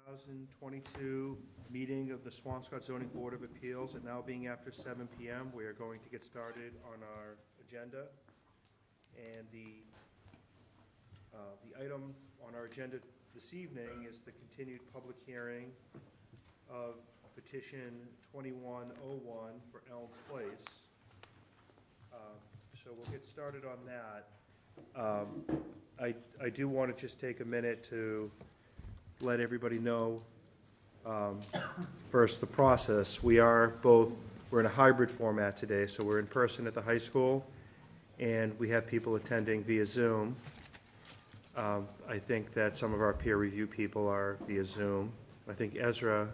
2022 meeting of the Swampscott Zoning Board of Appeals. It now being after 7 p.m., we are going to get started on our agenda. And the item on our agenda this evening is the continued public hearing of Petition 2101 for Elm Place. So we'll get started on that. I do want to just take a minute to let everybody know first the process. We're in a hybrid format today, so we're in person at the high school, and we have people attending via Zoom. I think that some of our peer review people are via Zoom. I think Ezra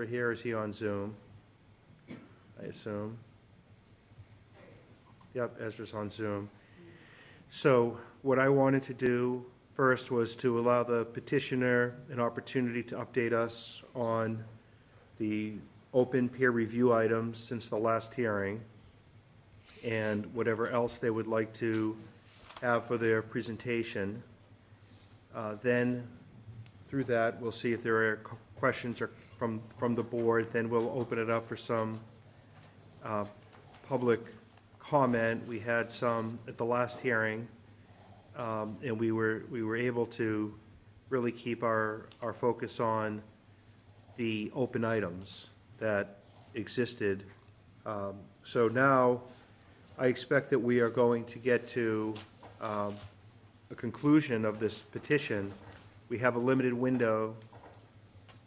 here, is he on Zoom? I assume. Yep, Ezra's on Zoom. So what I wanted to do first was to allow the petitioner an opportunity to update us on the open peer review items since the last hearing and whatever else they would like to have for their presentation. Then through that, we'll see if there are questions from the board. Then we'll open it up for some public comment. We had some at the last hearing. And we were able to really keep our focus on the open items that existed. So now I expect that we are going to get to a conclusion of this petition. We have a limited window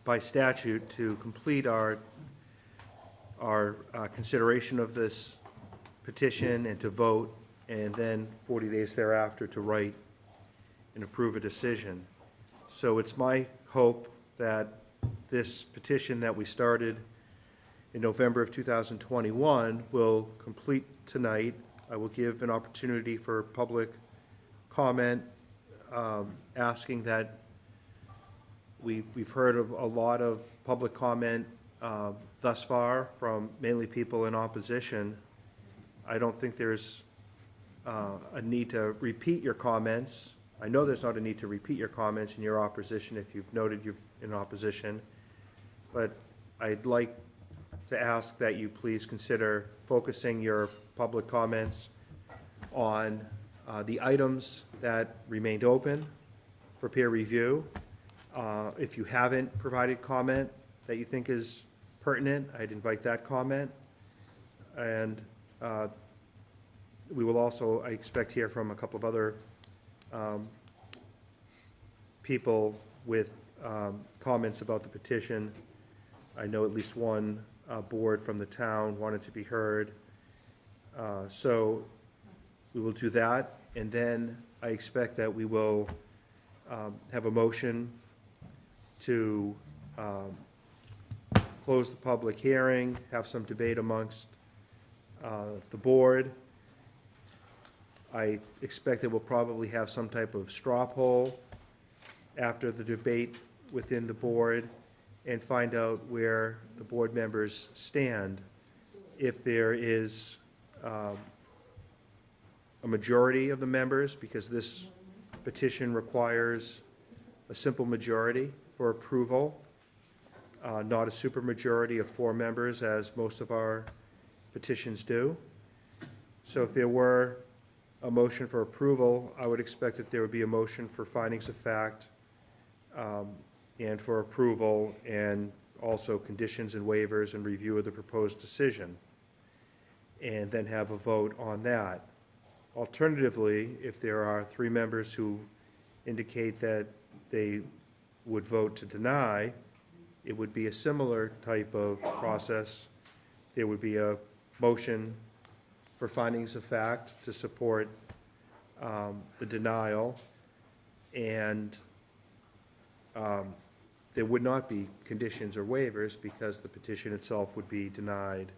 by statute to complete our consideration of this petition and to vote, and then 40 days thereafter to write and approve a decision. So it's my hope that this petition that we started in November of 2021 will complete tonight. I will give an opportunity for public comment, asking that we've heard of a lot of public comment thus far from mainly people in opposition. I don't think there's a need to repeat your comments. I know there's not a need to repeat your comments in your opposition if you've noted you're in opposition, but I'd like to ask that you please consider focusing your public comments on the items that remained open for peer review. If you haven't provided comment that you think is pertinent, I'd invite that comment. And we will also, I expect, hear from a couple of other people with comments about the petition. I know at least one board from the town wanted to be heard. So we will do that, and then I expect that we will have a motion to close the public hearing, have some debate amongst the board. I expect that we'll probably have some type of straw poll after the debate within the board and find out where the board members stand. If there is a majority of the members, because this petition requires a simple majority for approval, not a supermajority of 4 members as most of our petitions do. So if there were a motion for approval, I would expect that there would be a motion for findings of fact and for approval, and also conditions and waivers and review of the proposed decision, and then have a vote on that. Alternatively, if there are 3 members who indicate that they would vote to deny, it would be a similar type of process. There would be a motion for findings of fact to support the denial, and there would not be conditions or waivers because the petition itself would be denied.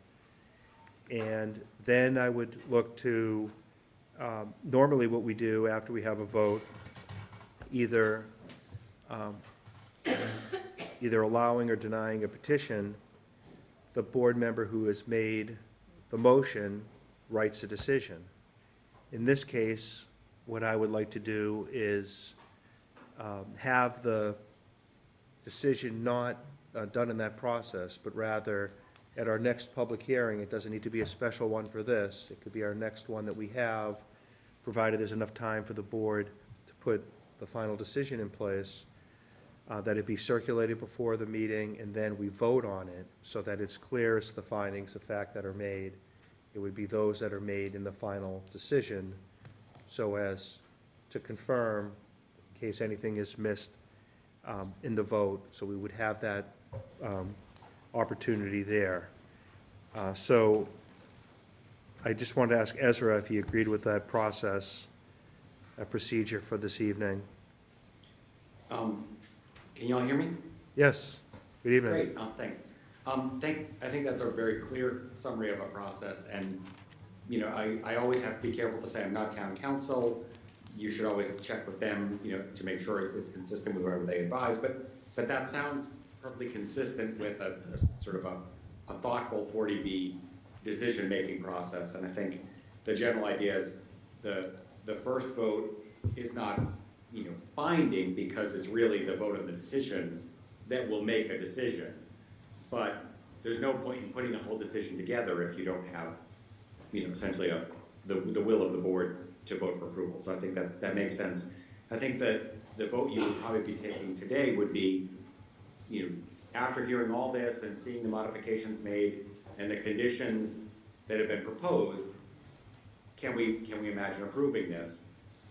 And then I would look to, normally what we do after we have a vote, either allowing or denying a petition, the board member who has made the motion writes a decision. In this case, what I would like to do is have the decision not done in that process, but rather at our next public hearing, it doesn't need to be a special one for this, it could be our next one that we have, provided there's enough time for the board to put the final decision in place, that it be circulated before the meeting, and then we vote on it, so that it's clear as to the findings of fact that are made. It would be those that are made in the final decision, so as to confirm, in case anything is missed in the vote, so we would have that opportunity there. So I just wanted to ask Ezra if he agreed with that process, that procedure for this evening. Can you all hear me? Yes, good evening. Great, thanks. I think that's a very clear summary of a process, and, you know, I always have to be careful to say I'm not town council. You should always check with them, you know, to make sure it's consistent with whatever they advise, but that sounds perfectly consistent with a sort of a thoughtful 40B decision-making process, and I think the general idea is the first vote is not, you know, binding, because it's really the vote of the decision that will make a decision. But there's no point in putting a whole decision together if you don't have, you know, essentially the will of the board to vote for approval. So I think that makes sense. I think that the vote you would probably be taking today would be, you know, after hearing all this and seeing the modifications made and the conditions that have been proposed, can we imagine approving this?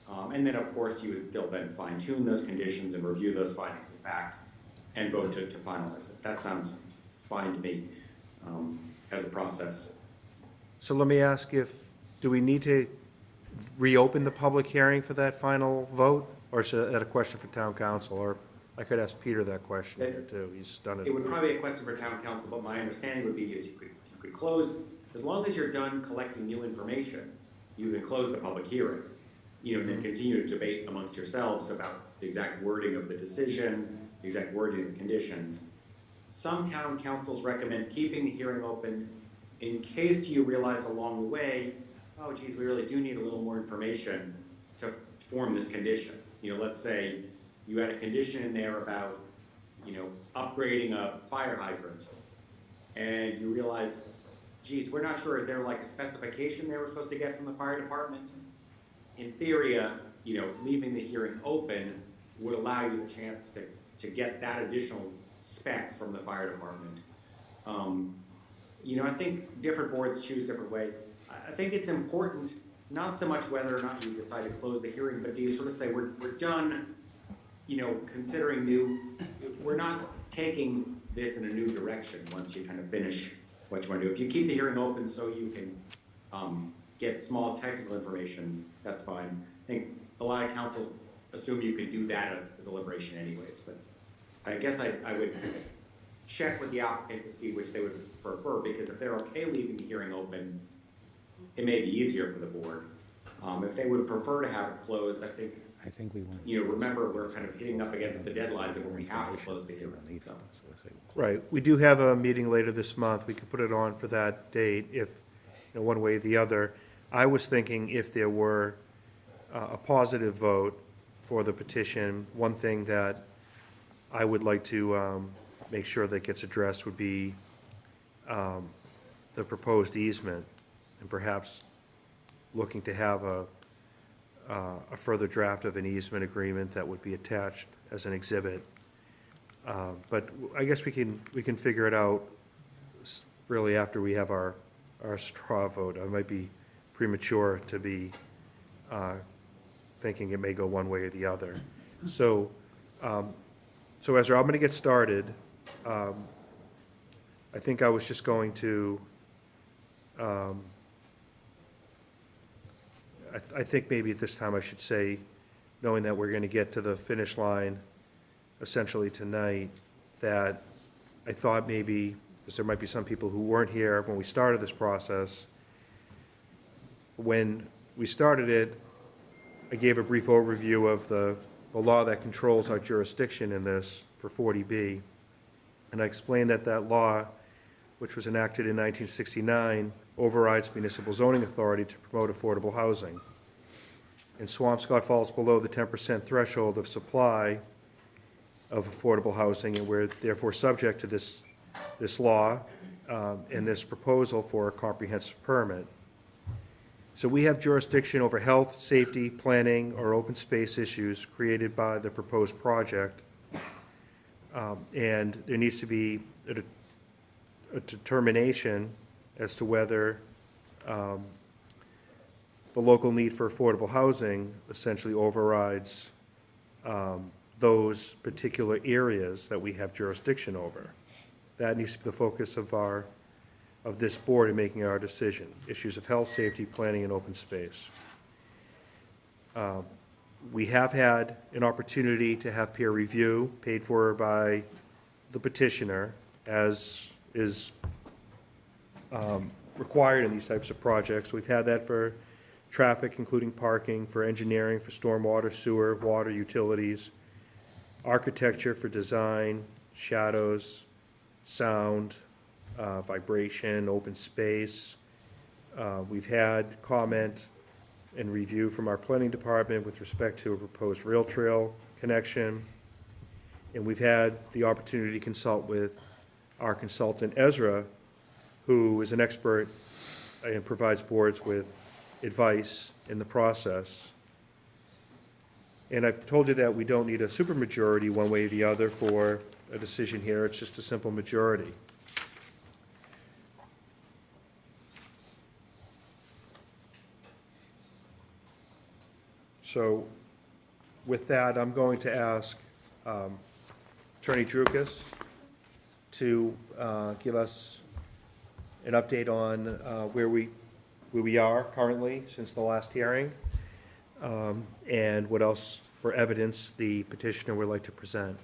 And then, of course, you would still then fine-tune those conditions and review those findings of fact and vote to finalize it. That sounds fine to me as a process. So let me ask do we need to reopen the public hearing for that final vote? Or is that a question for town council? Or I could ask Peter that question here too. He's done it. It would probably be a question for town council, but my understanding would be is you could close, as long as you're done collecting new information, you can close the public hearing, you know, and then continue to debate amongst yourselves about the exact wording of the decision, the exact wording of the conditions. Some town councils recommend keeping the hearing open in case you realize along the way, oh geez, we really do need a little more information to form this condition. You know, let's say you had a condition in there about, you know, upgrading a fire hydrant, and you realize, geez, we're not sure, is there like a specification they were supposed to get from the fire department? In theory, you know, leaving the hearing open would allow you the chance to get that additional spec from the fire department. You know, I think different boards choose different ways. I think it's important, not so much whether or not you decide to close the hearing, but do you sort of say, we're done, you know, considering we're not taking this in a new direction once you kind of finish what you want to do. If you keep the hearing open so you can get small technical information, that's fine. I think a lot of councils assume you can do that as the deliberation anyways, but I guess I would check with the applicant to see which they would prefer, because if they're okay leaving the hearing open, it may be easier for the board. If they would prefer to have it closed, I think we want, you know, remember we're kind of hitting up against the deadlines of when we have to close the hearing. So. Right. We do have a meeting later this month. We could put it on for that date if, you know, one way or the other. I was thinking if there were a positive vote for the petition, one thing that I would like to make sure that gets addressed would be the proposed easement, and perhaps looking to have a further draft of an easement agreement that would be attached as an exhibit. But I guess we can figure it out really after we have our straw vote. I might be premature to be thinking it may go one way or the other. So Ezra, I'm going to get started. I think I was just going to, I think maybe at this time I should say, knowing that we're going to get to the finish line essentially tonight, that I thought maybe, because there might be some people who weren't here when we started this process, when we started it, I gave a brief overview of the law that controls our jurisdiction in this for 40B, and I explained that that law, which was enacted in 1969, overrides municipal zoning authority to promote affordable housing. And Swampscott falls below the 10% threshold of supply of affordable housing, and we're therefore subject to this law and this proposal for a comprehensive permit. So we have jurisdiction over health, safety, planning, or open space issues created by the proposed project. And there needs to be a determination as to whether the local need for affordable housing essentially overrides those particular areas that we have jurisdiction over. That needs to be the focus of this board in making our decision. Issues of health, safety, planning, and open space. We have had an opportunity to have peer review paid for by the petitioner, as is required in these types of projects. We've had that for traffic, including parking, for engineering, for stormwater, sewer, water, utilities, architecture for design, shadows, sound, vibration, open space. We've had comment and review from our planning department with respect to a proposed rail trail connection. And we've had the opportunity to consult with our consultant Ezra, who is an expert and provides boards with advice in the process. And I've told you that we don't need a supermajority one way or the other for a decision here. It's just a simple majority. So with that, I'm going to ask Attorney DRUCAS to give us an update on where we are currently since the last hearing, and what else for evidence the petitioner would like to present.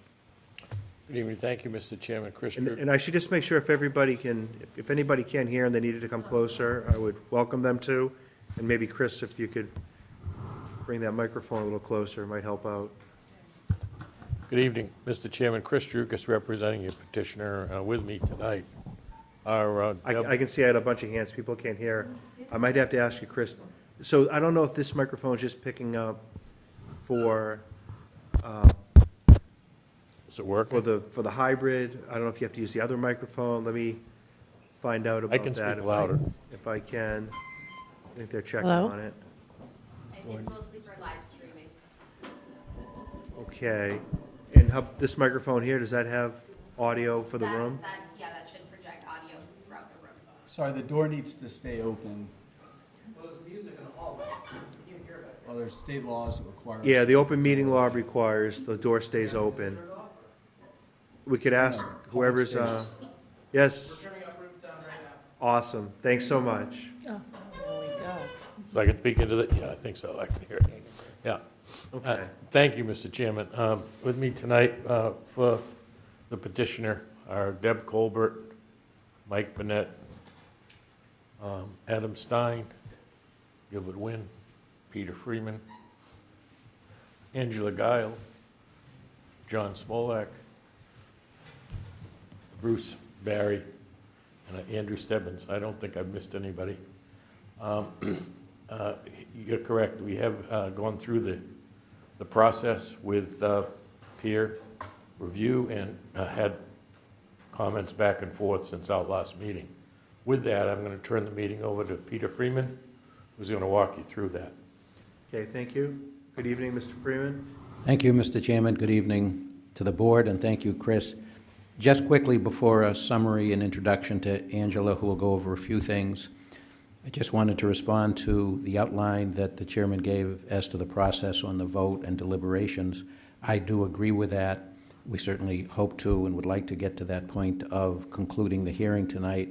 Good evening. Thank you, Mr. Chairman. Chris And, Drew. and I should just make sure if anybody can hear and they needed to come closer, I would welcome them to. And maybe Chris, if you could bring that microphone a little closer, it might help out. Good evening, Mr. Chairman. Chris DRUCAS representing your petitioner with me tonight. Our, I can see I had a bunch of hands. People can't hear. I might have to ask you, Chris. So I don't know if this microphone is just picking up for is it working? for the hybrid. I don't know if you have to use the other microphone. Let me find out about that. I can speak louder. If I can. I think they're checking Hello? on it. It's mostly for live streaming. Okay. And this microphone here, does that have audio for the room? Yeah, that should project audio throughout the room. Sorry, the door needs to stay open. Well, there's music in the hallway. You can hear that. Well, there's state laws that require. Yeah, the open meeting law requires the door stays open. We could ask whoever's, yes, Turning up room sound right now. awesome. Thanks so much. Oh, there we go. So I can speak into the, yeah, I think so. I can hear it. Yeah. Okay. Thank you, Mr. Chairman. With me tonight for the petitioner are Deb Colbert, Mike Burnett, Adam Stein, Gilbert WINN, Peter Freeman, Angela Guile, John Smolak, Bruce Barry, and Andrew Stebbins. I don't think I've missed anybody. You're correct. We have gone through the process with peer review and had comments back and forth since our last meeting. With that, I'm going to turn the meeting over to Peter Freeman, who's going to walk you through that. Okay, thank you. Good evening, Mr. Freeman. Thank you, Mr. Chairman. Good evening to the board, and thank you, Chris. Just quickly, before a summary and introduction to Angela, who will go over a few things, I just wanted to respond to the outline that the chairman gave as to the process on the vote and deliberations. I do agree with that. We certainly hope to and would like to get to that point of concluding the hearing tonight.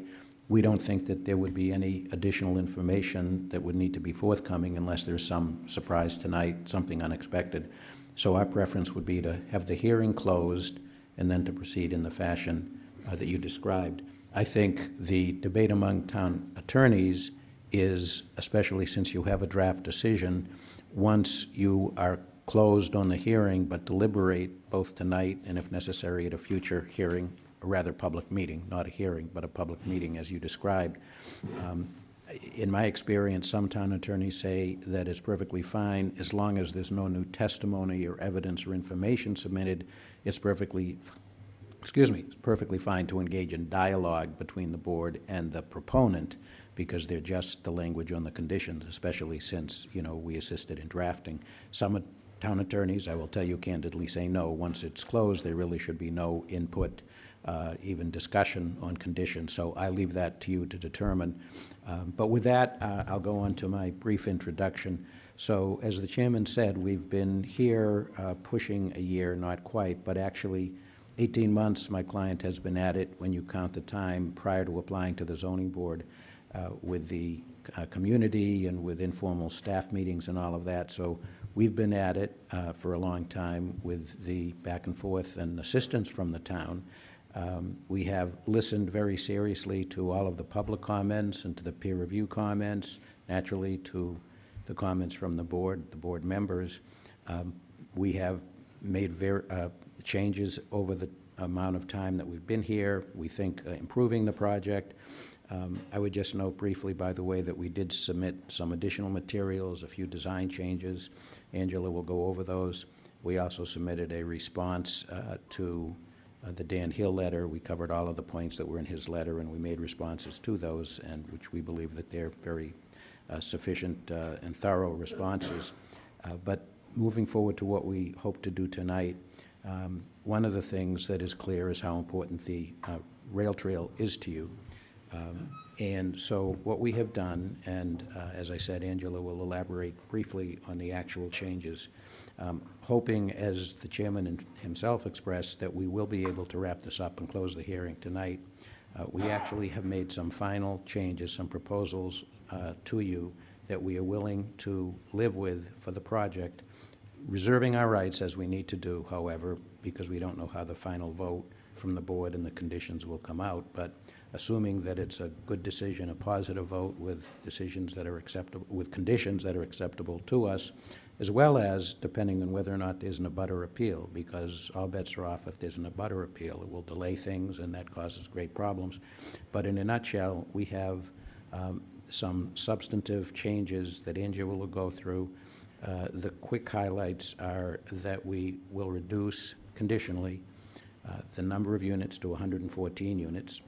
We don't think that there would be any additional information that would need to be forthcoming unless there's some surprise tonight, something unexpected. So our preference would be to have the hearing closed and then to proceed in the fashion that you described. I think the debate among town attorneys is, especially since you have a draft decision, once you are closed on the hearing but deliberate both tonight and if necessary at a future hearing, a rather public meeting, not a hearing, but a public meeting as you described, In my experience, some town attorneys say that it's perfectly fine as long as there's no new testimony or evidence or information submitted. It's perfectly fine to engage in dialogue between the board and the proponent because they're just the language on the conditions, especially since, we assisted in drafting. Some town attorneys, I will tell you candidly, say no. Once it's closed, there really should be no input, even discussion on conditions. So I leave that to you to determine. But with that, I'll go on to my brief introduction. So as the chairman said, we've been here pushing a year, not quite, but actually 18 months my client has been at it when you count the time prior to applying to the zoning board with the community and with informal staff meetings and all of that. So we've been at it for a long time with the back and forth and assistance from the town. We have listened very seriously to all of the public comments and to the peer review comments, naturally to the comments from the board members. We have made changes over the amount of time that we've been here. We think improving the project. I would just note briefly, by the way, that we did submit some additional materials, a few design changes. Angela will go over those. We also submitted a response to the Dan Hill letter. We covered all of the points that were in his letter, and we made responses to those, and which we believe that they're very sufficient and thorough responses. But moving forward to what we hope to do tonight, one of the things that is clear is how important the rail trail is to you. And so what we have done, and as I said, Angela will elaborate briefly on the actual changes, hoping, as the chairman himself expressed, that we will be able to wrap this up and close the hearing tonight. We actually have made some final changes, some proposals to you that we are willing to live with for the project, reserving our rights as we need to do, however, because we don't know how the final vote from the board and the conditions will come out. But assuming that it's a good decision, a positive vote with decisions that are acceptable, with conditions that are acceptable to us, as well as depending on whether or not there's an abutter appeal, because all bets are off if there's an abutter appeal. It will delay things, and that causes great problems. But in a nutshell, we have some substantive changes that Angela will go through. The quick highlights are that we will reduce conditionally the number of units to 114 units.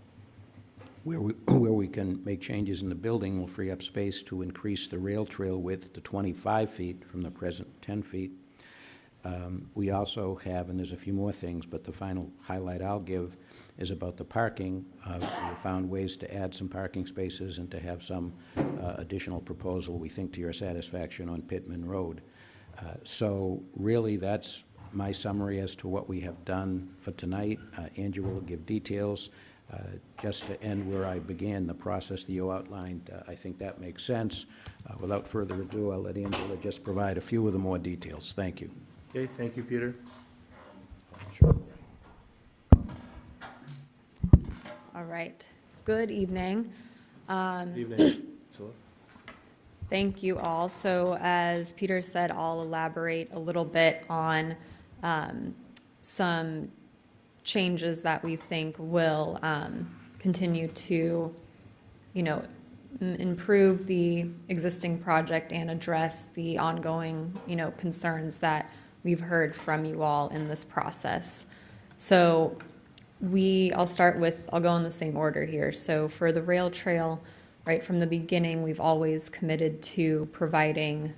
Where we can make changes in the building, will free up space to increase the rail trail width to 25 feet from the present 10 feet. We also have, and there's a few more things, but the final highlight I'll give is about the parking. We found ways to add some parking spaces and to have some additional proposal, we think, to your satisfaction on Pittman Road. So really, that's my summary as to what we have done for tonight. Andrew will give details. Just to end where I began, the process that you outlined, I think that makes sense. Without further ado, I'll let Angela just provide a few of the more details. Thank you. Okay, thank you, Peter. Sure. All right. Good evening. Good evening. Priscilla. Thank you all. So as Peter said, I'll elaborate a little bit on some changes that we think will continue to, improve the existing project and address the ongoing, concerns that we've heard from you all in this process. So I'll go in the same order here. So for the rail trail, right from the beginning, we've always committed to providing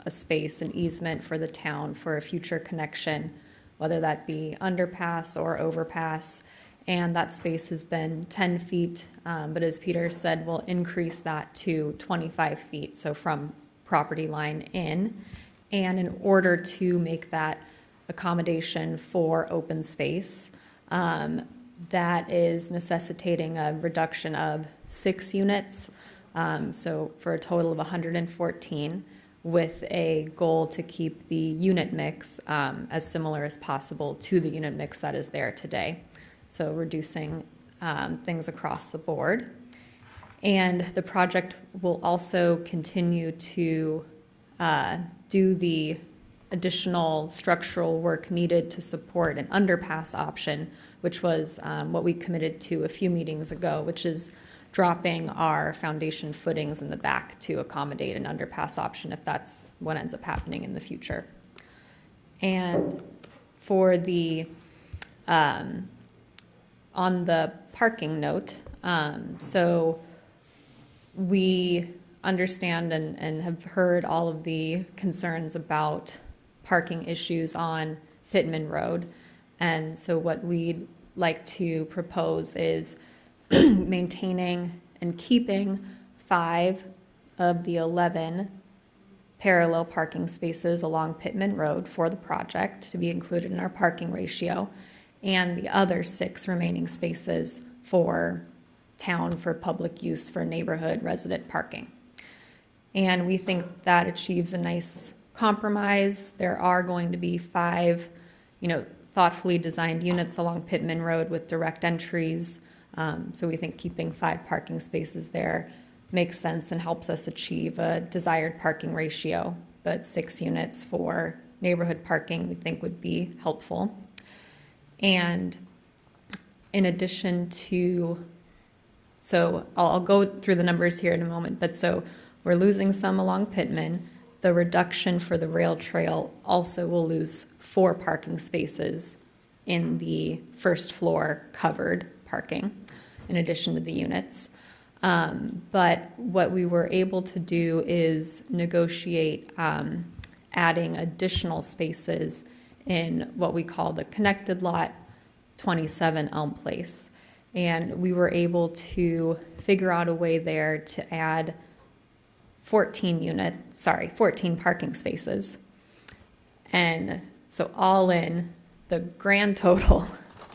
a space, an easement for the town for a future connection, whether that be underpass or overpass. And that space has been 10 feet, but as Peter said, we'll increase that to 25 feet, so from property line in. And in order to make that accommodation for open space, that is necessitating a reduction of 6 units, so for a total of 114, with a goal to keep the unit mix as similar as possible to the unit mix that is there today. So reducing things across the board. And the project will also continue to do the additional structural work needed to support an underpass option, which was what we committed to a few meetings ago, which is dropping our foundation footings in the back to accommodate an underpass option if that's what ends up happening in the future. And for the, on the parking note, so we understand and have heard all of the concerns about parking issues on Pittman Road. And so what we'd like to propose is maintaining and keeping 5 of the 11 parallel parking spaces along Pittman Road for the project to be included in our parking ratio, and the other 6 remaining spaces for town for public use for neighborhood resident parking. And we think that achieves a nice compromise. There are going to be 5, thoughtfully designed units along Pittman Road with direct entries. So we think keeping 5 parking spaces there makes sense and helps us achieve a desired parking ratio. But 6 units for neighborhood parking we think would be helpful. And in addition to, so I'll go through the numbers here in a moment, but so we're losing some along Pittman. The reduction for the rail trail also will lose 4 parking spaces in the first floor covered parking, in addition to the units. But what we were able to do is negotiate adding additional spaces in what we call the connected lot 27 Elm Place. And we were able to figure out a way there to add 14 parking spaces. And so all in, the grand total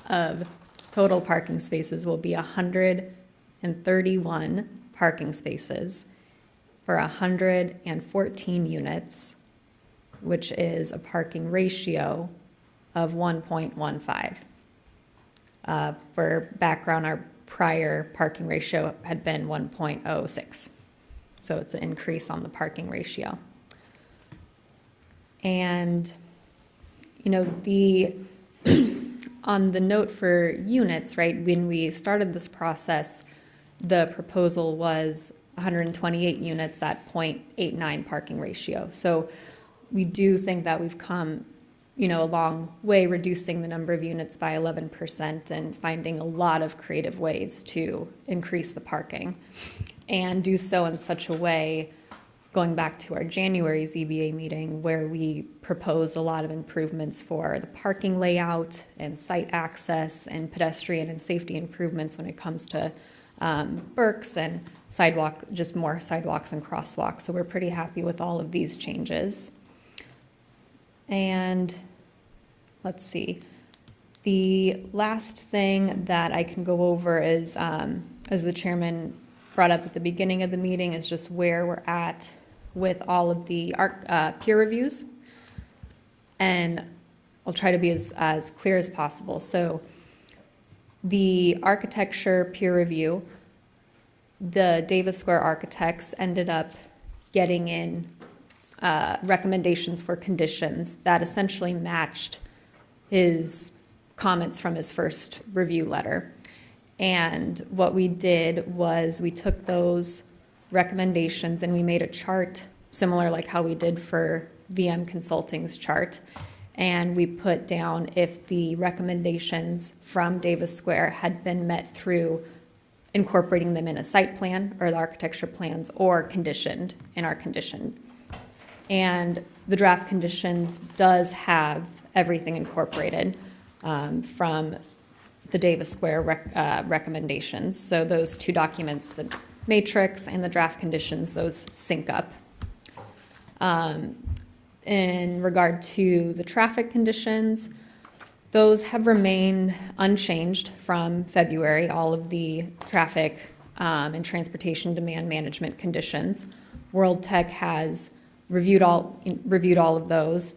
of total parking spaces will be 131 parking spaces for 114 units, which is a parking ratio of 1.15. For background, our prior parking ratio had been 1.06. So it's an increase on the parking ratio. And, on the note for units, right, when we started this process, the proposal was 128 units at 0.89 parking ratio. So we do think that we've come, a long way reducing the number of units by 11% and finding a lot of creative ways to increase the parking and do so in such a way, going back to our January ZBA meeting where we proposed a lot of improvements for the parking layout and site access and pedestrian and safety improvements when it comes to Berks and just more sidewalks and crosswalks. So we're pretty happy with all of these changes. And let's see. The last thing that I can go over is, as the chairman brought up at the beginning of the meeting, is just where we're at with all of the peer reviews. And I'll try to be as clear as possible. So the architecture peer review, the Davis Square architects ended up getting in recommendations for conditions that essentially matched his comments from his first review letter. And what we did was we took those recommendations and we made a chart similar like how we did for VM Consulting's chart. And we put down if the recommendations from Davis Square had been met through incorporating them in a site plan or the architecture plans or conditioned in our condition. And the draft conditions does have everything incorporated from the Davis Square recommendations. So those 2 documents, the matrix and the draft conditions, those sync up. In regard to the traffic conditions, those have remained unchanged from February, all of the traffic and transportation demand management conditions. World Tech has reviewed all of those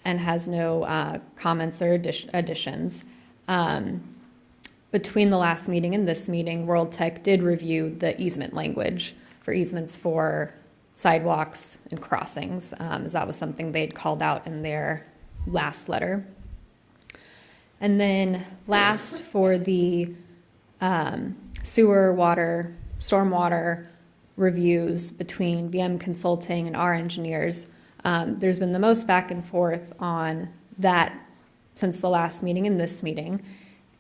and has no comments or additions. Between the last meeting and this meeting, World Tech did review the easement language for easements for sidewalks and crossings, as that was something they'd called out in their last letter. And then last, for the sewer, water, stormwater reviews between VM Consulting and our engineers. There's been the most back and forth on that since the last meeting and this meeting.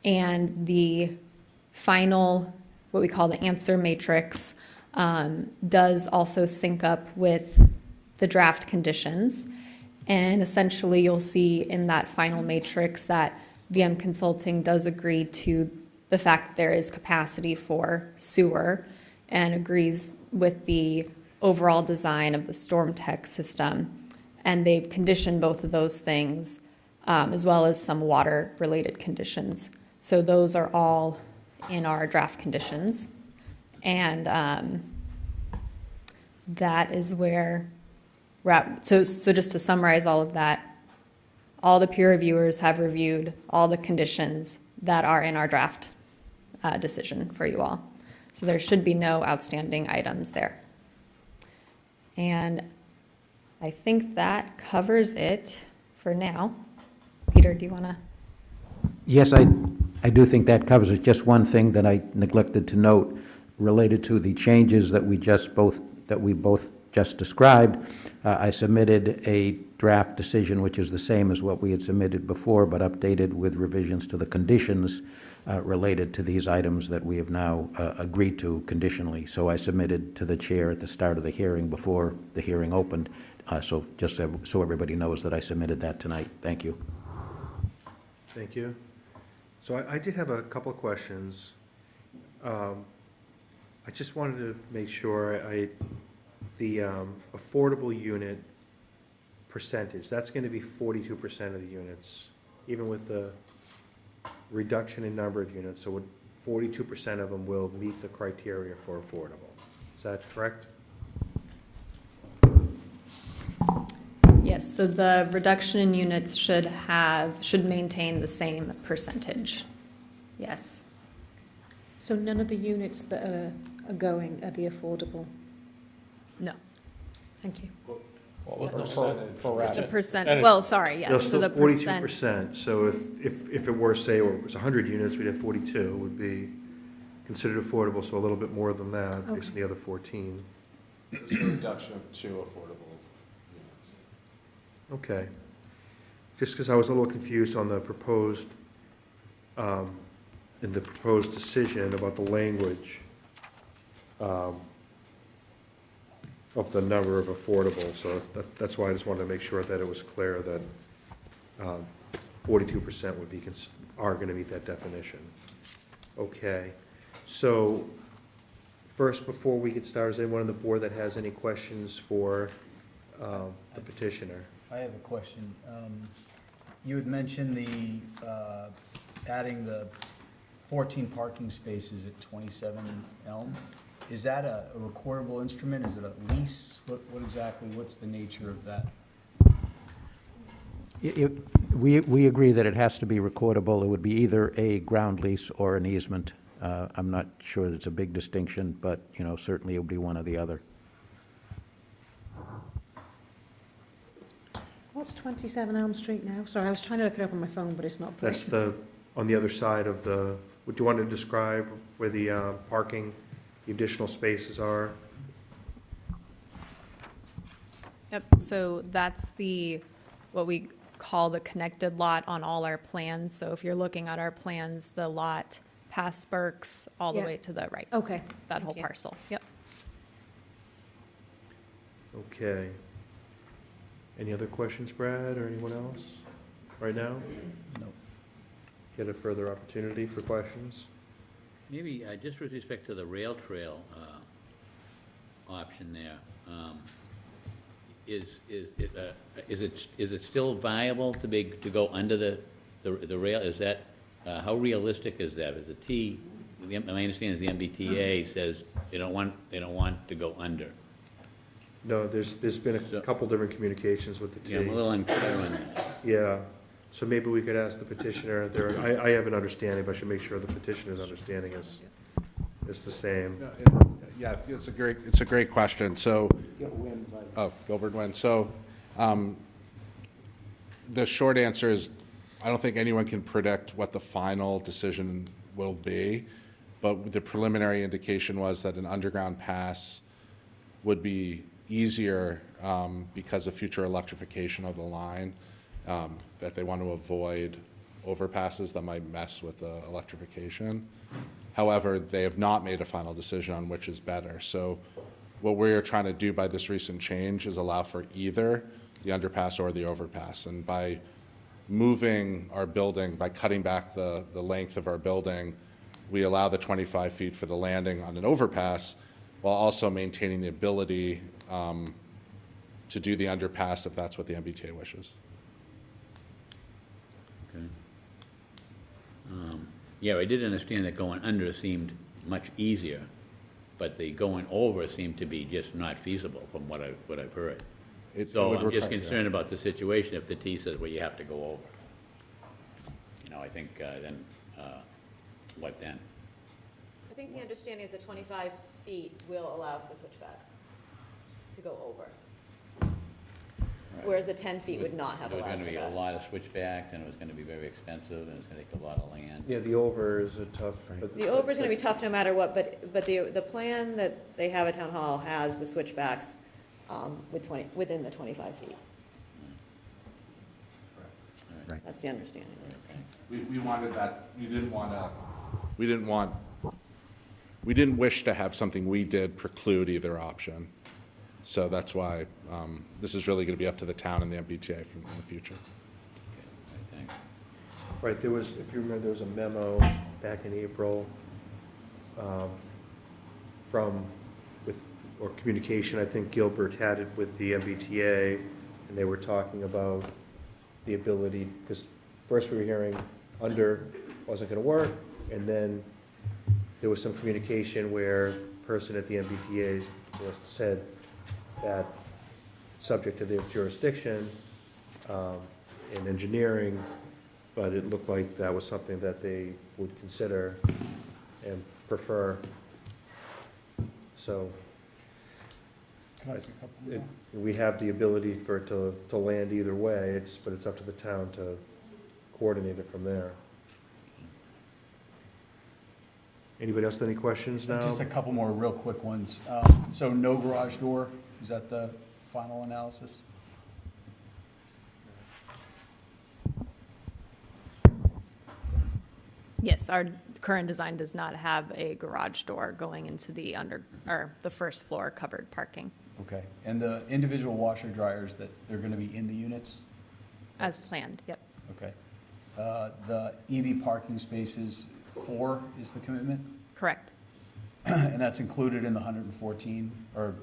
And the final, what we call the answer matrix, does also sync up with the draft conditions. And essentially, you'll see in that final matrix that VM Consulting does agree to the fact that there is capacity for sewer and agrees with the overall design of the storm tech system. And they've conditioned both of those things, as well as some water-related conditions. So those are all in our draft conditions. And that is where we're at. So just to summarize all of that, all the peer reviewers have reviewed all the conditions that are in our draft decision for you all. So there should be no outstanding items there. And I think that covers it for now. Peter, do you want to? Yes, I do think that covers it. Just one thing that I neglected to note related to the changes that we both just described. I submitted a draft decision, which is the same as what we had submitted before, but updated with revisions to the conditions related to these items that we have now agreed to conditionally. So I submitted to the chair at the start of the hearing before the hearing opened. So just so everybody knows that I submitted that tonight. Thank you. Thank you. So I did have a couple of questions. I just wanted to make sure the affordable unit percentage, that's going to be 42% of the units, even with the reduction in number of units. So 42% of them will meet the criteria for affordable. Is that correct? Yes, so the reduction in units should maintain the same percentage. Yes. So none of the units that are going are the affordable? No. Thank you. It's The percent, well, sorry, They'll yes, so still the percent. 42%. So if it were, say, or it was 100 units, we'd have 42 would be considered affordable, so a little bit more than that, based on the other 14. There's a reduction of 2 affordable units. Okay. Just because I was a little confused on the proposed, in the proposed decision about the language of the number of affordable, so that's why I just wanted to make sure that it was clear that 42% would be, are going to meet that definition. Okay. So first, before we get started, is anyone on the board that has any questions for the petitioner? I have a question. You had mentioned the, adding the 14 parking spaces at 27 Elm. Is that a recordable instrument? Is it a lease? What exactly, what's the nature of that? We agree that it has to be recordable. It would be either a ground lease or an easement. I'm not sure it's a big distinction, but, certainly it would be one or the other. What's 27 Elm Street now? Sorry, I was trying to look it up on my phone, but it's not. That's on the other side of the, do you want to describe where the parking, the additional spaces are? Yep, so that's what we call the connected lot on all our plans. So if you're looking at our plans, the lot past Burke's all the way to the right. Okay. That whole parcel, yep. Okay. Any other questions, Brad, or anyone else right now? No. Get a further opportunity for questions? Maybe just with respect to the rail trail option there, is it still viable to go under the rail? Is that how realistic is that? Is my understanding is the MBTA says they don't want to go under. No, there's been a couple different communications with the T. Yeah, I'm a little unclear on that. Yeah, so maybe we could ask the petitioner, I have an understanding, but I should make sure the petitioner's understanding is the same. Yeah, it's a great question. So, Gilbert WINN. So, the short answer is, I don't think anyone can predict what the final decision will be. But the preliminary indication was that an underground pass would be easier because of future electrification of the line, that they want to avoid overpasses that might mess with the electrification. However, they have not made a final decision on which is better. So what we're trying to do by this recent change is allow for either the underpass or the overpass. And by moving our building, by cutting back the length of our building, we allow the 25 feet for the landing on an overpass while also maintaining the ability to do the underpass if that's what the MBTA wishes. Okay. Yeah, I did understand that going under seemed much easier, but the going over seemed to be just not feasible from what I've heard. So I'm just concerned about the situation if the T says, well, you have to go over. You know, I think then, what then? I think the understanding is that 25 feet will allow for the switchbacks to go over. Right. Whereas the 10 feet would not have There was allowed gonna for be a that. lot of switchbacks, and it was gonna be very expensive, and it was gonna take a lot of land. Yeah, the over is a tough. but The over is gonna be tough no matter what, but the plan that they have at Town Hall has the switchbacks within the 25 feet. Right. That's the understanding. We wanted that, we didn't wish to have something we did preclude either option. So that's why this is really going to be up to the town and the MBTA in the future. Okay, thanks. Right, there was, if you remember, there was a memo back in April or communication, I think Gilbert had it with the MBTA, and they were talking about the ability, because first we were hearing under wasn't going to work, and then there was some communication where a person at the MBTA said that, subject to their jurisdiction in engineering, but it looked like that was something that they would consider and prefer. So Can I ask a couple more? we have the ability for it to land either way, but it's up to the town to coordinate it from there. Anybody else with any questions now? Just a couple more real quick ones. So no garage door, is that the final analysis? Yes, our current design does not have a garage door going into the the first floor covered parking, Okay, and the individual washer dryers that they're gonna be in the units? as planned, yep. Okay. The EV parking spaces, 4 is the commitment? Correct. And that's included in the 114, or,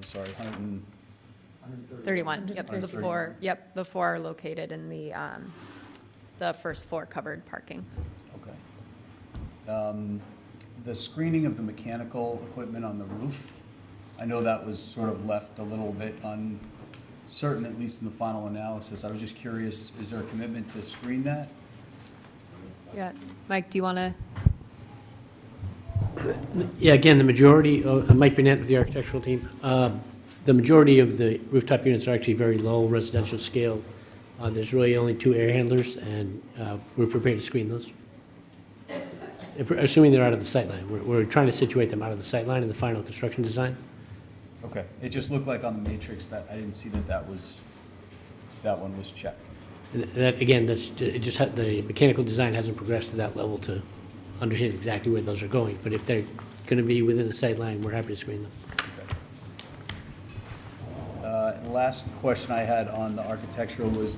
sorry, 100 and, 31, yep, the 131. four, yep, the four are located in the first floor covered parking. okay. The screening of the mechanical equipment on the roof, I know that was sort of left a little bit uncertain, at least in the final analysis. I was just curious, is there a commitment to screen that? Yeah, Mike, do you want to? Yeah, again, the majority, Mike Burnett with the architectural team, the majority of the rooftop units are actually very low residential scale. There's really only 2 air handlers, and we're prepared to screen those. Assuming they're out of the sightline. We're trying to situate them out of the sightline in the final construction design. Okay, it just looked like on the matrix that I didn't see that that one was checked. And that, again, the mechanical design hasn't progressed to that level to understand exactly where those are going. But if they're going to be within the sightline, we're happy to screen them. And the last question I had on the architectural was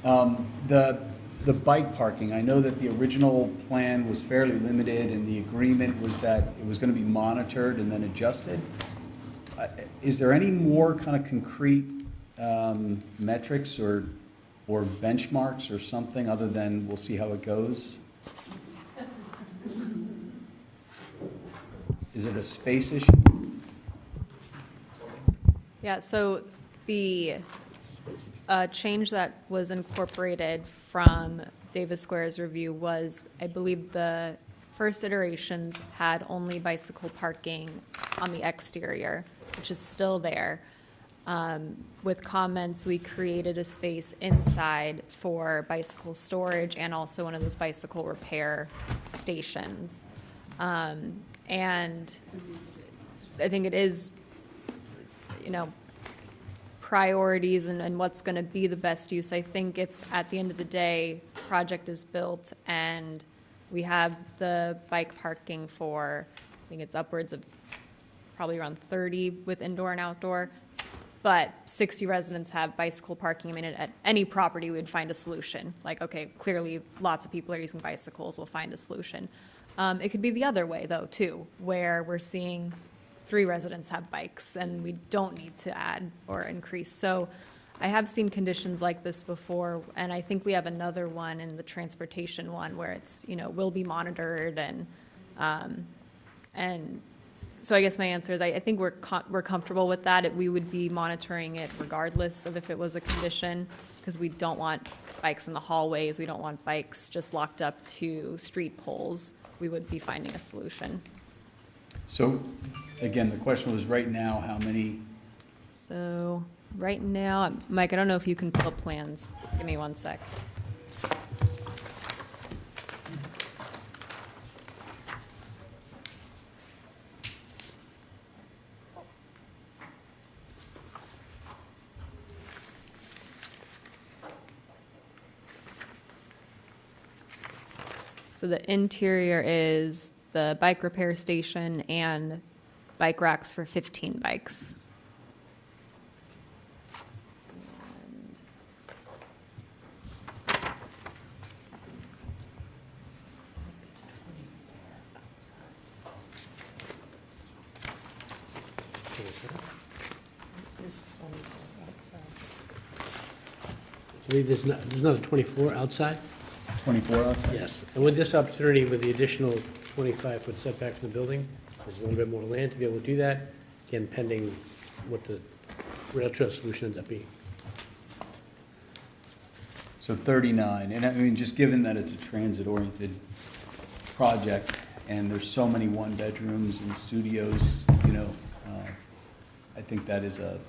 the bike parking. I know that the original plan was fairly limited, and the agreement was that it was going to be monitored and then adjusted. Is there any more kind of concrete metrics or benchmarks or something other than we'll see how it goes? Is it a space issue? Yeah, so the change that was incorporated from Davis Square's review was, I believe the first iterations had only bicycle parking on the exterior, which is still there. With comments, we created a space inside for bicycle storage and also one of those bicycle repair stations. And I think it is, priorities and what's going to be the best use. I think if at the end of the day, project is built and we have the bike parking for, I think it's upwards of probably around 30 with indoor and outdoor, but 60 residents have bicycle parking. I mean, at any property, we'd find a solution. Like, okay, clearly lots of people are using bicycles, we'll find a solution. It could be the other way though, too, where we're seeing 3 residents have bikes and we don't need to add or increase. So I have seen conditions like this before, and I think we have another one in the transportation one where it's, will be monitored and so I guess my answer is I think we're comfortable with that. We would be monitoring it regardless of if it was a condition, because we don't want bikes in the hallways. We don't want bikes just locked up to street poles. We would be finding a solution. So, again, the question was right now, how many? So right now, Mike, I don't know if you can pull up plans. Give me one sec. So the interior is the bike repair station and bike racks for 15 bikes. I believe there's another 24 outside? 24 outside? Yes. And with this opportunity, with the additional 25-foot setback from the building, there's a little bit more land to be able to do that, again, pending what the rail trail solution ends up being. So 39, and I mean, just given that it's a transit-oriented project, and there's so many one-bedrooms and studios, I think that is a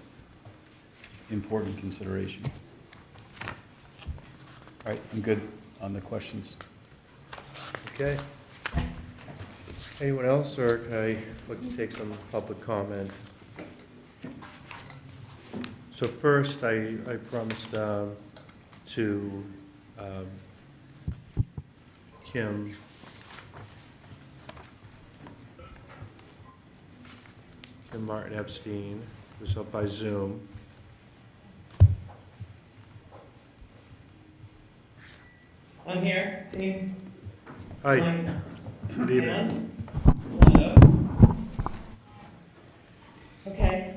important consideration. All right, I'm good on the questions. Okay. Anyone else, or can I look to take some public comment? So first, I promised to Kim Martin Epstein, who's up by Zoom. I'm here. Can you? Hi, Mike? good evening. Hello. Okay,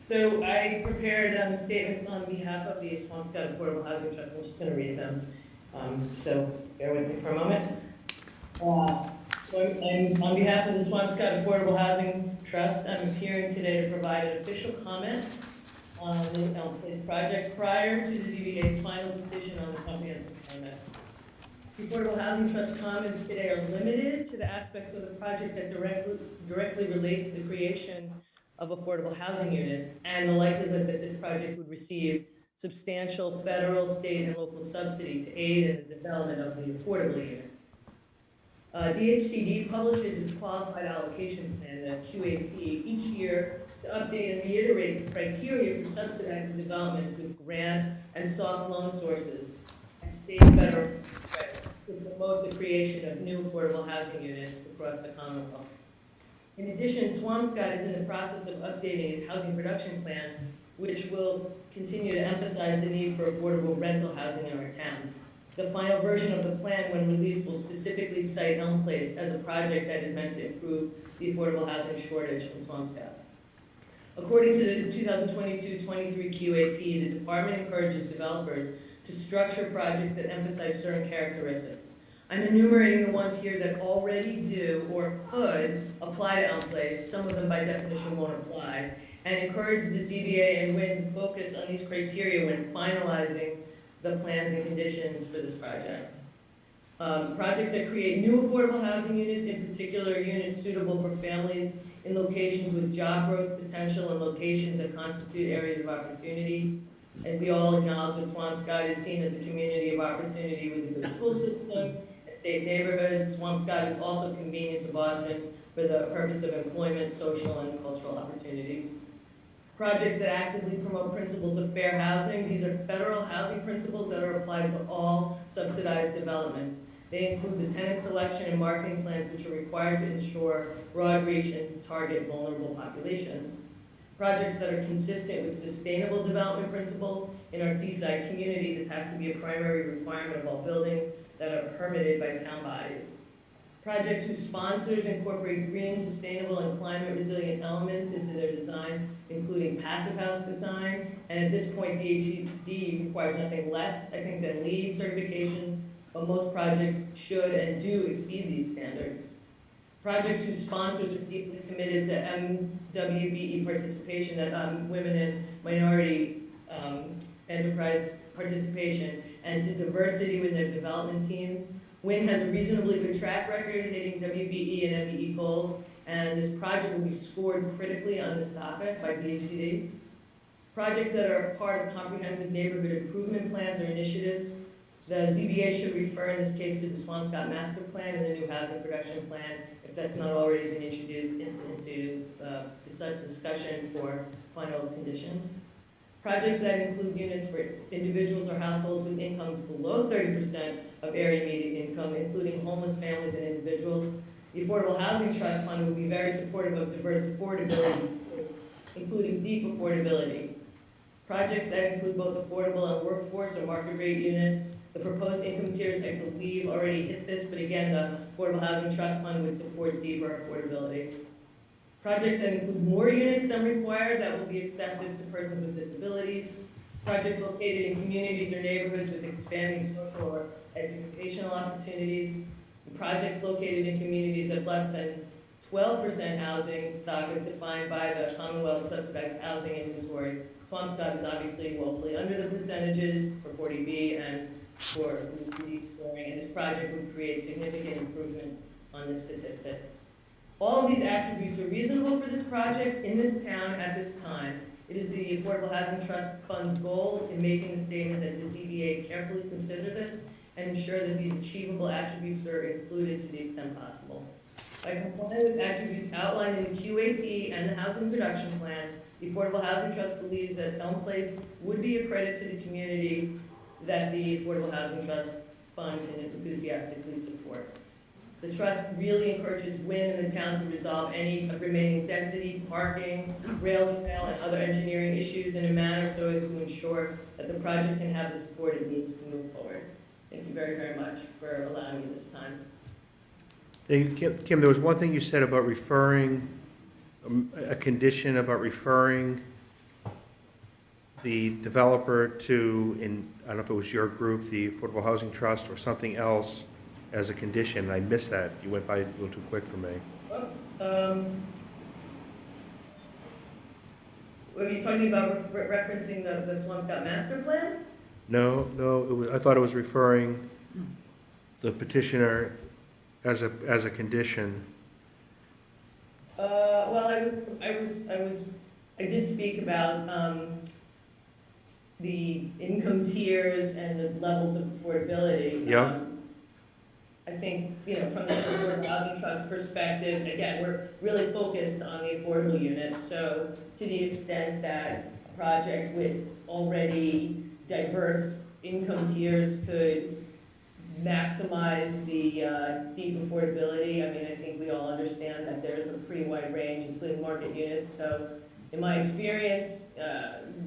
so I prepared statements on behalf of the Swampscott Affordable Housing Trust. I'm just going to read them, so bear with me for a moment. So I'm on behalf of the Swampscott Affordable Housing Trust. I'm appearing today to provide an official comment on the ELM PL project prior to the ZBA's final decision on the comprehensive permit. The Affordable Housing Trust comments today are limited to the aspects of the project that directly relate to the creation of affordable housing units and the likelihood that this project would receive substantial federal, state, and local subsidy to aid in the development of the affordable units. DHCD publishes its qualified allocation plan, the QAP, each year to update and reiterate the criteria for subsidizing developments with grant and soft loan sources and state and federal credit to promote the creation of new affordable housing units across the Commonwealth. In addition, Swampscott is in the process of updating its housing production plan, which will continue to emphasize the need for affordable rental housing in our town. The final version of the plan, when released, will specifically cite Elm Place as a project that is meant to improve the affordable housing shortage in Swampscott. According to the 2022-23 QAP, the department encourages developers to structure projects that emphasize certain characteristics. I'm enumerating the ones here that already do or could apply to Elm Place. Some of them by definition won't apply, and encourage the ZBA and WINN to focus on these criteria when finalizing the plans and conditions for this project. Projects that create new affordable housing units, in particular units suitable for families in locations with job growth potential and locations that constitute areas of opportunity. And we all acknowledge that Swampscott is seen as a community of opportunity with a good school system and safe neighborhoods. Swampscott is also convenient to Boston for the purpose of employment, social, and cultural opportunities. Projects that actively promote principles of fair housing. These are federal housing principles that are applied to all subsidized developments. They include the tenant selection and marketing plans, which are required to ensure broad reach and target vulnerable populations. Projects that are consistent with sustainable development principles. In our seaside community, this has to be a primary requirement of all buildings that are permitted by town bodies. Projects whose sponsors incorporate green, sustainable, and climate resilient elements into their design, including passive house design. And at this point, DHCD requires nothing less, I think, than LEED certifications, but most projects should and do exceed these standards. Projects whose sponsors are deeply committed to MWBE participation, that women and minority enterprise participation, and to diversity with their development teams. WINN has a reasonably good track record hitting WBE and MBE goals, and this project will be scored critically on this topic by DHCD. Projects that are part of comprehensive neighborhood improvement plans or initiatives. The ZBA should refer in this case to the Swampscott Master Plan and the new housing production plan, if that's not already been introduced into discussion for final conditions. Projects that include units for individuals or households with incomes below 30% of area median income, including homeless families and individuals. The Affordable Housing Trust Fund would be very supportive of diverse affordability, including deep affordability. Projects that include both affordable and workforce or market rate units. The proposed income tiers, I believe, already hit this, but again, the Affordable Housing Trust Fund would support deeper affordability. Projects that include more units than required, that will be accessible to persons with disabilities. Projects located in communities or neighborhoods with expanding social or educational opportunities. Projects located in communities of less than 12% housing stock as defined by the Commonwealth Subsidized Housing Inventory. Swampscott is obviously woefully under the percentages for 40B and for OECD scoring, and this project would create significant improvement on this statistic. All of these attributes are reasonable for this project in this town at this time. It is the Affordable Housing Trust Fund's goal in making the statement that the ZBA carefully consider this and ensure that these achievable attributes are included to the extent possible. By complying with attributes outlined in the QAP and the Housing Production Plan, the Affordable Housing Trust believes that Elm Place would be a credit to the community that the Affordable Housing Trust Fund can enthusiastically support. The trust really encourages WINN and the town to resolve any remaining density, parking, rail trail, and other engineering issues in a manner so as to ensure that the project can have the support it needs to move forward. Thank you very, very much for allowing me this time. Thank you, Kim, there was one thing you said about referring, a condition about referring the developer to, I don't know if it was your group, the Affordable Housing Trust, or something else as a condition, and I missed that. You went by a little too quick for me. Were you talking about referencing the Swampscott Master Plan? No, I thought it was referring the petitioner as a condition. Well, I did speak about the income tiers and the levels of affordability. Yeah. I think, from the Affordable Housing Trust perspective, again, we're really focused on the affordable units. So to the extent that a project with already diverse income tiers could maximize the deep affordability, I think we all understand that there's a pretty wide range, including market units. So in my experience,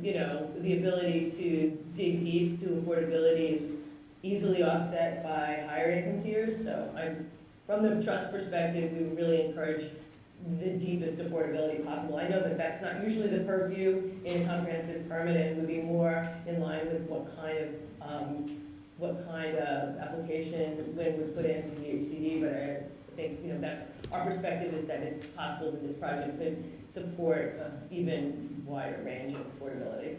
the ability to dig deep to affordability is easily offset by higher income tiers. So from the trust perspective, we would really encourage the deepest affordability possible. I know that that's not usually the purview in a comprehensive permit, and would be more in line with what kind of application WINN would put into the HCD, but I think, that's our perspective, is that it's possible that this project could support an even wider range of affordability.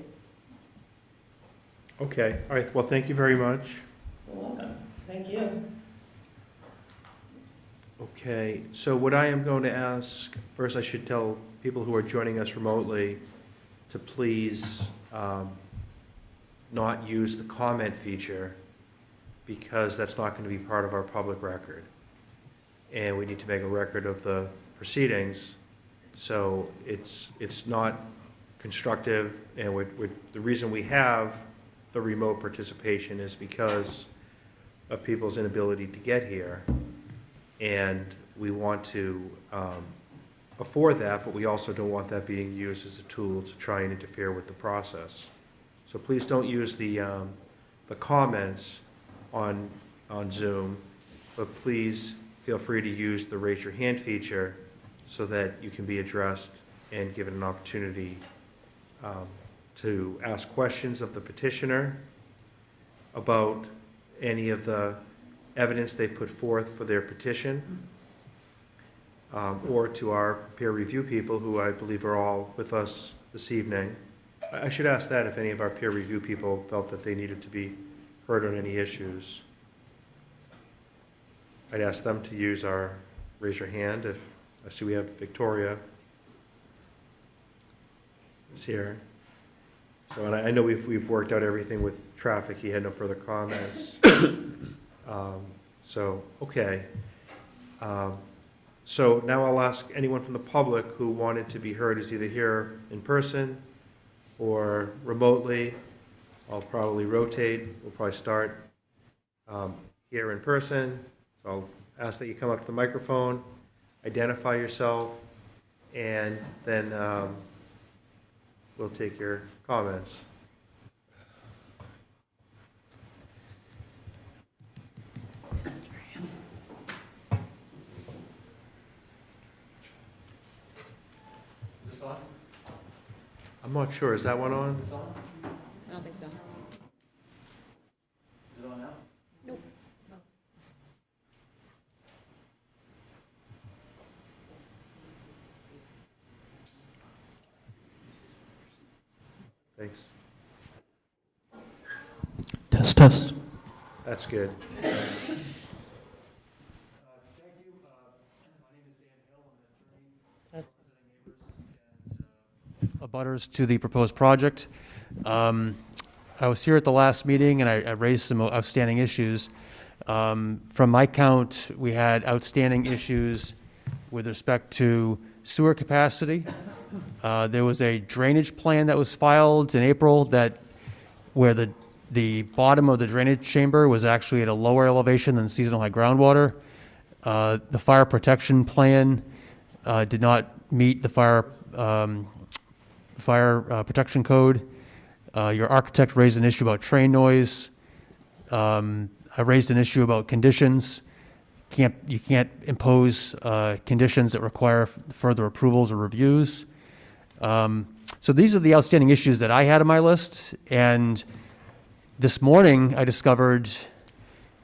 Okay, all right, well, thank you very much. You're welcome. Thank you. Okay, so what I am going to ask, first I should tell people who are joining us remotely to please not use the comment feature, because that's not going to be part of our public record. And we need to make a record of the proceedings, so it's not constructive, and the reason we have the remote participation is because of people's inability to get here, and we want to afford that, but we also don't want that being used as a tool to try and interfere with the process. So please don't use the comments on Zoom, but please feel free to use the raise your hand feature so that you can be addressed and given an opportunity to ask questions of the petitioner about any of the evidence they've put forth for their petition, or to our peer review people, who I believe are all with us this evening. I should ask that if any of our peer review people felt that they needed to be heard on any issues. I'd ask them to use our raise your hand. If I see we have Victoria is here. So, and I know we've worked out everything with traffic. He had no further comments. So, okay. So now I'll ask anyone from the public who wanted to be heard, is either here in person or remotely. I'll probably rotate. We'll probably start here in person. So I'll ask that you come up to the microphone, identify yourself, and then we'll take your comments. I'm not sure. Is that one on? I don't think so. Is it on now? Nope. Thanks. Test, test. That's good. Thank you. My name is Dan Hill. I'm an attorney representing neighbors and abutters to the proposed project. I was here at the last meeting and I raised some outstanding issues. From my count, we had outstanding issues with respect to sewer capacity. There was a drainage plan that was filed in April where the bottom of the drainage chamber was actually at a lower elevation than seasonal high groundwater. The fire protection plan did not meet the fire protection code. Your architect raised an issue about train noise. I raised an issue about conditions. You can't impose conditions that require further approvals or reviews. So these are the outstanding issues that I had on my list. And this morning, I discovered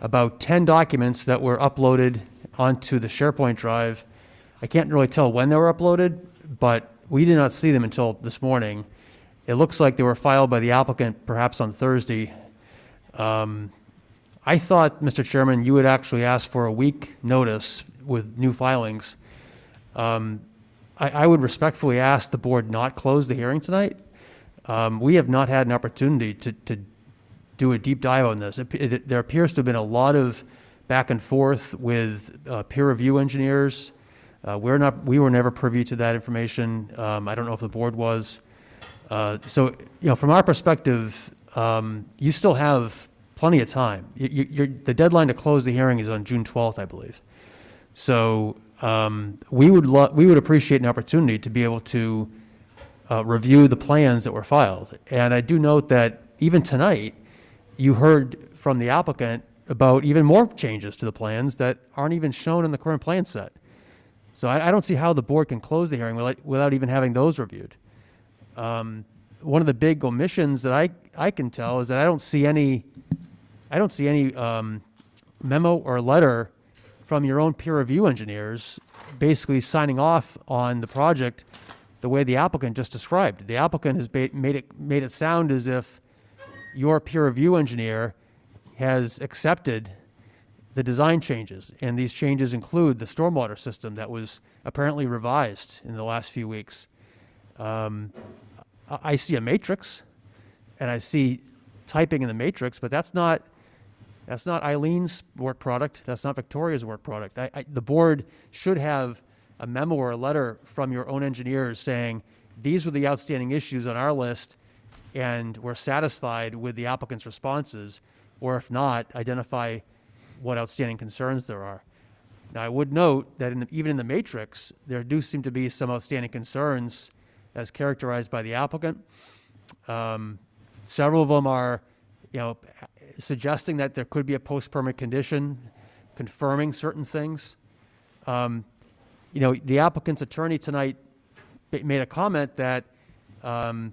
about 10 documents that were uploaded onto the SharePoint drive. I can't really tell when they were uploaded, but we did not see them until this morning. It looks like they were filed by the applicant perhaps on Thursday. I thought, Mr. Chairman, you would actually ask for a week notice with new filings. I would respectfully ask the board not close the hearing tonight. We have not had an opportunity to do a deep dive on this. There appears to have been a lot of back and forth with peer review engineers. We were never privy to that information. I don't know if the board was. So, from our perspective, you still have plenty of time. The deadline to close the hearing is on June 12th, I believe. So we would appreciate an opportunity to be able to review the plans that were filed. And I do note that even tonight, you heard from the applicant about even more changes to the plans that aren't even shown in the current plan set. So I don't see how the board can close the hearing without even having those reviewed. One of the big omissions that I can tell is that I don't see any memo or letter from your own peer review engineers basically signing off on the project the way the applicant just described. The applicant has made it sound as if your peer review engineer has accepted the design changes, and these changes include the stormwater system that was apparently revised in the last few weeks. I see a matrix, and I see typing in the matrix, but that's not That's not Eileen's work product. That's not Victoria's work product. The board should have a memo or a letter from your own engineers saying, these were the outstanding issues on our list, and we're satisfied with the applicant's responses, or if not, identify what outstanding concerns there are. Now, I would note that even in the matrix, there do seem to be some outstanding concerns as characterized by the applicant. Several of them are, suggesting that there could be a post-permit condition, confirming certain things. The applicant's attorney tonight made a comment that I'm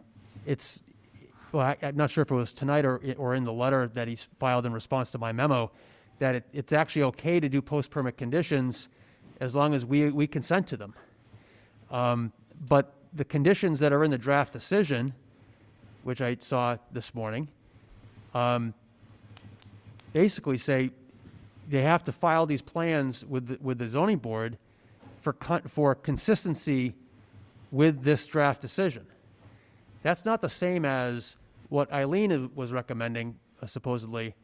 not sure if it was tonight or in the letter that he's filed in response to my memo, that it's actually okay to do post-permit conditions as long as we consent to them. But the conditions that are in the draft decision, which I saw this morning, basically say they have to file these plans with the zoning board for consistency with this draft decision. That's not the same as what Eileen was recommending, supposedly,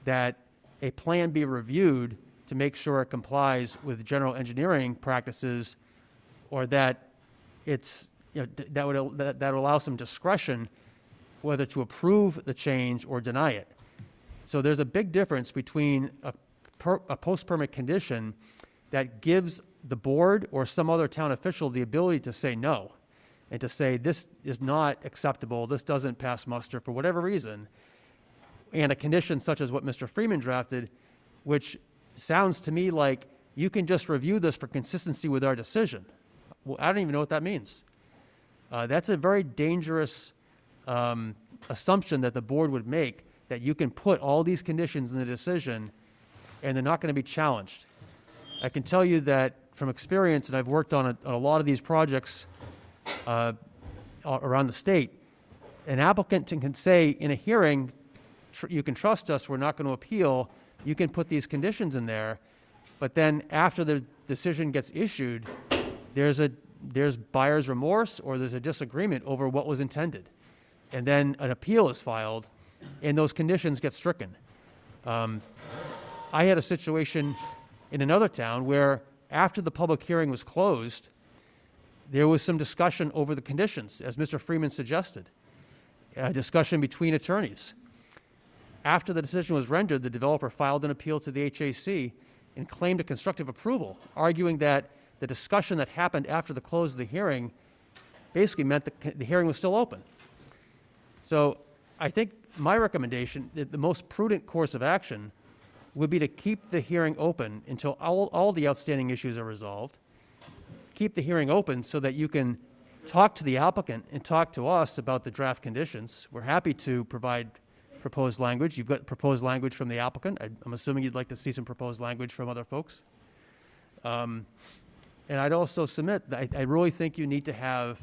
that a plan be reviewed to make sure it complies with general engineering practices, or that that would allow some discretion whether to approve the change or deny it. So there's a big difference between a post-permit condition that gives the board or some other town official the ability to say no, and to say this is not acceptable, this doesn't pass muster for whatever reason, and a condition such as what Mr. Freeman drafted, which sounds to me like you can just review this for consistency with our decision. Well, I don't even know what that means. That's a very dangerous assumption that the board would make, that you can put all these conditions in the decision and they're not going to be challenged. I can tell you that from experience, and I've worked on a lot of these projects around the state, an applicant can say in a hearing, you can trust us, we're not going to appeal, you can put these conditions in there, but then after the decision gets issued, there's buyer's remorse or there's a disagreement over what was intended. And then an appeal is filed and those conditions get stricken. I had a situation in another town where after the public hearing was closed, there was some discussion over the conditions, as Mr. Freeman suggested, a discussion between attorneys. After the decision was rendered, the developer filed an appeal to the HAC and claimed a constructive approval, arguing that the discussion that happened after the close of the hearing basically meant that the hearing was still open. So I think my recommendation, the most prudent course of action, would be to keep the hearing open until all the outstanding issues are resolved. Keep the hearing open so that you can talk to the applicant and talk to us about the draft conditions. We're happy to provide proposed language. You've got proposed language from the applicant. I'm assuming you'd like to see some proposed language from other folks. And I'd also submit that I really think you need to have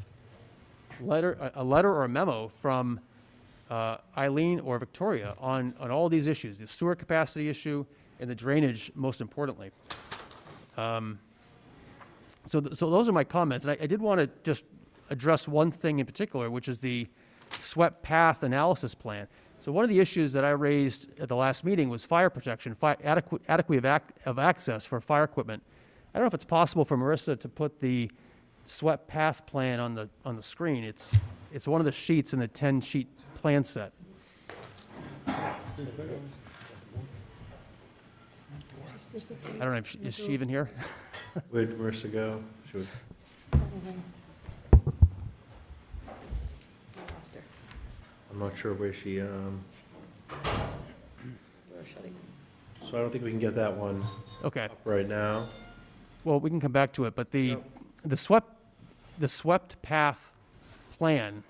a letter or a memo from Eileen or Victoria on all these issues, the sewer capacity issue and the drainage, most importantly. So those are my comments. And I did want to just address one thing in particular, which is the swept path analysis plan. So one of the issues that I raised at the last meeting was fire protection, adequacy of access for fire equipment. I don't know if it's possible for Marissa to put the swept path plan on the screen. It's one of the sheets in the 10-sheet plan set. I don't know, is she even here? Where'd Marissa go? She was- I'm not sure where she, so I don't think we can get that one Okay. up right now. Well, we can come back to it, but the swept path plan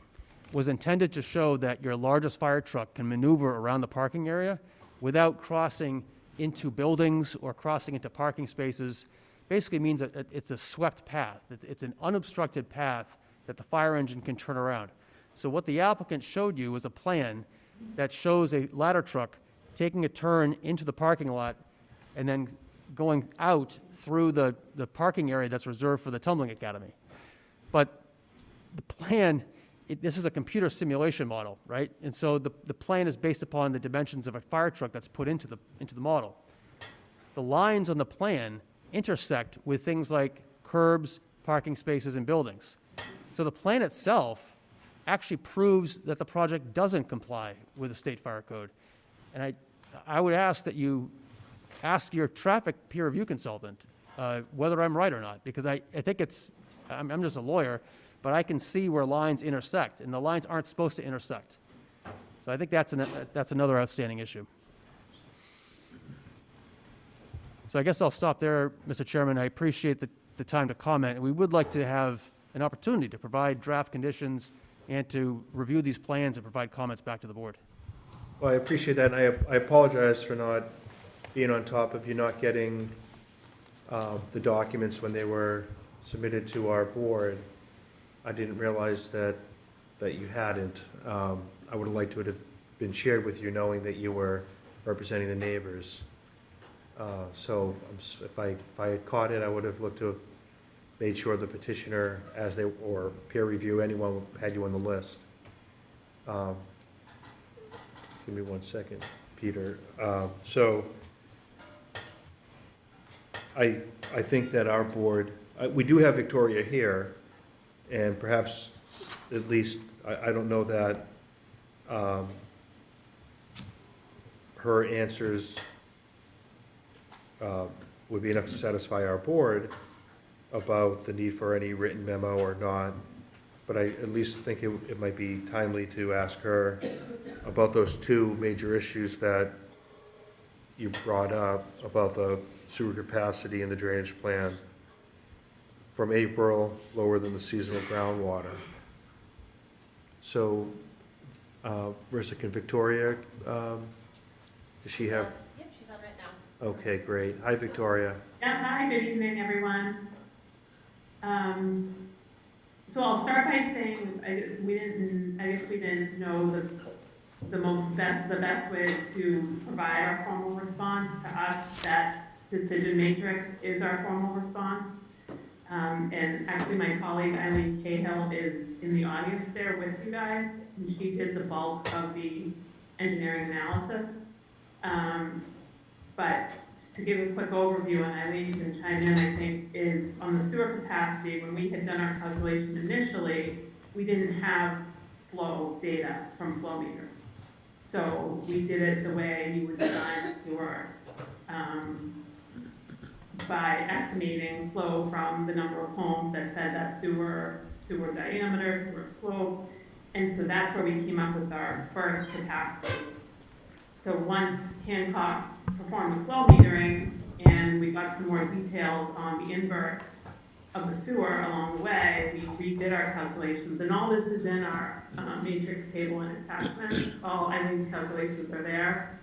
was intended to show that your largest fire truck can maneuver around the parking area without crossing into buildings or crossing into parking spaces. Basically means that it's a swept path. It's an unobstructed path that the fire engine can turn around. So what the applicant showed you was a plan that shows a ladder truck taking a turn into the parking lot and then going out through the parking area that's reserved for the tumbling academy. But the plan this is a computer simulation model, right? And so the plan is based upon the dimensions of a fire truck that's put into the model. The lines on the plan intersect with things like curbs, parking spaces, and buildings. So the plan itself actually proves that the project doesn't comply with the state fire code. And I would ask that you ask your traffic peer review consultant whether I'm right or not, because I think I'm just a lawyer, but I can see where lines intersect, and the lines aren't supposed to intersect. So I think that's another outstanding issue. So I guess I'll stop there, Mr. Chairman. I appreciate the time to comment, and we would like to have an opportunity to provide draft conditions and to review these plans and provide comments back to the board. Well, I appreciate that, and I apologize for not being on top of you not getting the documents when they were submitted to our board. I didn't realize that you hadn't. I would have liked to have been shared with you, knowing that you were representing the neighbors. So if I had caught it, I would have looked to have made sure the petitioner, or peer review, anyone had you on the list. Give me 1 second, Peter. So I think that our board, we do have Victoria here, and perhaps at least, I don't know that her answers would be enough to satisfy our board about the need for any written memo or not, but I at least think it might be timely to ask her about those two major issues that you brought up about the sewer capacity and the drainage plan from April, lower than the seasonal groundwater. So, Marissa, can Victoria, does she have? Yep, she's on right now. Okay, great. Hi, Victoria. Yeah, hi, good evening, everyone. So I'll start by saying, I guess we didn't know the best way to provide our formal response. To us, that decision matrix is our formal response. And actually my colleague Eileen Cahill is in the audience there with you guys, and she did the bulk of the engineering analysis. But to give a quick overview, and Eileen can chime in, I think, is on the sewer capacity. When we had done our calculation initially, we didn't have flow data from flow meters. So we did it the way you would design a sewer, by estimating flow from the number of homes that fed that sewer diameter, sewer slope. And so that's where we came up with our first capacity. So once Hancock performed the flow metering and we got some more details on the inverts of the sewer along the way, we redid our calculations. And all this is in our matrix table and attachments. All Eileen's calculations are there.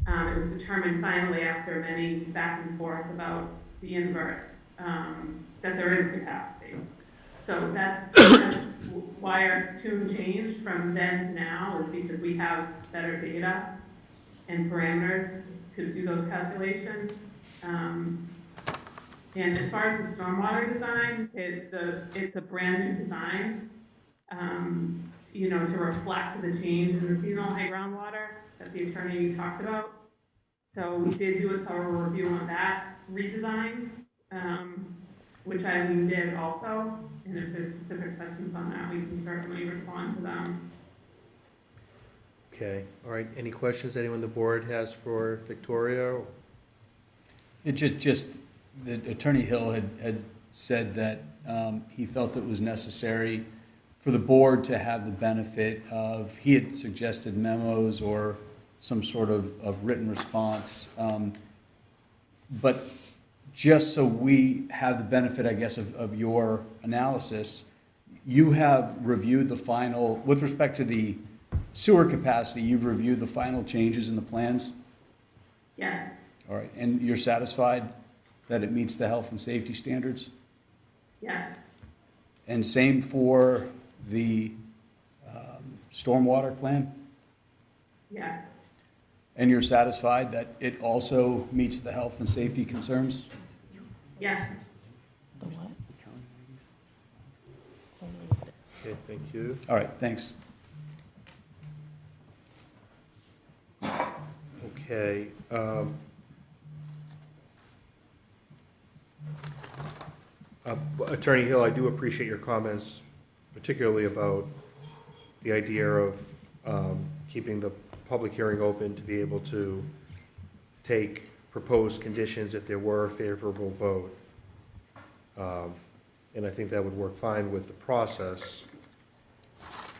It was determined finally after many back and forth about the inverts that there is capacity. So that's why our tune changed from then to now, is because we have better data and parameters to do those calculations. And as far as the stormwater design, it's a brand new design, to reflect the change in the seasonal high groundwater that the attorney talked about. So we did do a thorough review on that redesign, which Eileen did also. And if there's specific questions on that, we can certainly respond to them. Okay, all right. Any questions anyone on the board has for Victoria? It just the Attorney Hill had said that he felt it was necessary for the board to have the benefit of, he had suggested memos or some sort of written response. But just so we have the benefit, I guess, of your analysis, you have reviewed the final, with respect to the sewer capacity, you've reviewed the final changes in the plans? Yes. All right, and you're satisfied that it meets the health and safety standards? Yes. And same for the stormwater plan? Yes. And you're satisfied that it also meets the health and safety concerns? Yes. Okay, thank you. All right, thanks. Okay. Attorney Hill, I do appreciate your comments, particularly about the idea of keeping the public hearing open to be able to take proposed conditions if there were a favorable vote. And I think that would work fine with the process.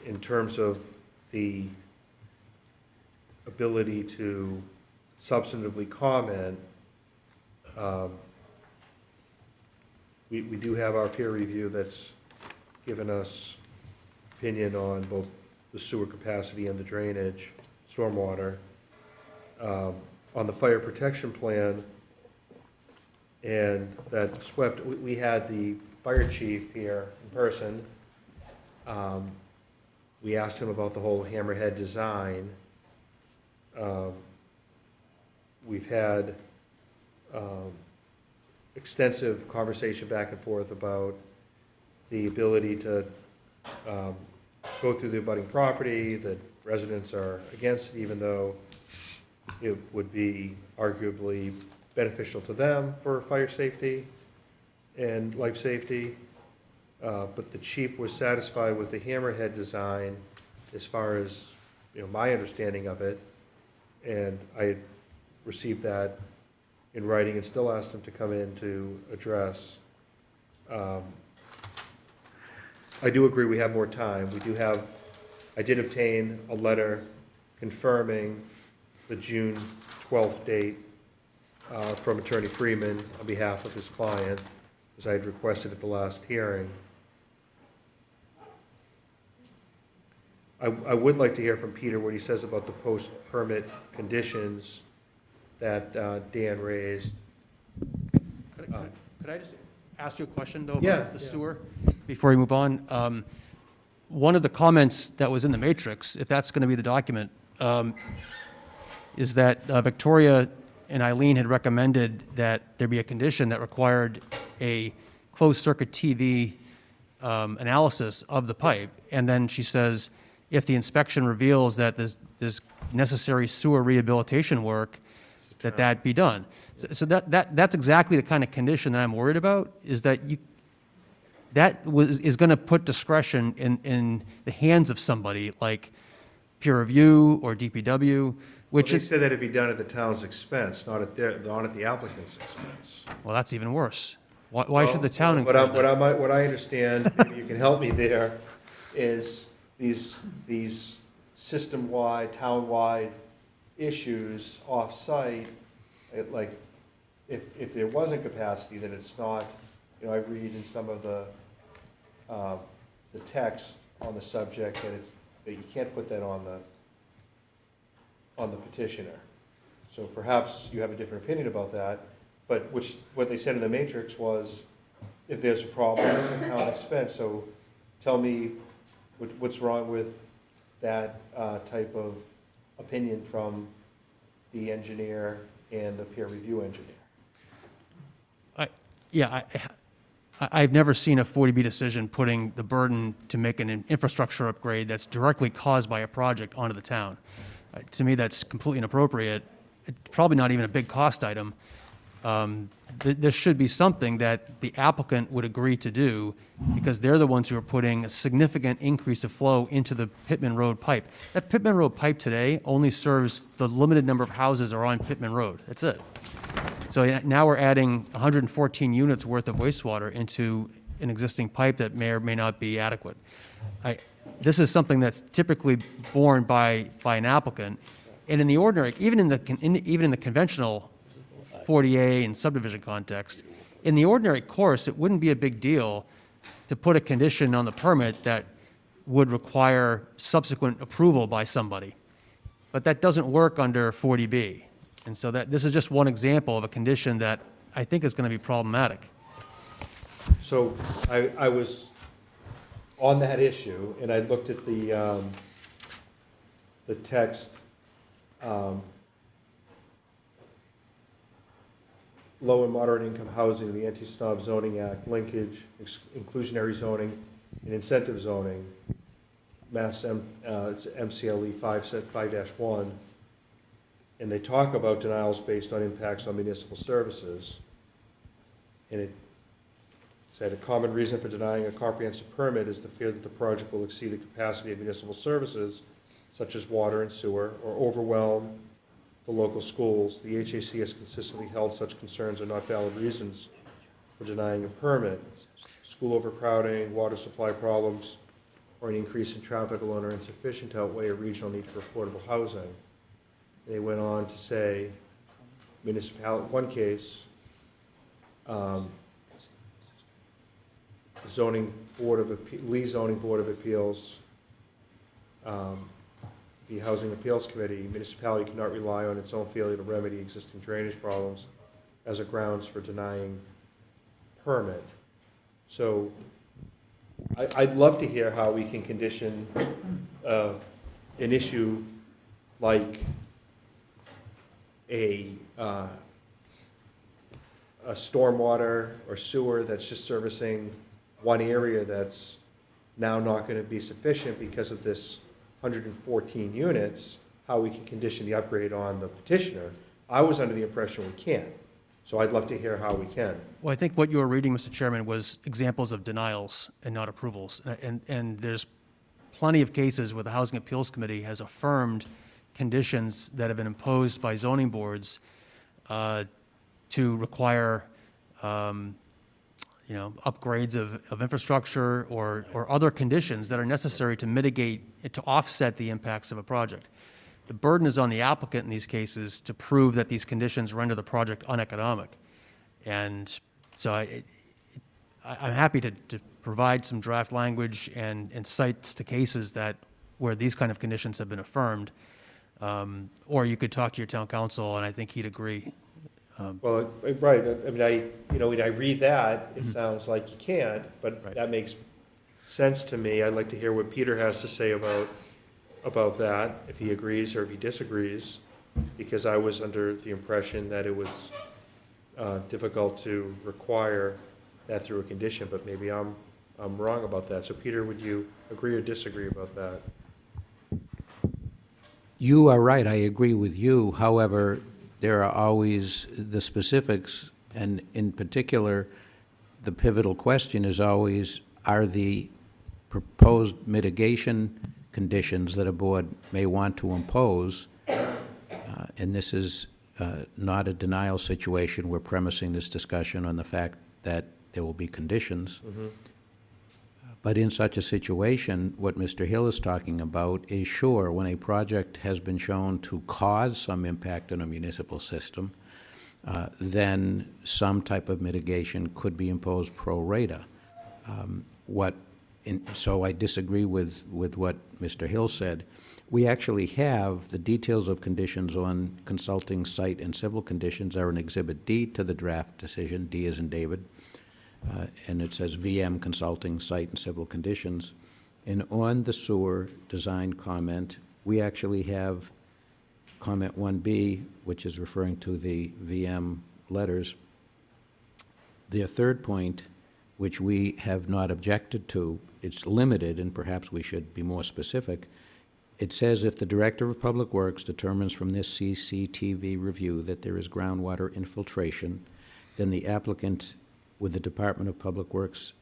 In terms of the ability to substantively comment, we do have our peer review that's given us opinion on both the sewer capacity and the drainage, stormwater. On the fire protection plan, and that swept, we had the fire chief here in person. We asked him about the whole hammerhead design. We've had extensive conversation back and forth about the ability to go through the abutting property, that residents are against it, even though it would be arguably beneficial to them for fire safety and life safety. But the chief was satisfied with the hammerhead design as far as, my understanding of it. And I received that in writing and still asked him to come in to address. I do agree we have more time. I did obtain a letter confirming the June 12th date from Attorney Freeman on behalf of his client, as I had requested at the last hearing. I would like to hear from Peter what he says about the post-permit conditions that Dan raised. Could I just ask you a question, though, Yeah, about the yeah. sewer, before we move on? One of the comments that was in the matrix, if that's going to be the document, is that Victoria and Eileen had recommended that there be a condition that required a closed-circuit TV analysis of the pipe, and then she says, if the inspection reveals that there's necessary sewer rehabilitation work, that be done. So that's exactly the kind of condition that I'm worried about, is that is going to put discretion in the hands of somebody like peer review or DPW, which They said that it'd be done at the town's expense, not at the applicant's expense. well, that's even worse. Why should the town What incur that? what I understand, maybe you can help me there, is these system-wide, town-wide issues off-site, like, if there wasn't capacity, then it's not, I read in some of the text on the subject that you can't put that on the petitioner. So perhaps you have a different opinion about that, but what they said in the matrix was, if there's a problem, it's a town expense. So tell me what's wrong with that type of opinion from the engineer and the peer review engineer. I've never seen a 40B decision putting the burden to make an infrastructure upgrade that's directly caused by a project onto the town. To me, that's completely inappropriate. It's probably not even a big cost item. There should be something that the applicant would agree to do, because they're the ones who are putting a significant increase of flow into the Pittman Road pipe. That Pittman Road pipe today only serves the limited number of houses that are on Pittman Road. That's it. So now we're adding 114 units worth of wastewater into an existing pipe that may or may not be adequate. This is something that's typically borne by an applicant, and in the ordinary, even in the conventional 40A and subdivision context, in the ordinary course, it wouldn't be a big deal to put a condition on the permit that would require subsequent approval by somebody. But that doesn't work under 40B. And so this is just one example of a condition that I think is going to be problematic. So I was on that issue, and I looked at the text, low and moderate income housing, the Anti-Snob Zoning Act, linkage, inclusionary zoning, in incentive zoning, it's MCLE 5-1, and they talk about denials based on impacts on municipal services. And it said a common reason for denying a comprehensive permit is the fear that the project will exceed the capacity of municipal services, such as water and sewer, or overwhelm the local schools. The HAC has consistently held such concerns are not valid reasons for denying a permit. School overcrowding, water supply problems, or an increase in traffic alone are insufficient to outweigh a regional need for affordable housing. They went on to say, one case, Zoning Board of Lee Zoning Board of Appeals, the Housing Appeals Committee, municipality cannot rely on its own failure to remedy existing drainage problems as a grounds for denying permit. So I'd love to hear how we can condition an issue like a stormwater or sewer that's just servicing one area that's now not going to be sufficient because of this 114 units, how we can condition the upgrade on the petitioner. I was under the impression we can't. So I'd love to hear how we can. Well, I think what you were reading, Mr. Chairman, was examples of denials and not approvals. And there's plenty of cases where the Housing Appeals Committee has affirmed conditions that have been imposed by zoning boards to require upgrades of infrastructure or other conditions that are necessary to mitigate, to offset the impacts of a project. The burden is on the applicant in these cases to prove that these conditions render the project uneconomic. And so I'm happy to provide some draft language and cites to cases where these kind of conditions have been affirmed. Or you could talk to your town council, and I think he'd agree. Well, right, I mean, when I read that, it sounds like you can't, but that makes sense to me. I'd like to hear what Peter has to say about that, if he agrees or if he disagrees, because I was under the impression that it was difficult to require that through a condition, but maybe I'm wrong about that. So Peter, would you agree or disagree about that? You are right, I agree with you. However, there are always the specifics, and in particular, the pivotal question is always, are the proposed mitigation conditions that a board may want to impose, and this is not a denial situation, we're premising this discussion on the fact that there will be conditions. Mm-hmm. But in such a situation, what Mr. Hill is talking about is, sure, when a project has been shown to cause some impact on a municipal system, then some type of mitigation could be imposed pro rata. So I disagree with what Mr. Hill said. We actually have the details of conditions on consulting, site, and civil conditions are in Exhibit D to the draft decision. D as in David. And it says VM consulting, site, and civil conditions. And on the sewer design comment, we actually have comment 1B, which is referring to the VM letters. The third point, which we have not objected to, it's limited, and perhaps we should be more specific. It says if the Director of Public Works determines from this CCTV review that there is groundwater infiltration, then the applicant with the Department of Public Works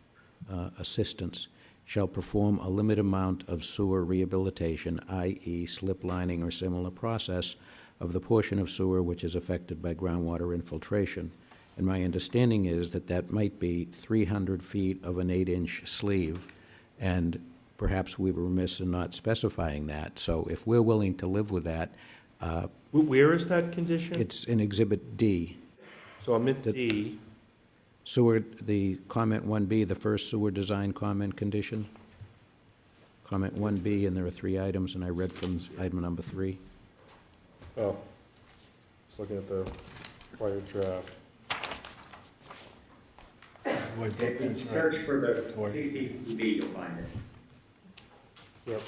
assistance shall perform a limited amount of sewer rehabilitation, i.e. slip lining or similar process of the portion of sewer which is affected by groundwater infiltration. And my understanding is that that might be 300 feet of an 8-inch sleeve, and perhaps we were remiss in not specifying that. So if we're willing to live with that. Where is that condition? It's in Exhibit D. So I'm at D. Sewer, the comment 1B, the first sewer design comment condition. Comment 1B, and there are 3 items, and I read from item number 3. Oh, just looking at the prior draft. If you search for the CCTV, you'll find it. Yep.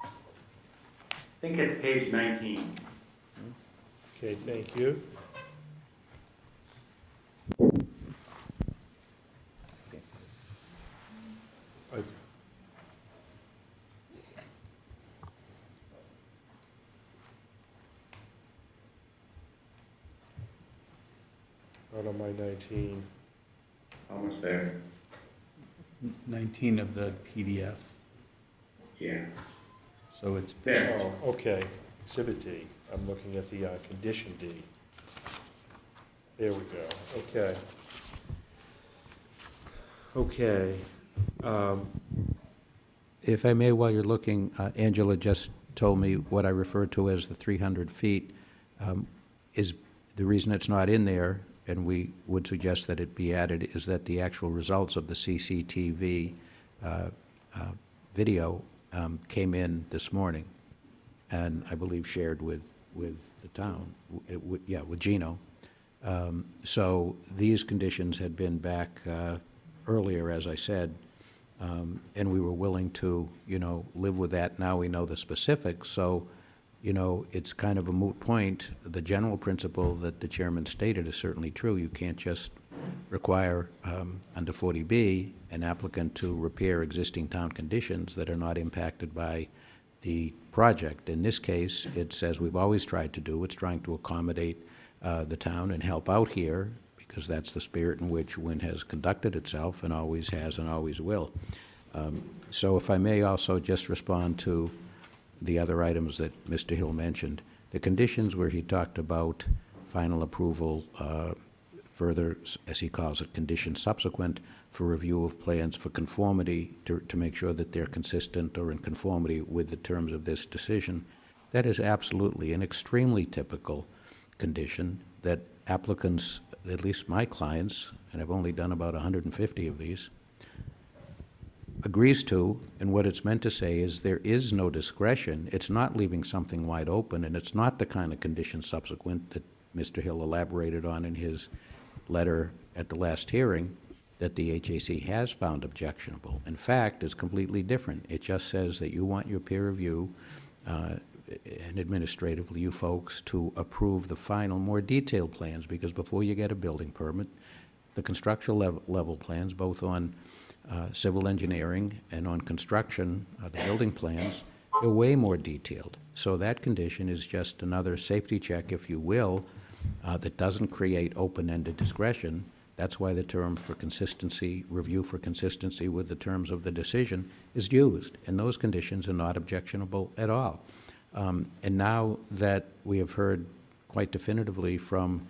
I think it's page 19. Okay, thank you. Not on my 19. Almost there. 19 of the PDF, Yeah. so it's There. Oh, okay, Exhibit D. I'm looking at the Condition D. There we go, okay. Okay. If I may, while you're looking, Angela just told me what I refer to as the 300 feet. Is the reason it's not in there, and we would suggest that it be added, is that the actual results of the CCTV video came in this morning, and I believe shared with the town, with Gino. So these conditions had been back earlier, as I said, and we were willing to, live with that. Now we know the specifics, so, it's kind of a moot point. The general principle that the chairman stated is certainly true. You can't just require, under 40B, an applicant to repair existing town conditions that are not impacted by the project. In this case, it's as we've always tried to do. It's trying to accommodate the town and help out here, because that's the spirit in which WINN has conducted itself and always has and always will. So if I may also just respond to the other items that Mr. Hill mentioned. The conditions where he talked about final approval, further, as he calls it, conditions subsequent for review of plans for conformity to make sure that they're consistent or in conformity with the terms of this decision. That is absolutely an extremely typical condition that applicants, at least my clients, and I've only done about 150 of these, agrees to, and what it's meant to say is there is no discretion. It's not leaving something wide open, and it's not the kind of condition subsequent that Mr. Hill elaborated on in his letter at the last hearing that the HAC has found objectionable. In fact, it's completely different. It just says that you want your peer review and administratively you folks to approve the final, more detailed plans, because before you get a building permit, the construction level plans, both on civil engineering and on construction, the building plans, they're way more detailed. So that condition is just another safety check, if you will, that doesn't create open-ended discretion. That's why the term for consistency, review for consistency with the terms of the decision is used, and those conditions are not objectionable at all. And now that we have heard quite definitively from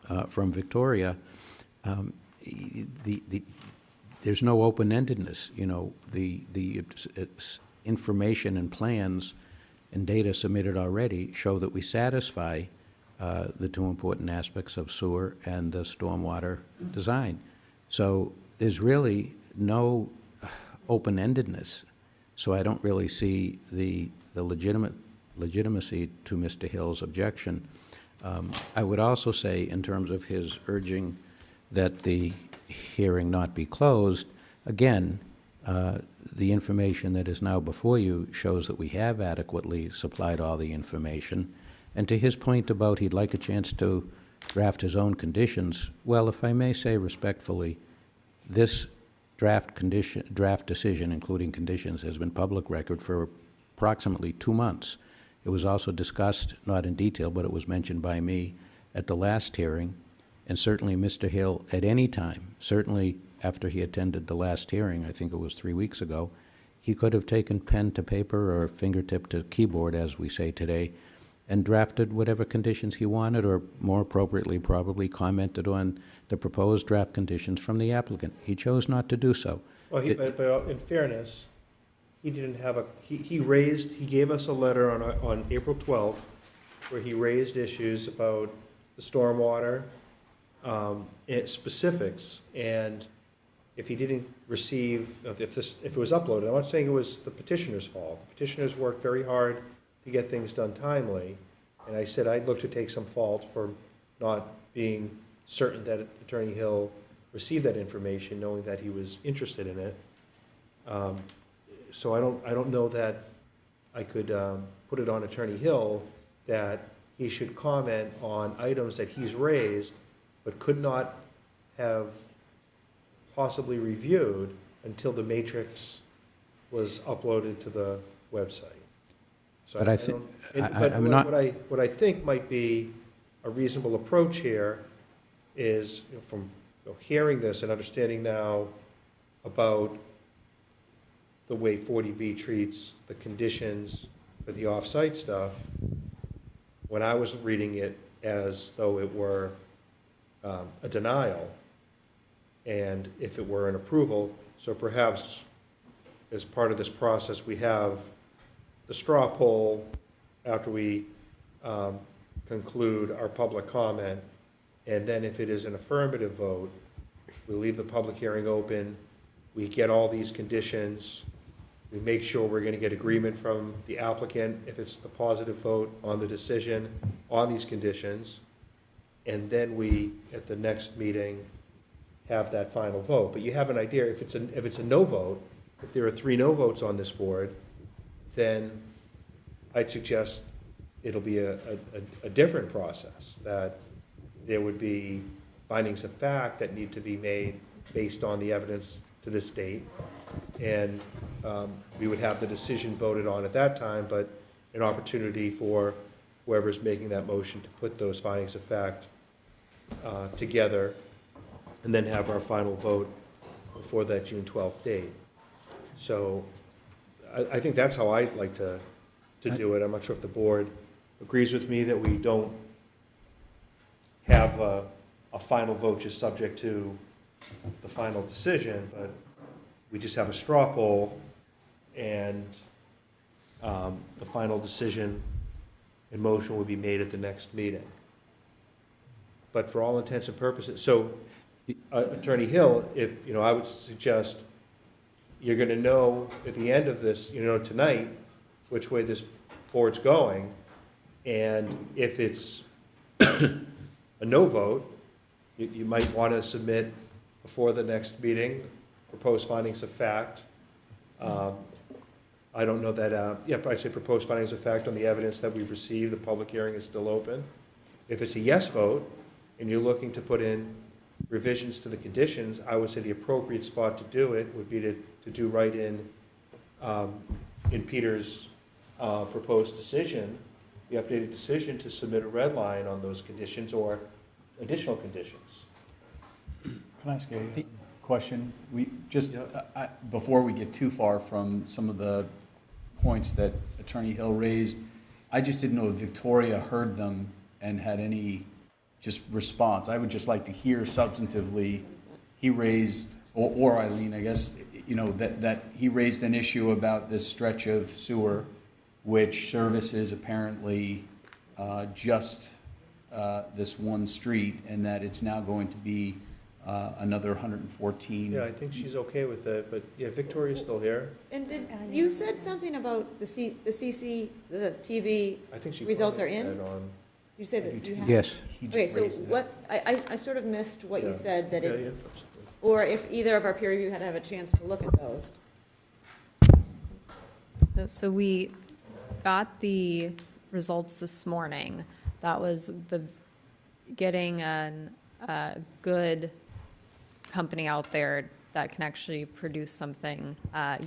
Victoria, there's no open-endedness. The information and plans and data submitted already show that we satisfy the two important aspects of sewer and the stormwater design. So there's really no open-endedness. So I don't really see the legitimacy to Mr. Hill's objection. I would also say, in terms of his urging that the hearing not be closed, again, the information that is now before you shows that we have adequately supplied all the information. And to his point about he'd like a chance to draft his own conditions, well, if I may say respectfully, this draft decision, including conditions, has been public record for approximately 2 months. It was also discussed, not in detail, but it was mentioned by me at the last hearing. And certainly Mr. Hill, at any time, certainly after he attended the last hearing, I think it was 3 weeks ago, he could have taken pen to paper or fingertip to keyboard, as we say today, and drafted whatever conditions he wanted, or more appropriately, probably commented on the proposed draft conditions from the applicant. He chose not to do so. Well, but in fairness, he didn't have he gave us a letter on April 12th where he raised issues about the stormwater, specifics, and if he didn't receive, if it was uploaded, I'm not saying it was the petitioner's fault. The petitioners worked very hard to get things done timely, and I said I'd look to take some fault for not being certain that Attorney Hill received that information, knowing that he was interested in it. So I don't know that I could put it on Attorney Hill that he should comment on items that he's raised but could not have possibly reviewed until the matrix was uploaded to the website. So But I thi- don't- I- but I'm what- not- what I think might be a reasonable approach here is, from hearing this and understanding now about the way 40B treats the conditions for the off-site stuff, when I was reading it as though it were a denial, and if it were an approval, so perhaps as part of this process, we have the straw poll after we conclude our public comment, and then if it is an affirmative vote, we leave the public hearing open, we get all these conditions, we make sure we're gonna get agreement from the applicant, if it's the positive vote on the decision on these conditions, and then we, at the next meeting, have that final vote. But you have an idea, if it's a no vote, if there are 3 no votes on this board, then I'd suggest it'll be a different process, that there would be findings of fact that need to be made based on the evidence to this date, and we would have the decision voted on at that time, but an opportunity for whoever's making that motion to put those findings of fact together, and then have our final vote before that June 12th date. So I think that's how I'd like to do it. I'm not sure if the board agrees with me that we don't have a final vote just subject to the final decision, but we just have a straw poll, and the final decision in motion would be made at the next meeting. But for all intents and purposes, so Attorney Hill, I would suggest you're gonna know at the end of this, tonight, which way this board's going, and if it's a no vote, you might want to submit before the next meeting, proposed findings of fact. I don't know that, I'd say proposed findings of fact on the evidence that we've received, the public hearing is still open. If it's a yes vote, and you're looking to put in revisions to the conditions, I would say the appropriate spot to do it would be to do right in Peter's proposed decision, the updated decision, to submit a red line on those conditions or additional conditions. Can I ask a question? We just, before we get too far from some of the points that Attorney Hill raised, I just didn't know if Victoria heard them and had any just response. I would just like to hear substantively, he raised, or Eileen, I guess, that he raised an issue about this stretch of sewer, which services apparently just this one street, and that it's now going to be another 114. Yeah, I think she's okay with it, but yeah, Victoria's still here. And you said something about the TV I think she results are commented in? on- You said that you have? Yes. Okay, so what, I sort of missed what you Yeah. said, that Yeah, it, yeah, absolutely. or if either of our peer review had to have a chance to look at those. So we got the results this morning. That was getting a good company out there that can actually produce something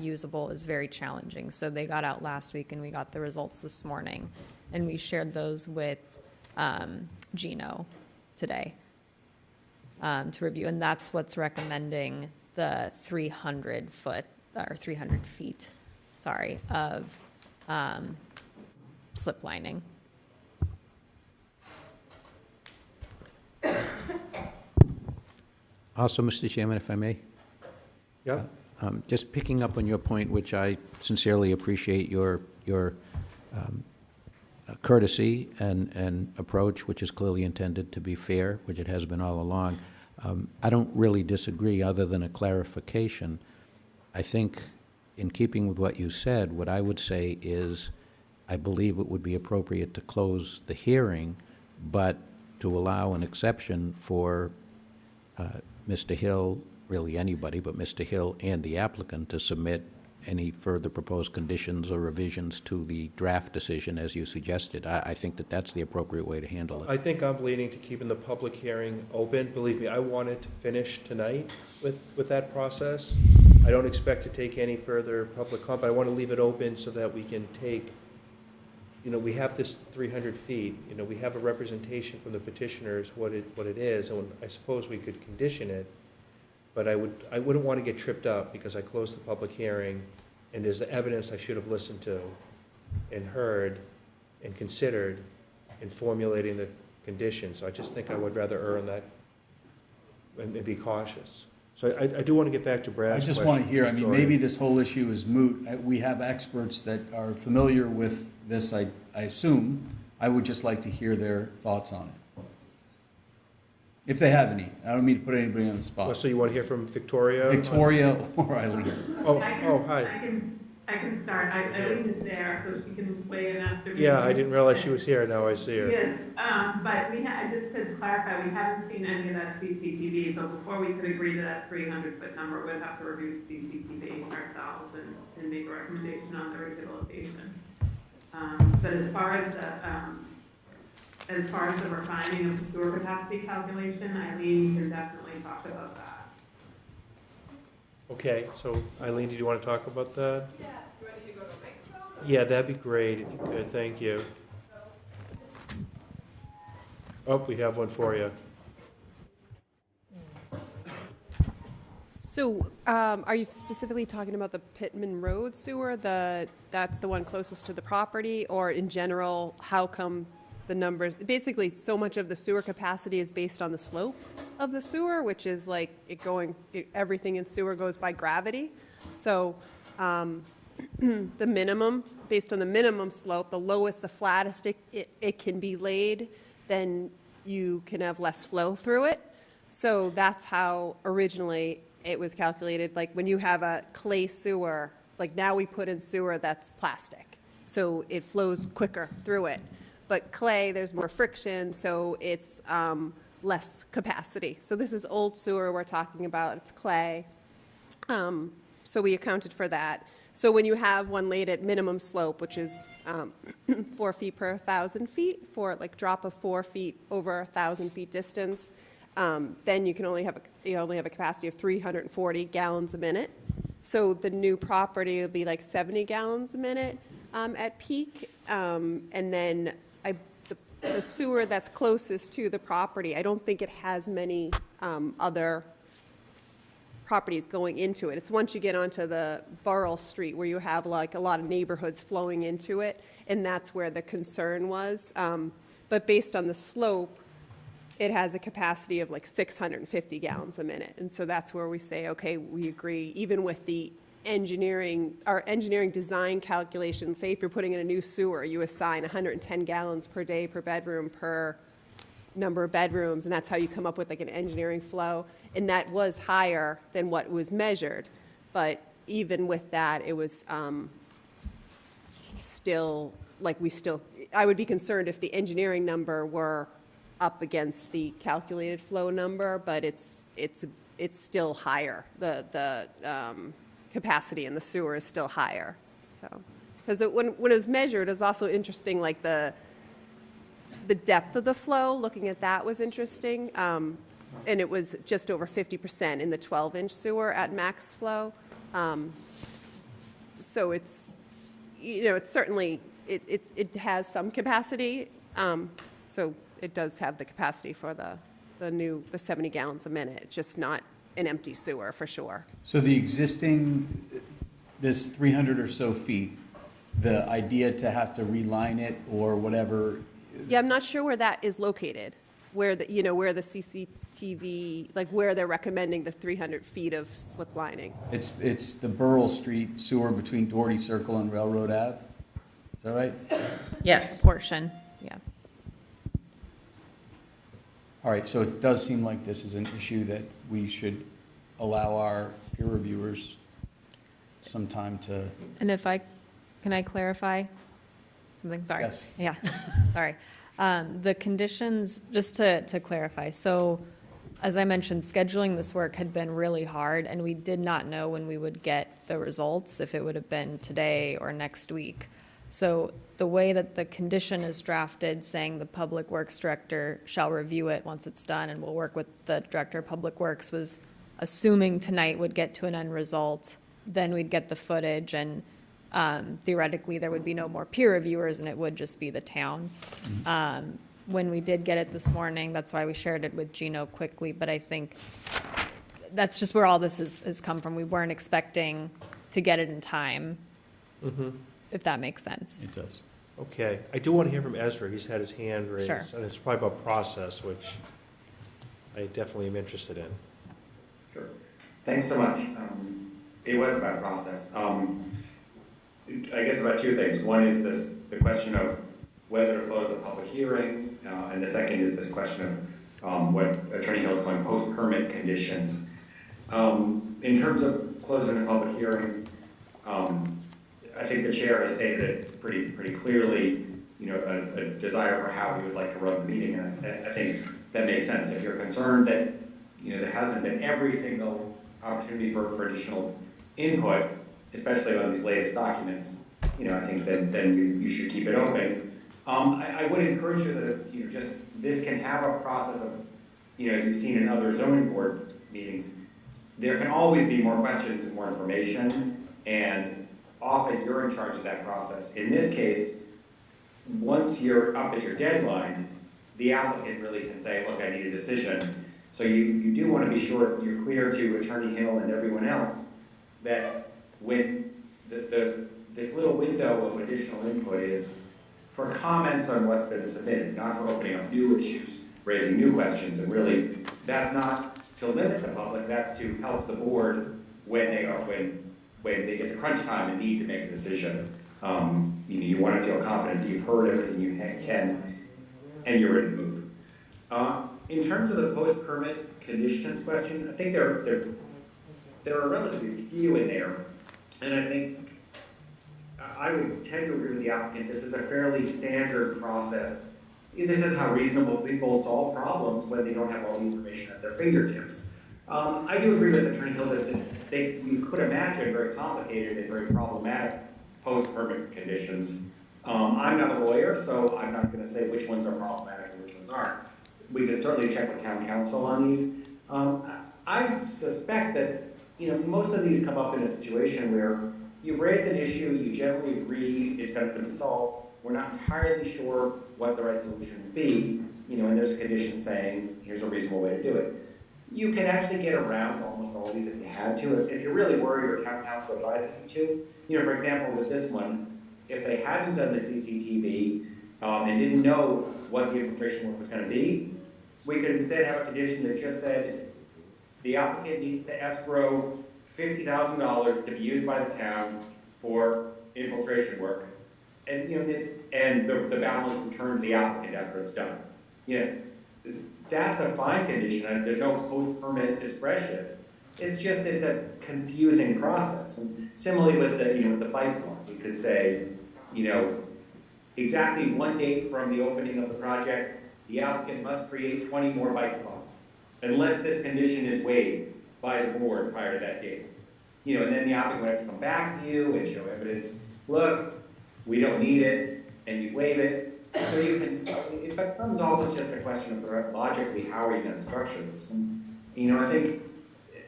usable is very challenging. So they got out last week, and we got the results this morning, and we shared those with Gino today to review, and that's what's recommending the 300 feet, of slip lining. Also, Mr. Chairman, if I may? Yeah, Just picking up on your point, which I sincerely appreciate your courtesy and approach, which is clearly intended to be fair, which it has been all along. I don't really disagree, other than a clarification. I think, in keeping with what you said, what I would say is, I believe it would be appropriate to close the hearing, but to allow an exception for Mr. Hill, really anybody, but Mr. Hill and the applicant, to submit any further proposed conditions or revisions to the draft decision as you suggested. I think that that's the appropriate way to handle it. I think I'm leaning to keeping the public hearing open. Believe me, I wanted to finish tonight with that process. I don't expect to take any further public comment, but I want to leave it open so that we can take, we have this 300 feet, we have a representation from the petitioners what it is, and I suppose we could condition it, but I wouldn't want to get tripped up because I closed the public hearing and there's evidence I should have listened to and heard and considered in formulating the conditions. So I just think I would rather err on that and be cautious. So I do want to get back to Brad's I just question, want to hear, Victoria. maybe this whole issue is moot. We have experts that are familiar with this, I assume. I would just like to hear their thoughts on it. If they have any. I don't mean to put anybody on the spot. Well, so you want to hear from Victoria? Victoria or Eileen? Hi. I can start. Eileen is there, so she can weigh in after me. Yeah, I didn't realize she was here. Now I see her. Yes, but just to clarify, we haven't seen any of that CCTV, so before we could agree to that 300-foot number, we'd have to review the CCTV ourselves and make a recommendation on the rehabilitation. But as far as the refining of the sewer capacity calculation, Eileen can definitely talk about that. Okay, so Eileen, do you want to talk about that? Yeah, do I need to go to a microphone? Yeah, that'd be great if you could. Thank you. Oh, we have one for you. So, are you specifically talking about the Pittman Road sewer, that's the one closest to the property, or in general, how come the numbers, basically, so much of the sewer capacity is based on the slope of the sewer, which is like everything in sewer goes by gravity. So, the minimum, based on the minimum slope, the lowest, the flattest it can be laid, then you can have less flow through it. So that's how originally it was calculated. Like when you have a clay sewer, like now we put in sewer that's plastic, so it flows quicker through it. But clay, there's more friction, so it's less capacity. So this is old sewer we're talking about, it's clay. So we accounted for that. So when you have one laid at minimum slope, which is 4 feet per 1,000 feet, for like drop of 4 feet over 1,000 feet distance, then you only have a capacity of 340 gallons a minute. So the new property will be like 70 gallons a minute at peak, and then the sewer that's closest to the property, I don't think it has many other properties going into it. It's once you get onto the Burrell Street where you have like a lot of neighborhoods flowing into it, and that's where the concern was. But based on the slope, it has a capacity of like 650 gallons a minute. And so that's where we say, okay, we agree, even with the our engineering design calculations, say if you're putting in a new sewer, you assign 110 gallons per day per bedroom per number of bedrooms, and that's how you come up with like an engineering flow. And that was higher than what was measured. But even with that, it was still, I would be concerned if the engineering number were up against the calculated flow number, but it's still higher. The capacity in the sewer is still higher. So, because when it was measured, it was also interesting, like the depth of the flow, looking at that was interesting. And it was just over 50% in the 12-inch sewer at max flow. So it's, it's certainly, it has some capacity. So it does have the capacity for the 70 gallons a minute, just not an empty sewer for sure. So the existing, this 300 or so feet, the idea to have to reline it or whatever. Yeah, I'm not sure where that is located, where the CCTV, like where they're recommending the 300 feet of slip lining. It's the Burrell Street sewer between Doherty Circle and Railroad Ave. Is that right? Yes. Portion, yeah. All right, so it does seem like this is an issue that we should allow our peer reviewers some time to. And can I clarify something? Sorry. Yes. Yeah, sorry. The conditions, just to clarify, so as I mentioned, scheduling this work had been really hard, and we did not know when we would get the results if it would have been today or next week. So the way that the condition is drafted, saying the Public Works Director shall review it once it's done and will work with the Director of Public Works, was assuming tonight would get to an end result, then we'd get the footage, and theoretically there would be no more peer reviewers and it would just be the town. When we did get it this morning, that's why we shared it with Gino quickly, but I think that's just where all this has come from. We weren't expecting to get it in time, if that makes sense. It does. Okay, I do want to hear from Ezra. He's had his hand raised. Sure. And it's probably about process, which I definitely am interested in. Sure. Thanks so much. It was about process. I guess about two things. One is the question of whether to close the public hearing, and the second is this question of what Attorney Hill is calling post-permit conditions. In terms of closing the public hearing, I think the chair has stated it pretty clearly, a desire for how he would like to run the meeting, and I think that makes sense. If you're concerned that, there hasn't been every single opportunity for additional input, especially on these latest documents, I think that then you should keep it open. I would encourage you that, just, this can have a process of, as you've seen in other zoning board meetings, there can always be more questions and more information, and often you're in charge of that process. In this case, once you're up at your deadline, the applicant really can say, look, I need a decision. So you do want to be sure you're clear to Attorney Hill and everyone else that when this little window of additional input is for comments on what's been submitted, not for opening up new issues, raising new questions, and really that's not to limit the public, that's to help the board when they get to crunch time and need to make a decision. You want to feel confident that you've heard everything you can and you're ready to move. In terms of the post-permit conditions question, I think there are relatively few in there, and I think I would tend to agree with the applicant. This is a fairly standard process. This is how reasonable people solve problems when they don't have all the information at their fingertips. I do agree with Attorney Hill that you could imagine very complicated and very problematic post-permit conditions. I'm not a lawyer, so I'm not going to say which ones are problematic and which ones aren't. We could certainly check with town council on these. I suspect that most of these come up in a situation where you've raised an issue, you generally agree it's going to be solved. We're not entirely sure what the right solution would be, and there's a condition saying, here's a reasonable way to do it. You can actually get around almost all of these if you had to. If you're really worried or town council advises you to, for example, with this one, if they hadn't done the CCTV and didn't know what the infiltration work was going to be, we could instead have a condition that just said the applicant needs to escrow $50,000 to be used by the town for infiltration work, and the balance returned to the applicant after it's done. That's a fine condition. There's no post-permit discretion. It's a confusing process. And similarly with the bike law, we could say, exactly one date from the opening of the project, the applicant must create 20 more bike spots, unless this condition is waived by the board prior to that date. And then the applicant would have to come back to you and show evidence. Look, we don't need it, and you waive it. So it becomes almost just a question of logically, how are you going to structure this? And, I think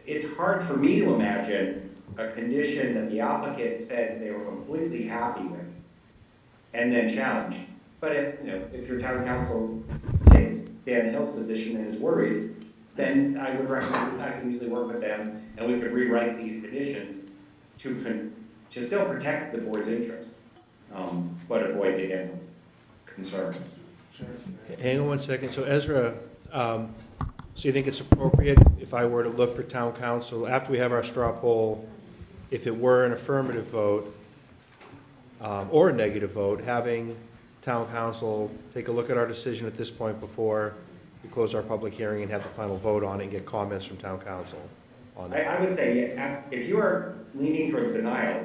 it's hard for me to imagine a condition that the applicant said they were completely happy with and then challenged. But if your town council takes Dan Hill's position and is worried, then I would recommend I can usually work with them and we could rewrite these conditions to still protect the board's interest, but avoid the Daniel's concerns. Hang on one second. So Ezra, so you think it's appropriate if I were to look for town council, after we have our straw poll, if it were an affirmative vote or a negative vote, having town council take a look at our decision at this point before we close our public hearing and have the final vote on it and get comments from town council on that? I would say, if you are leaning towards denial,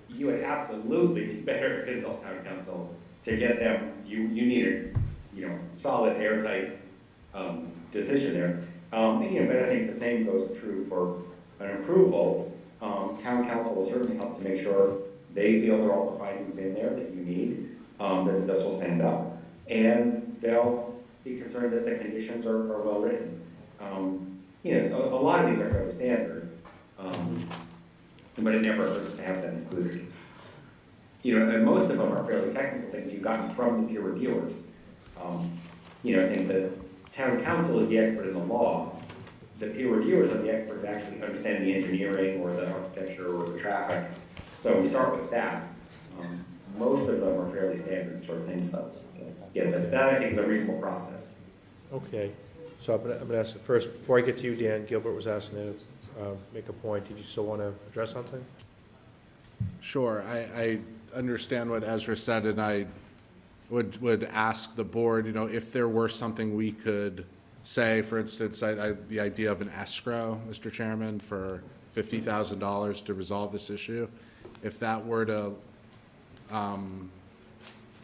you would absolutely better consult town council to get them, you need a solid, airtight decision there. But I think the same goes true for an approval. Town council will certainly help to make sure they feel that all the findings in there that you need, that this will stand up, and they'll be concerned that the conditions are well written. A lot of these are fairly standard, but it never hurts to have them included. And most of them are fairly technical things you've gotten from the peer reviewers. I think the town council is the expert in the law. The peer reviewers are the expert in actually understanding the engineering or the architecture or the traffic. So we start with that. Most of them are fairly standard sort of things though. So yeah, that I think is a reasonable process. Okay, so I'm gonna ask it first, before I get to you, Dan, Gilbert was asking to make a point. Did you still want to address something? Sure, I understand what Ezra said, and I would ask the board, if there were something we could say, for instance, the idea of an escrow, Mr. Chairman, for $50,000 to resolve this issue. If that were to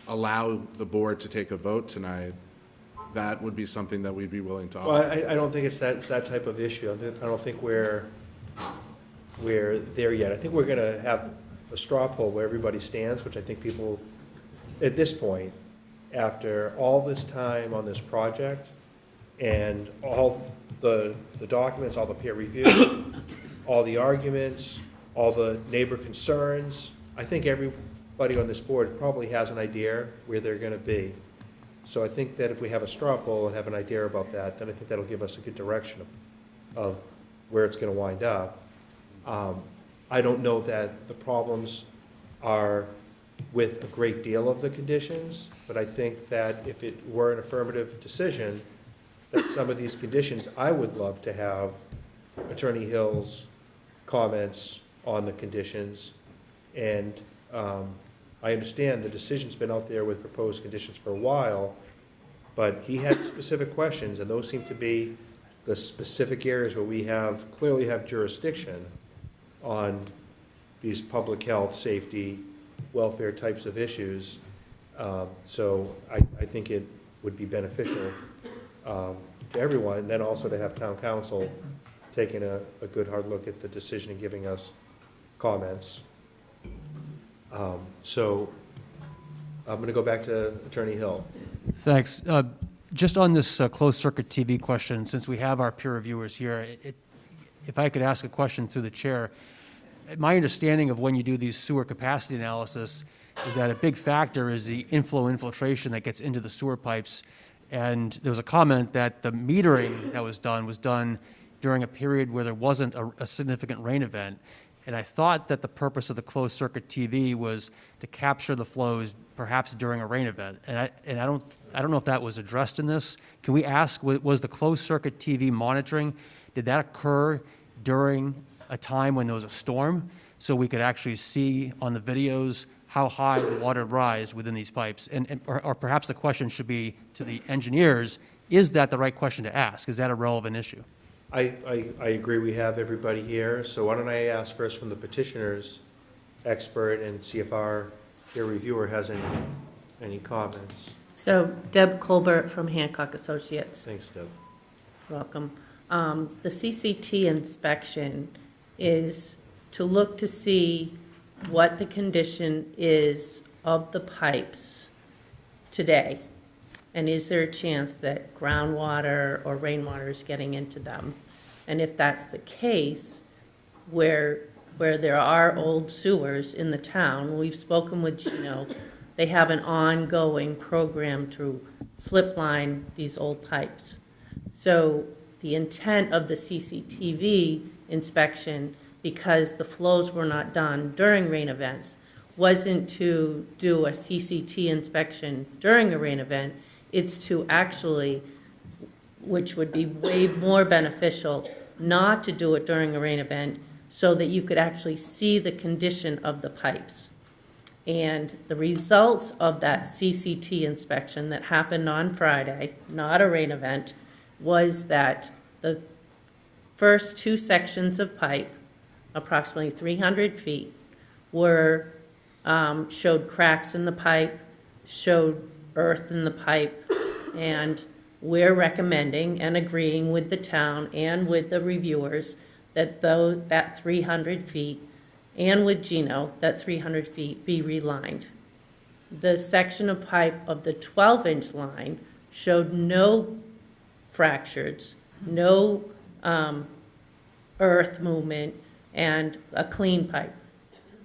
allow the board to take a vote tonight, that would be something that we'd be willing to offer. Well, I don't think it's that type of issue. I don't think we're there yet. I think we're going to have a straw poll where everybody stands, which I think people, at this point, after all this time on this project, and all the documents, all the peer review, all the arguments, all the neighbor concerns, I think everybody on this board probably has an idea where they're going to be. So I think that if we have a straw poll and have an idea about that, then I think that'll give us a good direction of where it's going to wind up. I don't know that the problems are with a great deal of the conditions, but I think that if it were an affirmative decision, that some of these conditions, I would love to have Attorney Hill's comments on the conditions. And I understand the decision's been out there with proposed conditions for a while, but he had specific questions, and those seem to be the specific areas where we clearly have jurisdiction on these public health, safety, welfare types of issues. So I think it would be beneficial to everyone, and then also to have town council taking a good hard look at the decision and giving us comments. So I'm going to go back to Attorney Hill. Thanks. Just on this closed-circuit TV question, since we have our peer reviewers here, if I could ask a question through the chair, my understanding of when you do these sewer capacity analysis is that a big factor is the infiltration that gets into the sewer pipes. And there was a comment that the metering that was done during a period where there wasn't a significant rain event. And I thought that the purpose of the closed-circuit TV was to capture the flows perhaps during a rain event. And I don't know if that was addressed in this. Can we ask, was the closed-circuit TV monitoring, did that occur during a time when there was a storm, so we could actually see on the videos how high the water rise within these pipes? Or perhaps the question should be to the engineers, is that the right question to ask? Is that a relevant issue? I agree we have everybody here, so why don't I ask first from the petitioner's expert and see if our peer reviewer has any comments. So Deb Colbert from Hancock Associates. Thanks, Deb. Welcome. The CCT inspection is to look to see what the condition is of the pipes today. And is there a chance that groundwater or rainwater is getting into them? And if that's the case, where there are old sewers in the town, we've spoken with Gino, they have an ongoing program to slip line these old pipes. So the intent of the CCTV inspection, because the flows were not done during rain events, wasn't to do a CCT inspection during a rain event. It's to actually, which would be way more beneficial, not to do it during a rain event so that you could actually see the condition of the pipes. And the results of that CCT inspection that happened on Friday, not a rain event, was that the first two sections of pipe, approximately 300 feet, showed cracks in the pipe, showed earth in the pipe, and we're recommending and agreeing with the town and with the reviewers that though that 300 feet, and with Gino, that 300 feet be relined. The section of pipe of the 12-inch line showed no fractures, no earth movement, and a clean pipe.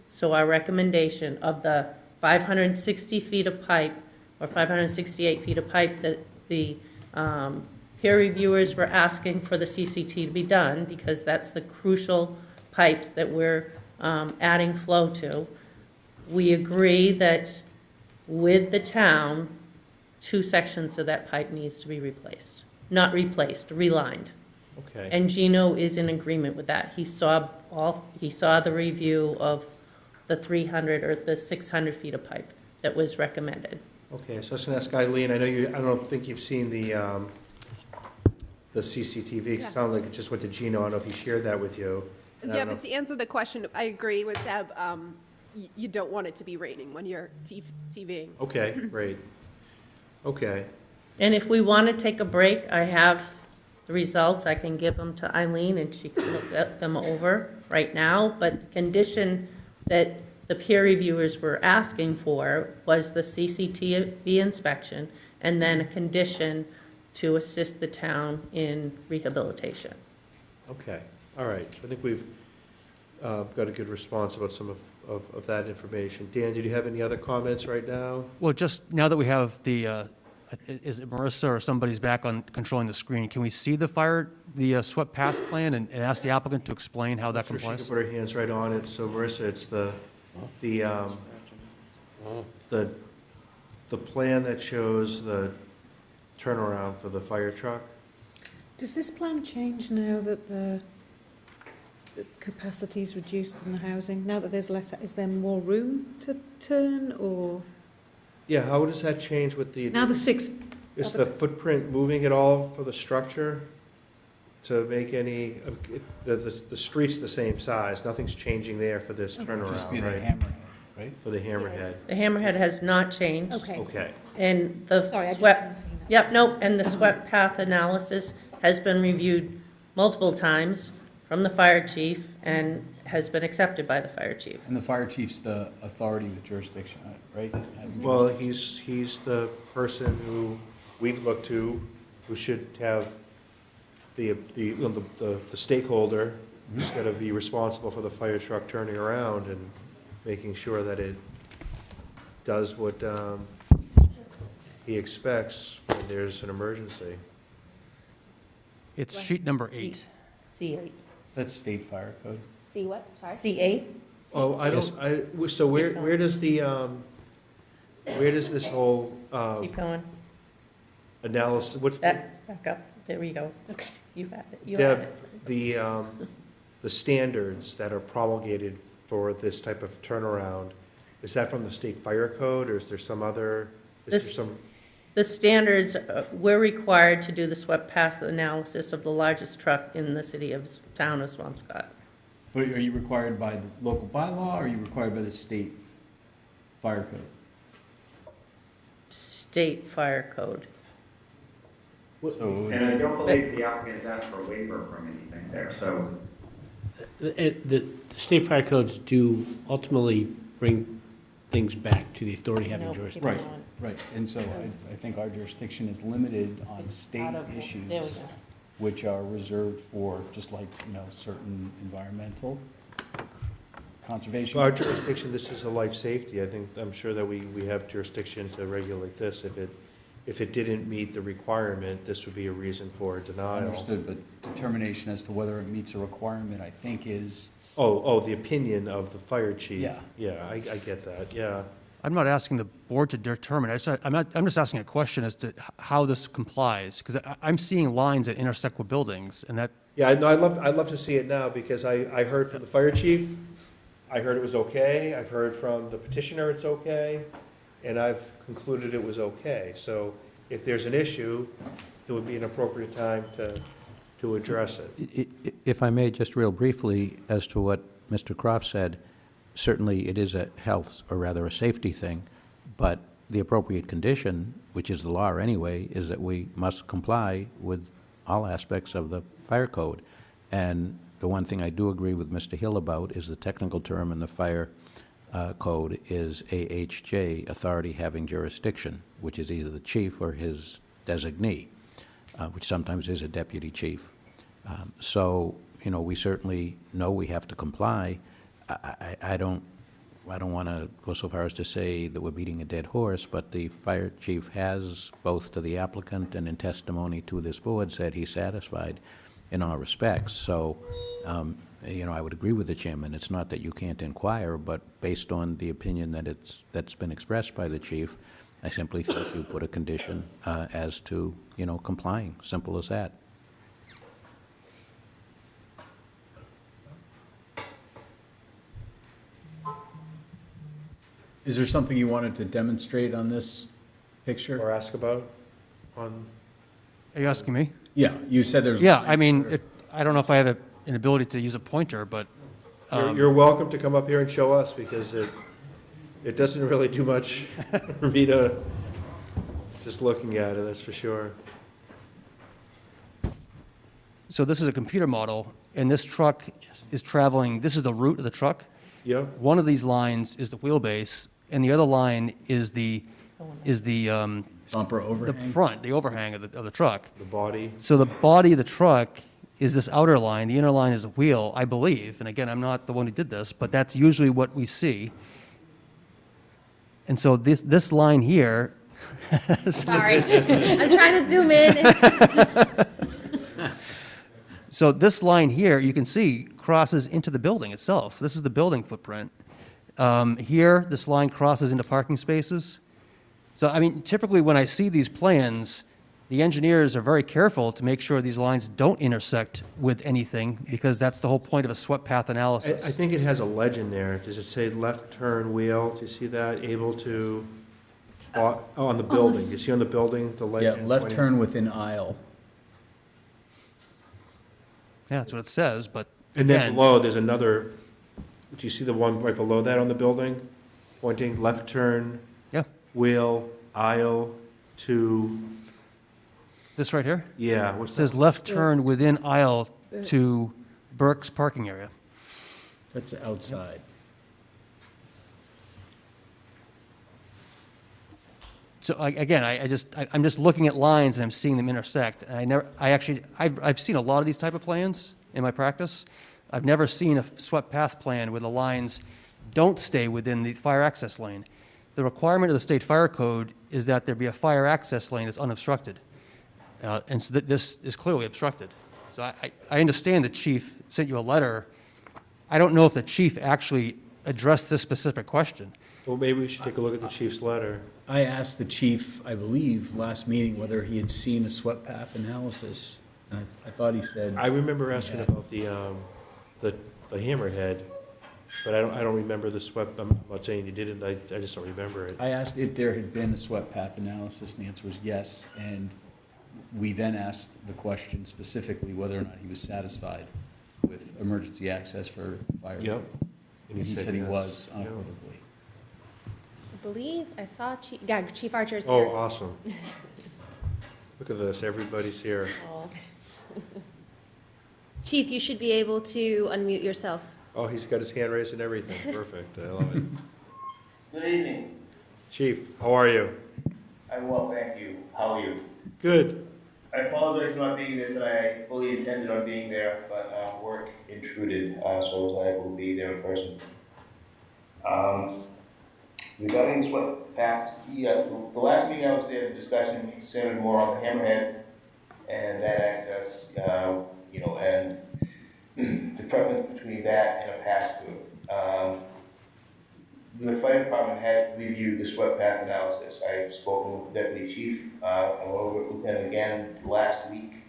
So our recommendation of the 560 feet of pipe, or 568 feet of pipe that the peer reviewers were asking for the CCT to be done, because that's the crucial pipes that we're adding flow to. We agree that with the town, 2 sections of that pipe needs to be replaced. Not replaced, relined. Okay. And Gino is in agreement with that. He saw the review of the 300 or the 600 feet of pipe that was recommended. Okay, so I was going to ask Eileen, I don't think you've seen the CCTV. It sounded like it just went to Gino. I don't know if he shared that with you. And I Yeah, don't but to answer the question, I agree with Deb. You don't want it to be raining when you're TVing. Okay, great. Okay. And if we want to take a break, I have the results. I can give them to Eileen and she can look at them over right now. But the condition that the peer reviewers were asking for was the CCTV inspection and then a condition to assist the town in rehabilitation. Okay, all right. So I think we've got a good response about some of that information. Dan, did you have any other comments right now? Well, just now that we have the, is it Marissa or somebody's back on controlling the screen, can we see the swept path plan and ask the applicant to explain how that Sure, she can complies? put her hands right on it. So Marissa, it's the plan that shows the turnaround for the fire truck. Does this plan change now that the capacity is reduced in the housing? Now that there's less, is there more room to turn, or? Yeah, how does that change with the? Now the 6. Is the footprint moving at all for the structure to make any, the street's the same size, nothing's changing there for this turnaround, right? Just be the hammerhead, right? For the hammerhead. The hammerhead has not changed. Okay. Okay. And the Sorry, I just swept, haven't seen that. yep, no, and the swept path analysis has been reviewed multiple times from the fire chief and has been accepted by the fire chief. And the fire chief's the authority with jurisdiction, right? Well, he's the person who we've looked to, who should have the stakeholder who's got to be responsible for the fire truck turning around and making sure that it does what he expects when there's an emergency. It's sheet number 8. C8. That's state fire code. C what, sorry? C8? Oh, so where does this whole Keep going. analysis, what's? Back up. There we go. Okay. You had it. You had Deb, it. the standards that are promulgated for this type of turnaround, is that from the state fire code, or is there some other, The standards, we're required to do the swept path analysis of the largest truck in the town of Swampscott. But are you required by the local bylaw, or are you required by the state fire code? State fire code. So And I don't believe the applicants asked for a waiver from anything there, so. The state fire codes do ultimately bring things back to the authority having jurisdiction. Right, and so I think our jurisdiction is limited on state issues, There we go. which are reserved for, just like, certain environmental conservation. our jurisdiction, this is a life safety, I'm sure that we have jurisdiction to regulate this. If it didn't meet the requirement, this would be a reason for a denial. Understood, but determination as to whether it meets a requirement, I think, is. Oh, the opinion of the fire chief. Yeah. Yeah, I get that, yeah. I'm not asking the board to determine. I'm just asking a question as to how this complies, because I'm seeing lines that intersect with buildings, and that. Yeah, I'd love to see it now, because I heard from the fire chief, I heard it was okay, I've heard from the petitioner it's okay, and I've concluded it was okay. So if there's an issue, it would be an appropriate time to address it. If I may, just real briefly, as to what Mr. Croft said, certainly it is a health, or rather a safety thing, but the appropriate condition, which is the law anyway, is that we must comply with all aspects of the fire code. And The one thing I do agree with Mr. Hill about is the technical term in the fire code is AHJ, authority having jurisdiction, which is either the chief or his designee, which sometimes is a deputy chief. So, we certainly know we have to comply. I don't want to go so far as to say that we're beating a dead horse, but the fire chief has, both to the applicant and in testimony to this board, said he's satisfied in all respects. So, I would agree with the chairman. It's not that you can't inquire, but based on the opinion that's been expressed by the chief, I simply think you put a condition as to, complying. Simple as that. Is there something you wanted to demonstrate on this picture? Or ask about on, Are you asking me? Yeah, you said there's. Yeah, I mean, I don't know if I have an ability to use a pointer, but. you're welcome to come up here and show us, because it doesn't really do much for me to, just looking at it, that's for sure. So this is a computer model, and this truck is traveling, this is the route of the truck. Yeah. One of these lines is the wheelbase, and the other line is the bumper overhang? The front, the overhang of the truck. The body. So the body of the truck is this outer line, the inner line is a wheel, I believe, and again, I'm not the one who did this, but that's usually what we see. And so this line here. Sorry, I'm trying to zoom in. So this line here, you can see, crosses into the building itself. This is the building footprint. Here, this line crosses into parking spaces. So, I mean, typically when I see these plans, the engineers are very careful to make sure these lines don't intersect with anything, because that's the whole point of a swept path analysis. I think it has a legend there. Does it say left turn wheel? Do you see that? Able to, on the building. You see on the building, the legend? Yeah, left pointing? turn within aisle. Yeah, that's what it says, but And then again, below, there's another, do you see the one right below that on the building? Pointing left turn, yeah, wheel, aisle to, this right here? yeah, It what's that? says left turn within aisle to Burke's parking area. That's outside. So again, I'm just looking at lines and I'm seeing them intersect. And I've seen a lot of these type of plans in my practice. I've never seen a swept path plan where the lines don't stay within the fire access lane. The requirement of the state fire code is that there be a fire access lane that's unobstructed. And so this is clearly obstructed. So I understand the chief sent you a letter. I don't know if the chief actually addressed this specific question. Well, maybe we should take a look at the chief's letter. I asked the chief, I believe, last meeting whether he had seen a swept path analysis. And I thought he said. I remember asking about the hammerhead, but I don't remember the swept. I'm not saying you didn't. I just don't remember it. I asked if there had been a swept path analysis, and the answer was yes. And we then asked the question specifically whether or not he was satisfied with emergency access for fire. Yep. And he said he yes. was Yeah. unequivocally. I believe I saw Chief Archer's Oh, here. awesome. Look at this, everybody's here. Oh. Chief, you should be able to unmute yourself. Oh, he's got his hand raised and everything. Perfect, I love it. Good evening. Chief, how are you? I'm well, thank you. How are you? Good. I apologize for not being there tonight. I fully intended on being there, but work intruded, so I was not able to be there in person. Regarding swept paths, the last meeting I was there, the discussion centered more on the hammerhead and that access, and the preference between that and a pass-through. The fire department has reviewed the swept path analysis. I've spoken with the deputy chief, and with lieutenant again last week.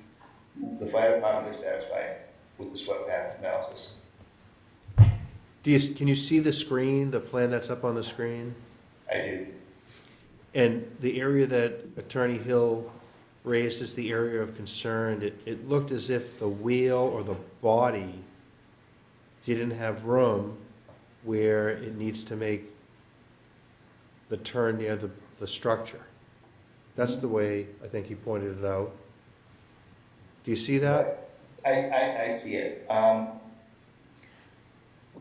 The fire department is satisfied with the swept path analysis. Can you see the screen, the plan that's up on the screen? I do. And the area that Attorney Hill raised as the area of concern, it looked as if the wheel or the body didn't have room where it needs to make the turn near the structure. That's the way I think he pointed it out. Do you see that? I see it.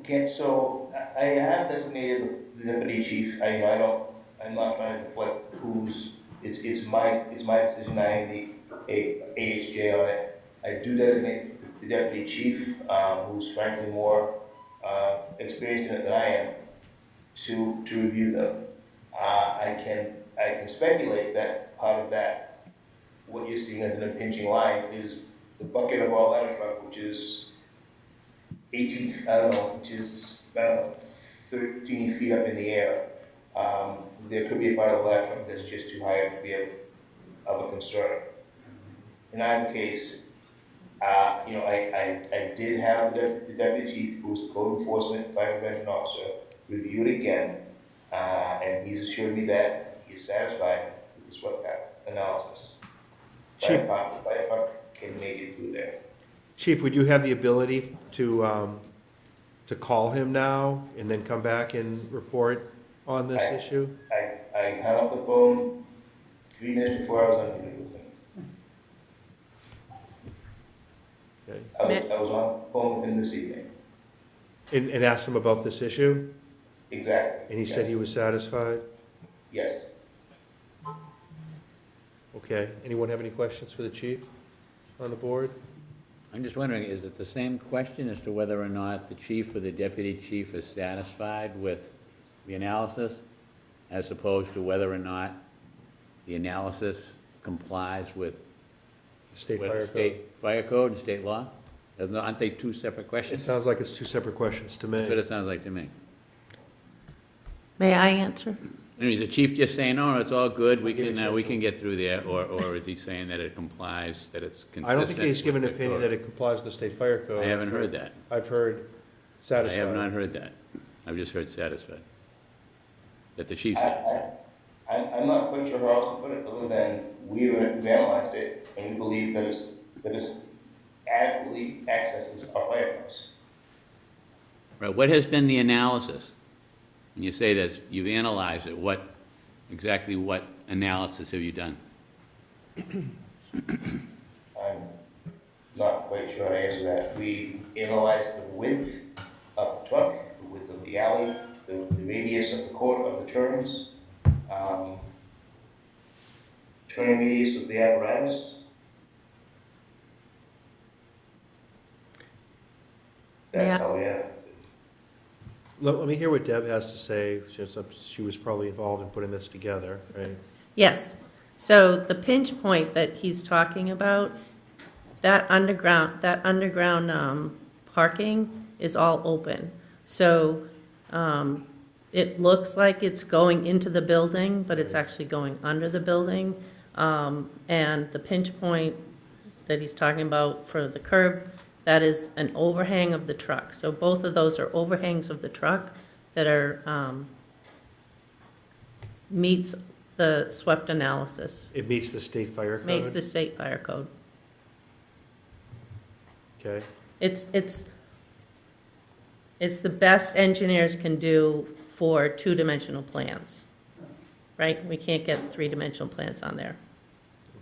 Okay, so I have designated the deputy chief, I'm not trying to deflect it's my decision, I am the AHJ on it. I do designate the deputy chief, who's frankly more, experienced in it than I am, to review them. I can speculate that part of that, what you're seeing as an impinging line is the bucket of our ladder truck, which is 18, I don't know, which is about 13 feet up in the air. There could be a part of the ladder truck that's just too high to be of a concern. In either case, I did have the deputy chief, who's the code enforcement fire prevention officer, review it again, and he's assured me that he's satisfied with the swept pack analysis. Fire department can make it through there. Chief, would you have the ability to call him now and then come back and report on this issue? I hung up the phone 3 minutes before I was on the meeting with him. Okay. I was on the phone with him this evening. And asked him about this issue? Exactly. And he said he was satisfied? Yes. Okay. Anyone have any questions for the chief on the board? I'm just wondering, is it the same question as to whether or not the chief or the deputy chief is satisfied with the analysis, as opposed to whether or not the analysis complies with State fire code and state law? Aren't they two separate It questions? sounds like it's two separate questions to me. That's what it sounds like to me. May I answer? And is the chief just saying, "Oh, it's all good, we can get through there," or is he saying that it complies, that it's consistent? I don't think he's given an with the opinion code? that it complies with the state fire code. I haven't heard that. I've heard I satisfied. have not heard that. I've just heard satisfied. That the chief said. I'm not quite sure how else to put it, other than we've analyzed it, and we believe that it's adequately accesses our fire trucks. Right, what has been the analysis? When you say that you've analyzed it, exactly what analysis have you done? I'm not quite sure how to answer that. We analyzed the width of the truck, the width of the alley, the radius of the court of the turns, turning radius of the apparatus. That's how we analyzed it. Let me hear what Deb has to say, since she was probably involved in putting this together, right? Yes. So the pinch point that he's talking about, that underground parking is all open. So it looks like it's going into the building, but it's actually going under the building. And the pinch point that he's talking about for the curb, that is an overhang of the truck. So both of those are overhangs of the truck that are, meets the swept analysis. It meets the state fire code? Makes the state fire code. Okay. It's the best engineers can do for two-dimensional plans, right? We can't get three-dimensional plans on there.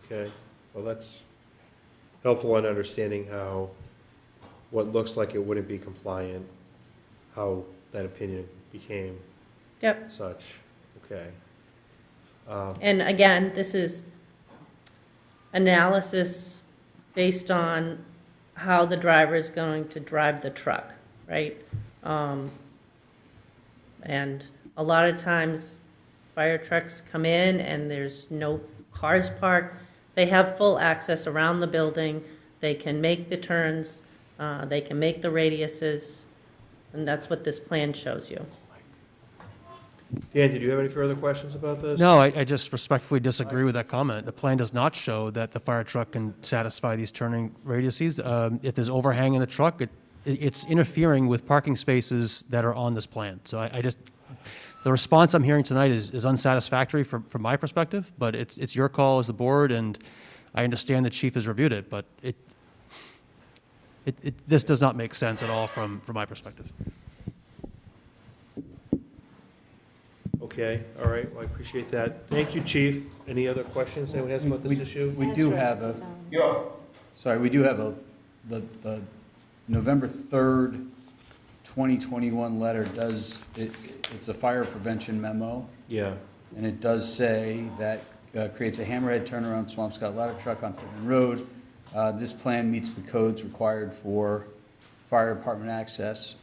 Okay, well, that's helpful in understanding how what looks like it wouldn't be compliant, how that opinion became such. Okay. And again, this is analysis based on how the driver is going to drive the truck, right? And a lot of times, fire trucks come in and there's no cars parked. They have full access around the building. They can make the turns. They can make the radiuses, and that's what this plan shows you. Dan, did you have any further questions about this? No, I just respectfully disagree with that comment. The plan does not show that the fire truck can satisfy these turning radiuses. If there's overhang in the truck, it's interfering with parking spaces that are on this plan. So the response I'm hearing tonight is unsatisfactory from my perspective, but it's your call as the board, and I understand the chief has reviewed it, but this does not make sense at all from my perspective. Okay, all right, well, I appreciate that. Thank you, chief. Any other questions anyone has about this issue? We do have we do have the November 3rd, 2021 letter does, it's a fire prevention memo, Yeah. and it does say that creates a hammerhead turnaround Swampscott ladder truck on Pittman Road. This plan meets the codes required for fire department access.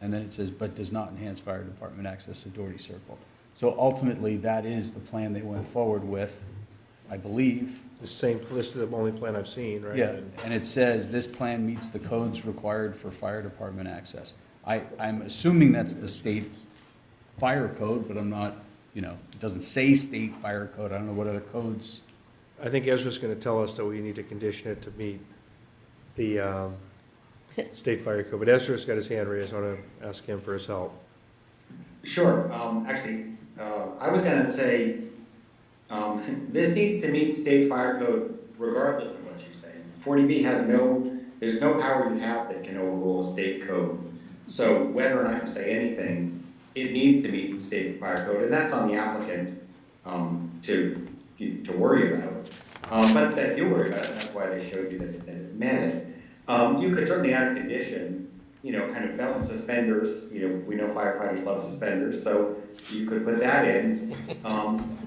And then it says, but does not enhance fire department access to Doherty Circle. So ultimately, that is the plan they went forward with, I believe. The same, this is the only plan I've seen, right? Yeah, and it says this plan meets the codes required for fire department access. I'm assuming that's the state fire code, but I'm not, it doesn't say state fire code. I don't know what other codes. I think Ezra's going to tell us that we need to condition it to meet the state fire code. But Ezra's got his hand raised. I want to ask him for his help. Sure. Actually, I was going to say this needs to meet state fire code regardless of what you're saying. 40B has there's no power you have that can overrule a state code. So whether or not you say anything, it needs to meet state fire code, and that's on the applicant to worry about. But they do worry about it, and that's why they showed you that it met it. You could certainly add a condition, kind of belt and suspenders. We know firefighters love suspenders, so you could put that in.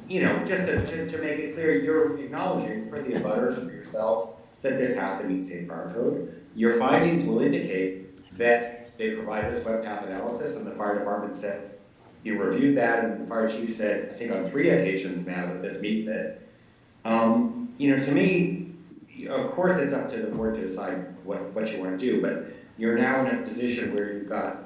Just to make it clear, you're acknowledging for the abutters, for yourselves, that this has to meet state fire code. Your findings will indicate that they provided us web path analysis, and the fire department said, you reviewed that, and the fire chief said, I think on 3 occasions now, that this meets it. To me, of course, it's up to the board to decide what you want to do, but you're now in a position where you've got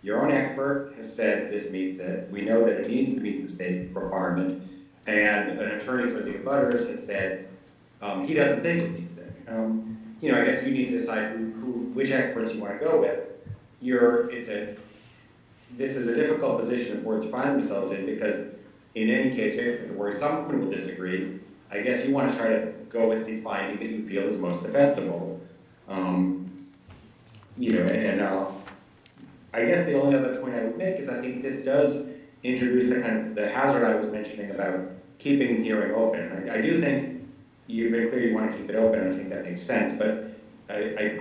your own expert has said this meets it. We know that it needs to meet the state requirement, and an attorney for the abutters has said he doesn't think it meets it. I guess you need to decide which experts you want to go with. This is a difficult position that boards find themselves in, because in any case, where someone will disagree, I guess you want to try to go with the finding that you feel is most defensible. I guess the only other point I would make is I think this does introduce the hazard I was mentioning about keeping the hearing open. I do think you've been clear you want to keep it open, and I think that makes sense, but I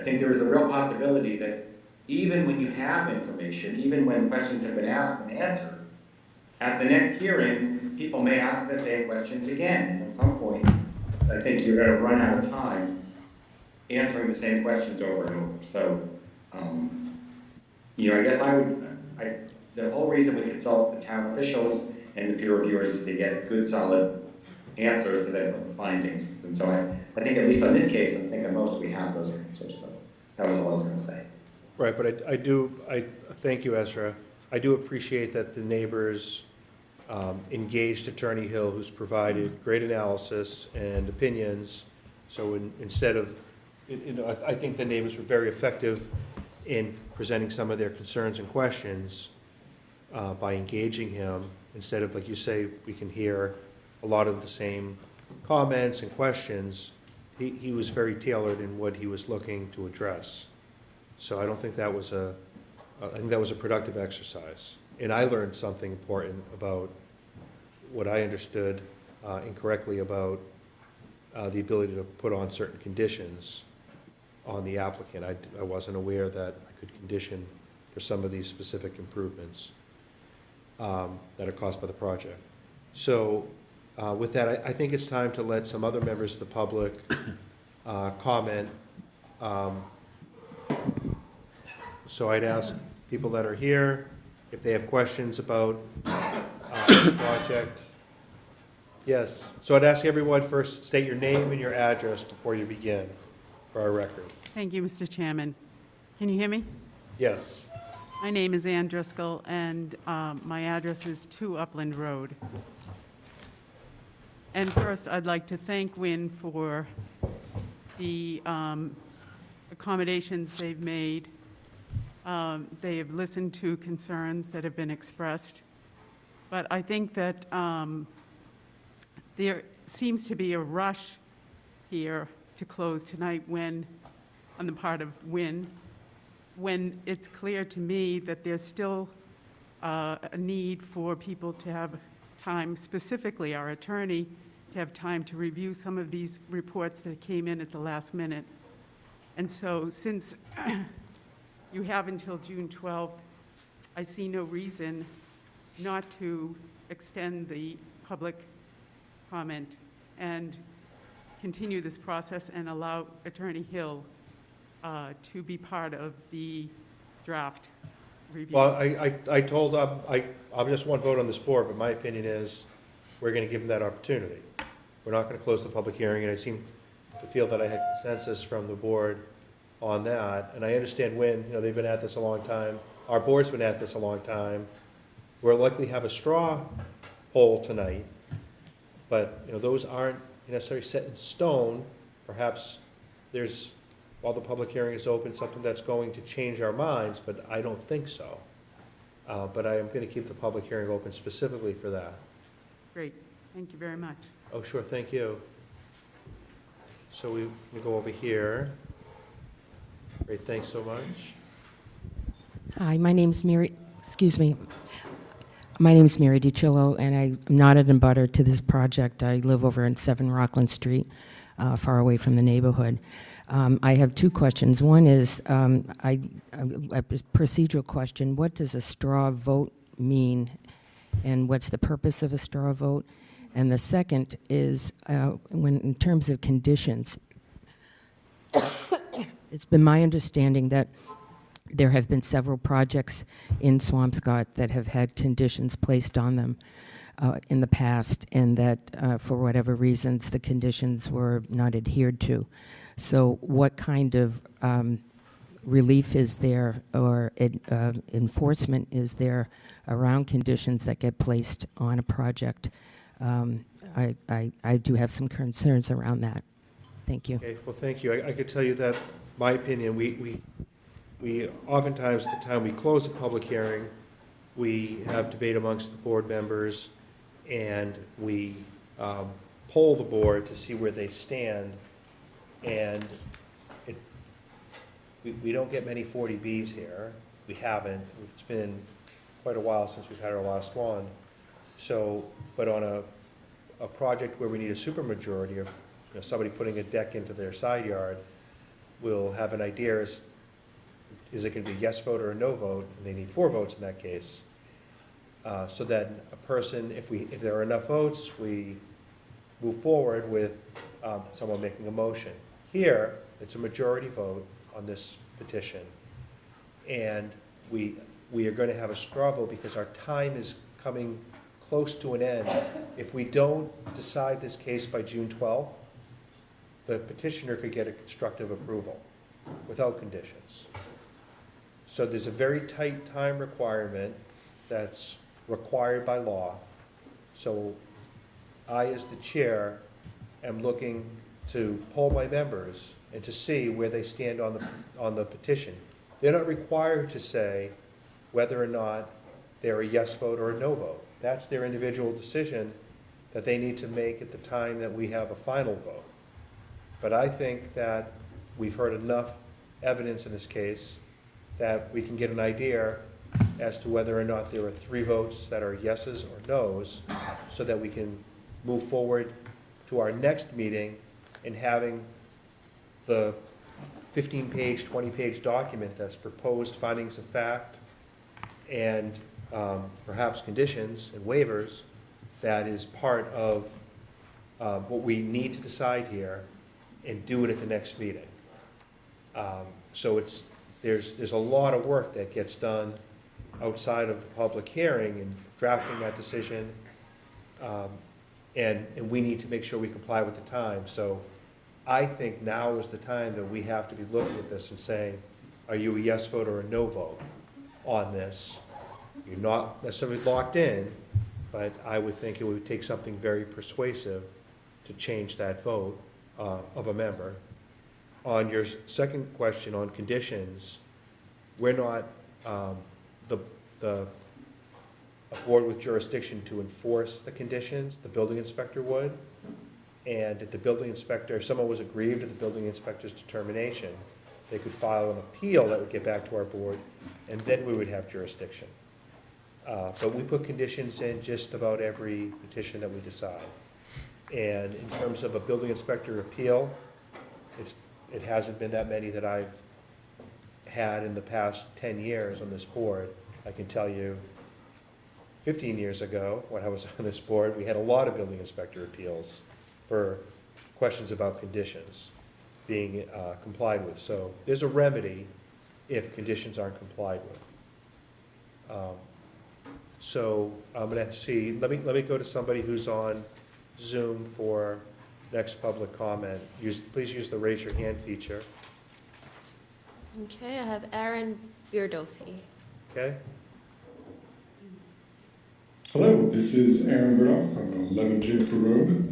think there is a real possibility that even when you have information, even when questions have been asked and answered, at the next hearing, people may ask the same questions again. And at some point, I think you're going to run out of time answering the same questions over and over. So, I guess the whole reason we consult the town officials and the peer reviewers is to get good, solid answers to the findings. And so I think at least on this case, I think at most we have those answers. So that was all I was going to say. Right, but I thank you, Ezra. I do appreciate that the neighbors engaged Attorney Hill, who's provided great analysis and opinions. So instead of, I think the neighbors were very effective in presenting some of their concerns and questions by engaging him. Instead of, like you say, we can hear a lot of the same comments and questions. He was very tailored in what he was looking to address. So I don't think that was I think that was a productive exercise. And I learned something important about what I understood incorrectly about the ability to put on certain conditions on the applicant. I wasn't aware that I could condition for some of these specific improvements that are caused by the project. So with that, I think it's time to let some other members of the public comment. So I'd ask people that are here if they have questions about the project. Yes. So I'd ask everyone first, state your name and your address before you begin for our record. Thank you, Mr. Chairman. Can you hear me? Yes. My name is Ann Driscoll, and my address is 2 Upland Road. And first, I'd like to thank WINN for the accommodations they've made. They have listened to concerns that have been expressed. But I think that there seems to be a rush here to close tonight on the part of WINN, when it's clear to me that there's still a need for people to have time, specifically our attorney, to have time to review some of these reports that came in at the last minute. And so since you have until June 12th. I see no reason not to extend the public comment and continue this process and allow Attorney Hill to be part of the draft review. Well, I told, I'm just one vote on this board, but my opinion is we're going to give them that opportunity. We're not going to close the public hearing, and I seem to feel that I had consensus from the board on that. And I understand WINN, they've been at this a long time. Our board's been at this a long time. We'll likely have a straw poll tonight, but, those aren't necessarily set in stone. Perhaps there's, while the public hearing is open, something that's going to change our minds, but I don't think so. But I am going to keep the public hearing open specifically for that. Great, thank you very much. Oh, sure, thank you. So we go over here. Great, thanks so much. Hi, my name's Mary, My name's Mary DiCillo, and I'm not an abutter to this project. I live over in 7 Rockland Street, far away from the neighborhood. I have 2 questions. One is a procedural question. What does a straw vote mean, and what's the purpose of a straw vote? And the second is, when in terms of conditions, it's been my understanding that there have been several projects in Swampscott that have had conditions placed on them in the past, and that for whatever reasons the conditions were not adhered to. So what kind of relief is there, or enforcement is there around conditions that get placed on a project? I do have some concerns around that. Thank you. Okay, well, thank you. I could tell you that, my opinion, we oftentimes, at the time we close a public hearing, we have debate amongst the board members, and we poll the board to see where they stand. And we don't get many 40Bs here. We haven't. It's been quite a while since we've had our last one. So, but on a project where we need a supermajority of somebody putting a deck into their side yard, we'll have an idea is it going to be a yes vote or a no vote? And they need 4 votes in that case. So that a person, if there are enough votes, we move forward with someone making a motion. Here, it's a majority vote on this petition, and we are going to have a straw vote because our time is coming close to an end. If we don't decide this case by June 12th, the petitioner could get a constructive approval without conditions. So there's a very tight time requirement that's required by law. So I, as the chair, am looking to poll my members and to see where they stand on the petition. They're not required to say whether or not they're a yes vote or a no vote. That's their individual decision that they need to make at the time that we have a final vote. But I think that we've heard enough evidence in this case that we can get an idea as to whether or not there are 3 votes that are yeses or nos, so that we can move forward to our next meeting and having the 15-page, 20-page document that's proposed findings of fact and perhaps conditions and waivers that is part of what we need to decide here, and do it at the next meeting. So there's a lot of work that gets done outside of the public hearing and drafting that decision, and we need to make sure we comply with the time. So I think now is the time that we have to be looking at this and saying, are you a yes vote or a no vote on this? You're not necessarily locked in, but I would think it would take something very persuasive to change that vote of a member. On your second question on conditions, we're not a board with jurisdiction to enforce the conditions. The building inspector would. And if the building inspector, if someone was aggrieved at the building inspector's determination, they could file an appeal that would get back to our board, and then we would have jurisdiction. But we put conditions in just about every petition that we decide. And in terms of a building inspector appeal, it hasn't been that many that I've had in the past 10 years on this board. I can tell you, 15 years ago, when I was on this board, we had a lot of building inspector appeals for questions about conditions being complied with. So there's a remedy if conditions aren't complied with. So I'm going to see, let me go to somebody who's on Zoom for next public comment. Please use the raise your hand feature. Okay, I have Aaron Beardofi. Okay? Hello, this is Aaron Burdoff from 11 Juniper Road.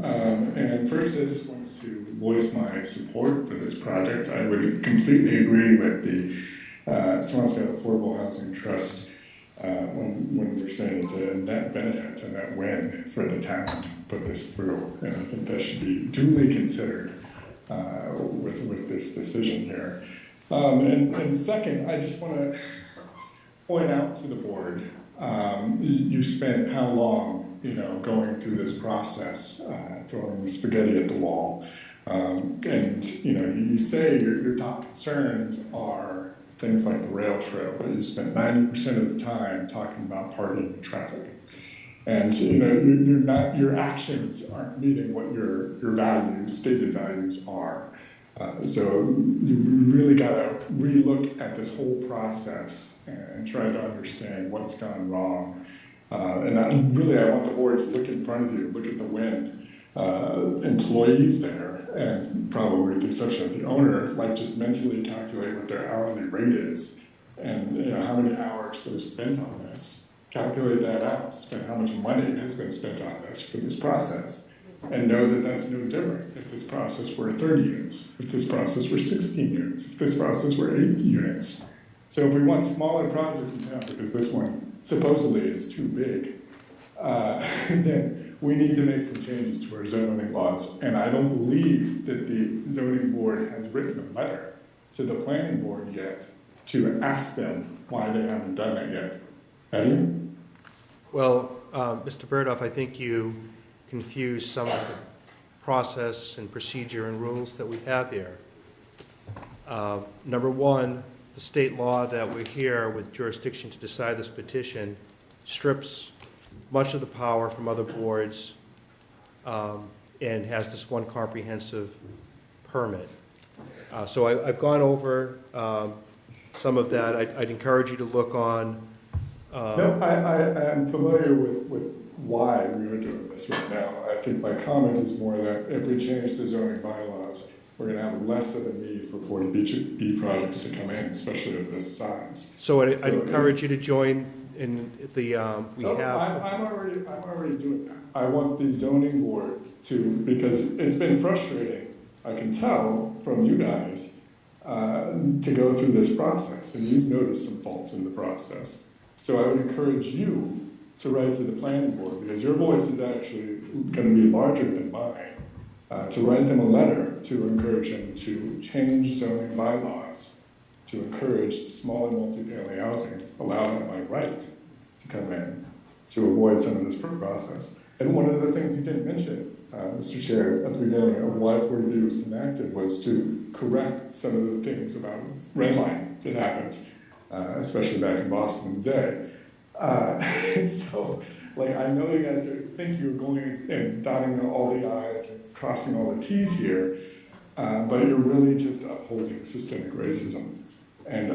And first, I just want to voice my support for this project. I would completely agree with the Swampscott Affordable Housing Trust when we're saying it's a net benefit and net win for the town to put this through. And I think that should be duly considered with this decision here. And second, I just want to point out to the board, you spent how long, going through this process, throwing spaghetti at the wall. And, you say your top concerns are things like the rail trail, but you spent 90% of the time talking about parking and traffic. And, your actions aren't meeting what your values, stated values are. So you really got to relook at this whole process and try to understand what's gone wrong. And I want the board to look in front of you, look at the WINN employees there, and probably with the exception of the owner, like just mentally calculate what their hourly rate is and how many hours they've spent on this. Calculate that out, spend how much money has been spent on this for this process. And know that that's no different if this process were 30 units, if this process were 16 units, if this process were 8 units. So if we want smaller projects in town, because this one supposedly is too big, then we need to make some changes to our zoning laws. And I don't believe that the zoning board has written a letter to the planning board yet to ask them why they haven't done it yet. Have you? Well, Mr. Burdoff, I think you confuse some of the process and procedure and rules that we have here. Number one, the state law that we're here with jurisdiction to decide this petition strips much of the power from other boards and has this one comprehensive permit. So I've gone over some of that. I'd encourage you to look on. No, I am familiar with why we are doing this right now. I think my comment is more that if we change the zoning bylaws, we're going to have less of a need for 40B projects to come in, especially of this size. So I'd encourage you to join in the, I'm already doing that. I want the zoning board to, because it's been frustrating, I can tell from you guys, to go through this process, and you've noticed some faults in the process. So I would encourage you to write to the planning board, because your voice is actually going to be larger than mine, to write them a letter to encourage them to change zoning bylaws, to encourage small and multifamily housing, allow them by right to come in, to avoid some of this process. And one of the things you didn't mention, Mr. Chair, at the beginning of why 40B was enacted was to correct some of the things about redlining that happened, especially back in Boston in the day. So, I know you guys think you're going and dotting all the I's and crossing all the T's here, but you're really just upholding systemic racism. And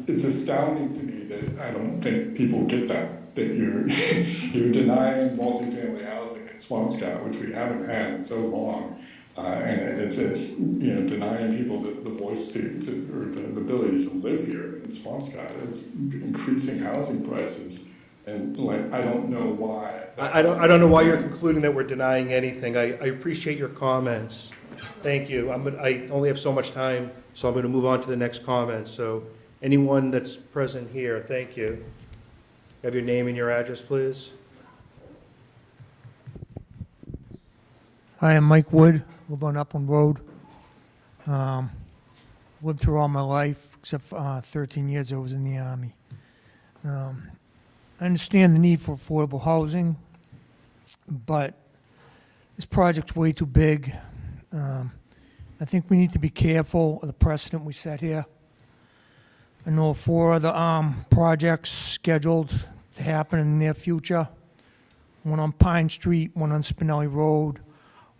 it's astounding to me that I don't think people get that you're denying multifamily housing in Swampscott, which we haven't had in so long. And it's denying people the voice or the ability to live here in Swampscott. It's increasing housing prices. And I don't know why. I don't know why you're concluding that we're denying anything. I appreciate your comments. Thank you. I only have so much time, so I'm going to move on to the next comment. So anyone that's present here, thank you. Have your name and your address, please. Hi, I'm Mike Wood, live on Upland Road. Lived through all my life, except for 13 years I was in the Army. I understand the need for affordable housing, but this project's way too big. I think we need to be careful of the precedent we set here. I know 4 other projects scheduled to happen in the near future. One on Pine Street, one on Spinelli Road,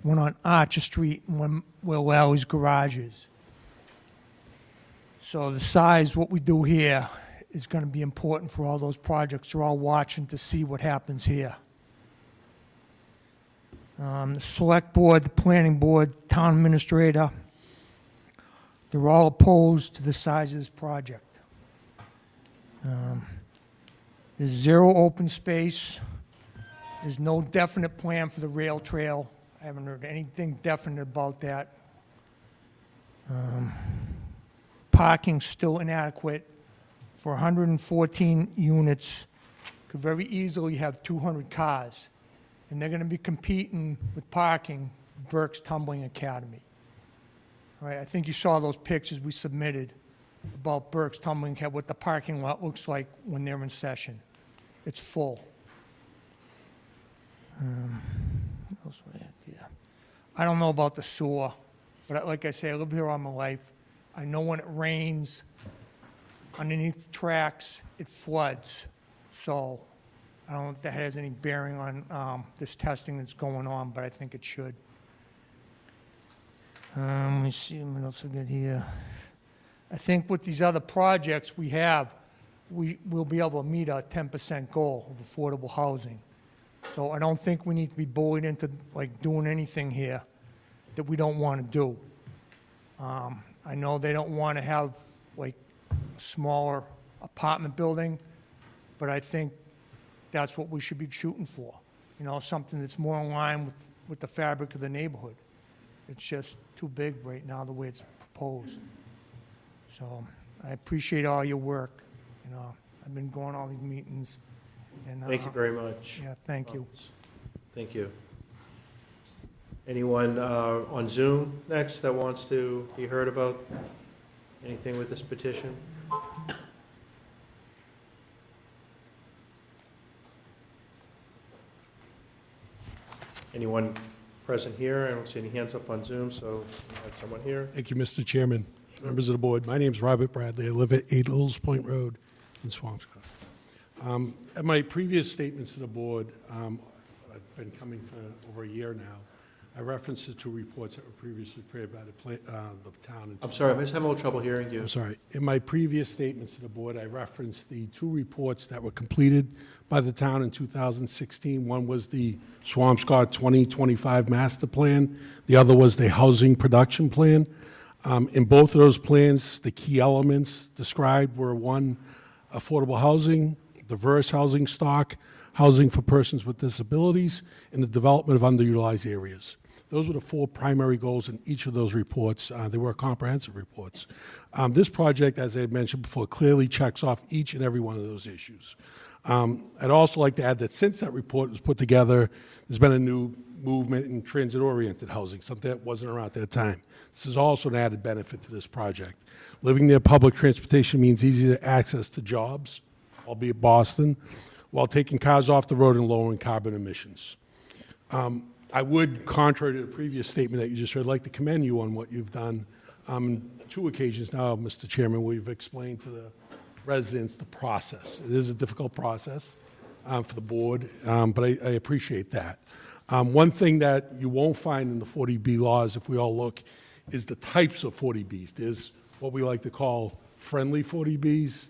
one on Archer Street, and one where Larry's Garage is. So the size, what we do here, is going to be important for all those projects. They're all watching to see what happens here. The Select Board, the Planning Board, Town Administrator, they're all opposed to the size of this project. There's 0 open space. There's no definite plan for the rail trail. I haven't heard anything definite about that. Parking's still inadequate. For 114 units, could very easily have 200 cars. And they're going to be competing with parking, Burke's Tumbling Academy. All right, I think you saw those pictures we submitted about Burke's Tumbling Academy, what the parking lot looks like when they're in session. It's full. What else do I have here? I don't know about the sewer, but like I say, I live here all my life. I know when it rains, underneath the tracks, it floods. So I don't know if that has any bearing on this testing that's going on, but I think it should. Let me see what else I got here. I think with these other projects we have, we'll be able to meet our 10% goal of affordable housing. So I don't think we need to be bullied into like doing anything here that we don't want to do. I know they don't want to have like a smaller apartment building, but I think that's what we should be shooting for. You know, something that's more in line with the fabric of the neighborhood. It's just too big right now the way it's proposed. So I appreciate all your work. You know, I've been going to all these meetings. And, Thank you very much. Yeah, thank you. Thank you. Anyone on Zoom next that wants to be heard about anything with this petition? Anyone present here? I don't see any hands up on Zoom, so I have someone here. Thank you, Mr. Chairman, members of the board. My name is Robert Bradley. I live at 8 Littles Point Road in Swampscott. At my previous statements to the board, I've been coming for over a year now, I referenced the 2 reports that were previously prepared by the town. I'm sorry, I'm just having a little trouble hearing you. I'm sorry. In my previous statements to the board, I referenced the 2 reports that were completed by the town in 2016. One was the Swampscott 2025 Master Plan. The other was the Housing Production Plan. In both of those plans, the key elements described were 1, affordable housing, diverse housing stock, housing for persons with disabilities, and the development of underutilized areas. Those were the 4 primary goals in each of those reports. They were comprehensive reports. This project, as I had mentioned before, clearly checks off each and every one of those issues. I'd also like to add that since that report was put together, there's been a new movement in transit-oriented housing, something that wasn't around at that time. This is also an added benefit to this project. Living near public transportation means easier access to jobs, albeit Boston, while taking cars off the road and lowering carbon emissions. I would, contrary to the previous statement that you just heard, like to commend you on what you've done. 2 occasions now, Mr. Chairman, we've explained to the residents the process. It is a difficult process for the board, but I appreciate that. One thing that you won't find in the 40B laws, if we all look, is the types of 40Bs. There's what we like to call friendly 40Bs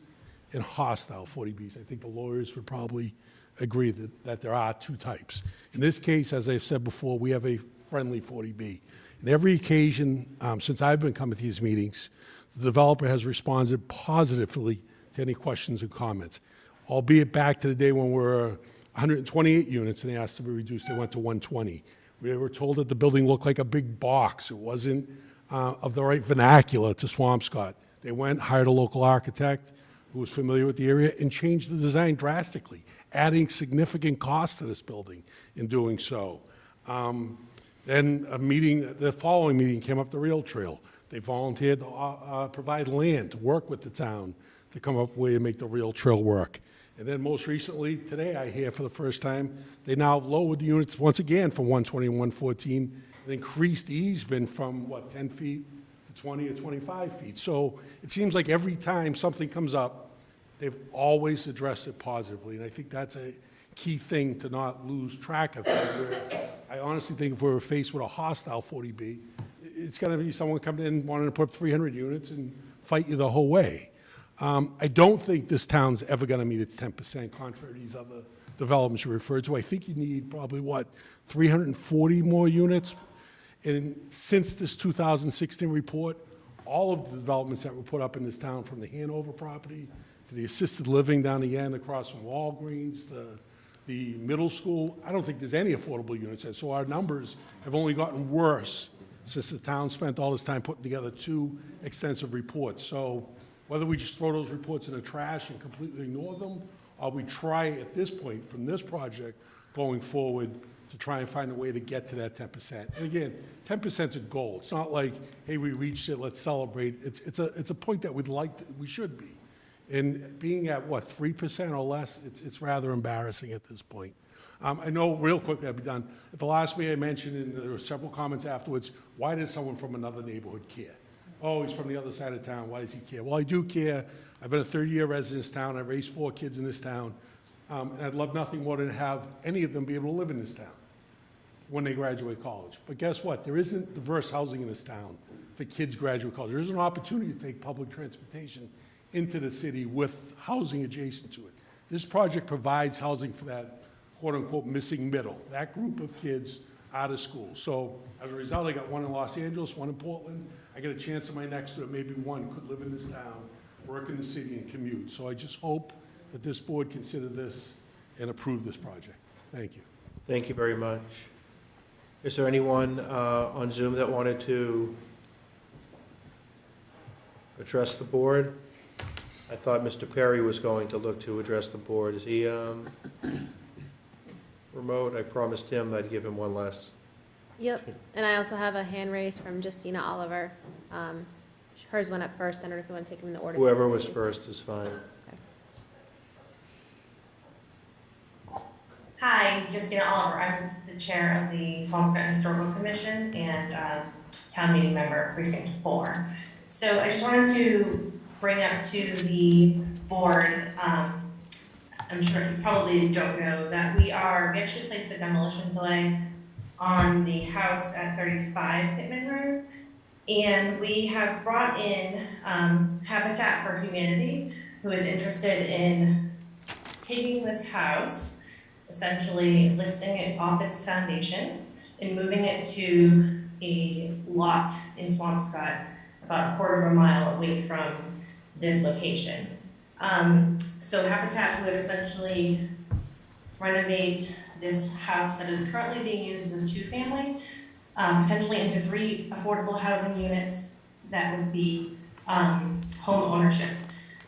and hostile 40Bs. I think the lawyers would probably agree that there are 2 types. In this case, as I've said before, we have a friendly 40B. In every occasion, since I've been coming to these meetings, the developer has responded positively to any questions and comments, albeit back to the day when we were 128 units and they asked to be reduced, they went to 120. We were told that the building looked like a big box. It wasn't of the right vernacular to Swampscott. They went, hired a local architect who was familiar with the area, and changed the design drastically, adding significant cost to this building in doing so. Then the following meeting came up the rail trail. They volunteered to provide land to work with the town to come up with a way to make the rail trail work. And then most recently, today I hear for the first time, they now have lowered the units once again from 120 and 114 and increased the easement from, 10 feet to 20 or 25 feet. So it seems like every time something comes up, they've always addressed it positively, and I think that's a key thing to not lose track of. I honestly think if we were faced with a hostile 40B, it's going to be someone coming in wanting to put up 300 units and fight you the whole way. I don't think this town's ever going to meet its 10%, contrary to these other developments you referred to. I think you need probably, 340 more units? And since this 2016 report, all of the developments that were put up in this town, from the Hanover property to the assisted living down the end across from Walgreens, the middle school, I don't think there's any affordable units there. So our numbers have only gotten worse since the town spent all this time putting together 2 extensive reports. So whether we just throw those reports in the trash and completely ignore them, or we try at this point from this project going forward to try and find a way to get to that 10%. And again, 10% is a goal. It's not like, hey, we reached it, let's celebrate. It's a point that we should be. And being at, 3% or less, it's rather embarrassing at this point. I know, real quickly, I'll be done. At the last meeting I mentioned, and there were several comments afterwards, why does someone from another neighborhood care? Oh, he's from the other side of town, why does he care? Well, I do care. I've been a 30-year resident in this town. I've raised 4 kids in this town. And I'd love nothing more than to have any of them be able to live in this town when they graduate college. But guess what? There isn't diverse housing in this town for kids graduate college. There is an opportunity to take public transportation into the city with housing adjacent to it. This project provides housing for that quote-unquote missing middle, that group of kids out of school. So as a result, I got 1 in Los Angeles, 1 in Portland. I get a chance in my next door, maybe 1 could live in this town, work in the city, and commute. So I just hope that this board consider this and approve this project. Thank you. Thank you very much. Is there anyone on Zoom that wanted to address the board? I thought Mr. Perry was going to look to address the board. Is he remote? I promised him I'd give him one last. Yep, and I also have a hand raised from Justina Oliver. Hers went up first. I don't know if you want to take them in the order. Whoever was first is fine. Hi, Justina Oliver. I'm the chair of the Swampscott Historical Commission and town meeting member of Precinct 4. So I just wanted to bring up to the board, I'm sure you probably don't know, that we actually placed a demolition delay on the house at 35 Pittman Road. And we have brought in Habitat for Humanity, who is interested in taking this house, essentially lifting it off its foundation and moving it to a lot in Swampscott, about a quarter of a mile away from this location. So Habitat would essentially renovate this house that is currently being used as a 2-family, potentially into 3 affordable housing units that would be home ownership.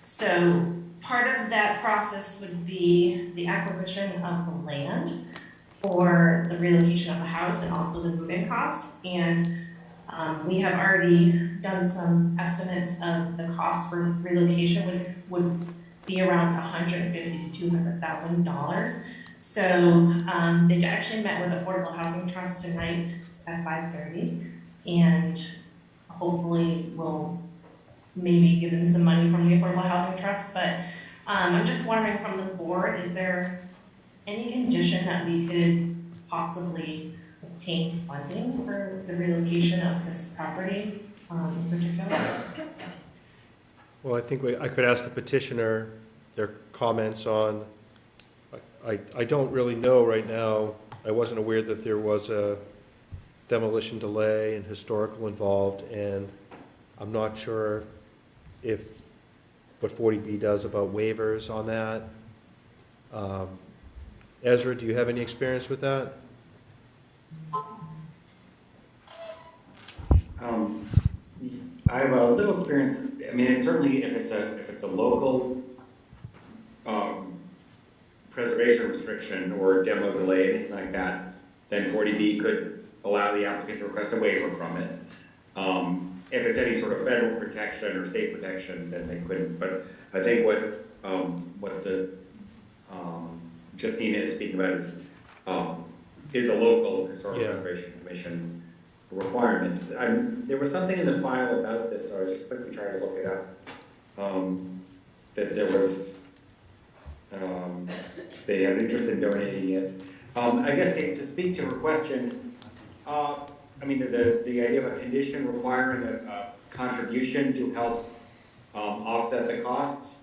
So part of that process would be the acquisition of the land for the relocation of the house and also the moving costs. And we have already done some estimates of the cost for relocation, which would be around $150,000 to $200,000. So they actually met with Affordable Housing Trust tonight at 5:30, and hopefully we'll maybe give them some money from the Affordable Housing Trust. But I'm just wondering from the board, is there any condition that we could possibly obtain funding for the relocation of this property in particular? Well, I think I could ask the petitioner their comments on, I don't really know right now. I wasn't aware that there was a demolition delay and historical involved, and I'm not sure what 40B does about waivers on that. Ezra, do you have any experience with that? I have a little experience. I mean, certainly if it's a local preservation restriction or demo delay, anything like that, then 40B could allow the applicant to request a waiver from it. If it's any sort of federal protection or state protection, then they couldn't. But I think what the Justina is speaking about is the local historical preservation commission requirement. There was something in the file about this, so I was just quickly trying to look it up. That there was, they had interest in donating it. I guess to speak to her question, I mean, the idea of a condition requiring a contribution to help offset the costs,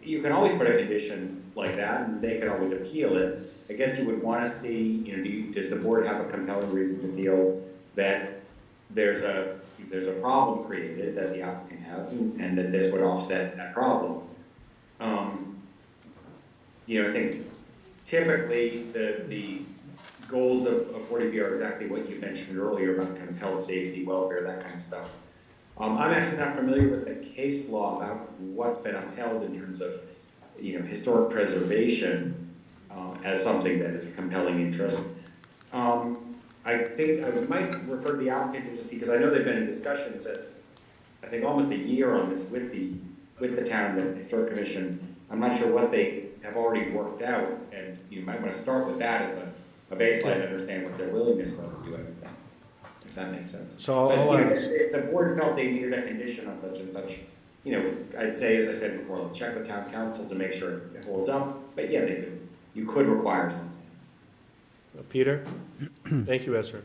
you can always put a condition like that, and they can always appeal it. I guess you would want to see, does the board have a compelling reason to feel that there's a problem created that the applicant has, and that this would offset that problem? I think typically the goals of 40B are exactly what you mentioned earlier about kind of health, safety, welfare, that kind of stuff. I'm actually not familiar with the case law about what's been upheld in terms of, historic preservation as something that is a compelling interest. I think I might refer to the applicant to just because I know they've been in discussions since I think almost a year on this with the town, the Historic Commission. I'm not sure what they have already worked out, and you might want to start with that as a baseline to understand what their willingness was to do everything, if that makes sense. So if the board felt they needed a condition on such and such, I'd say, as I said before, let's check with town council to make sure it holds up. But yeah, you could require something. Peter? Thank you, Ezra.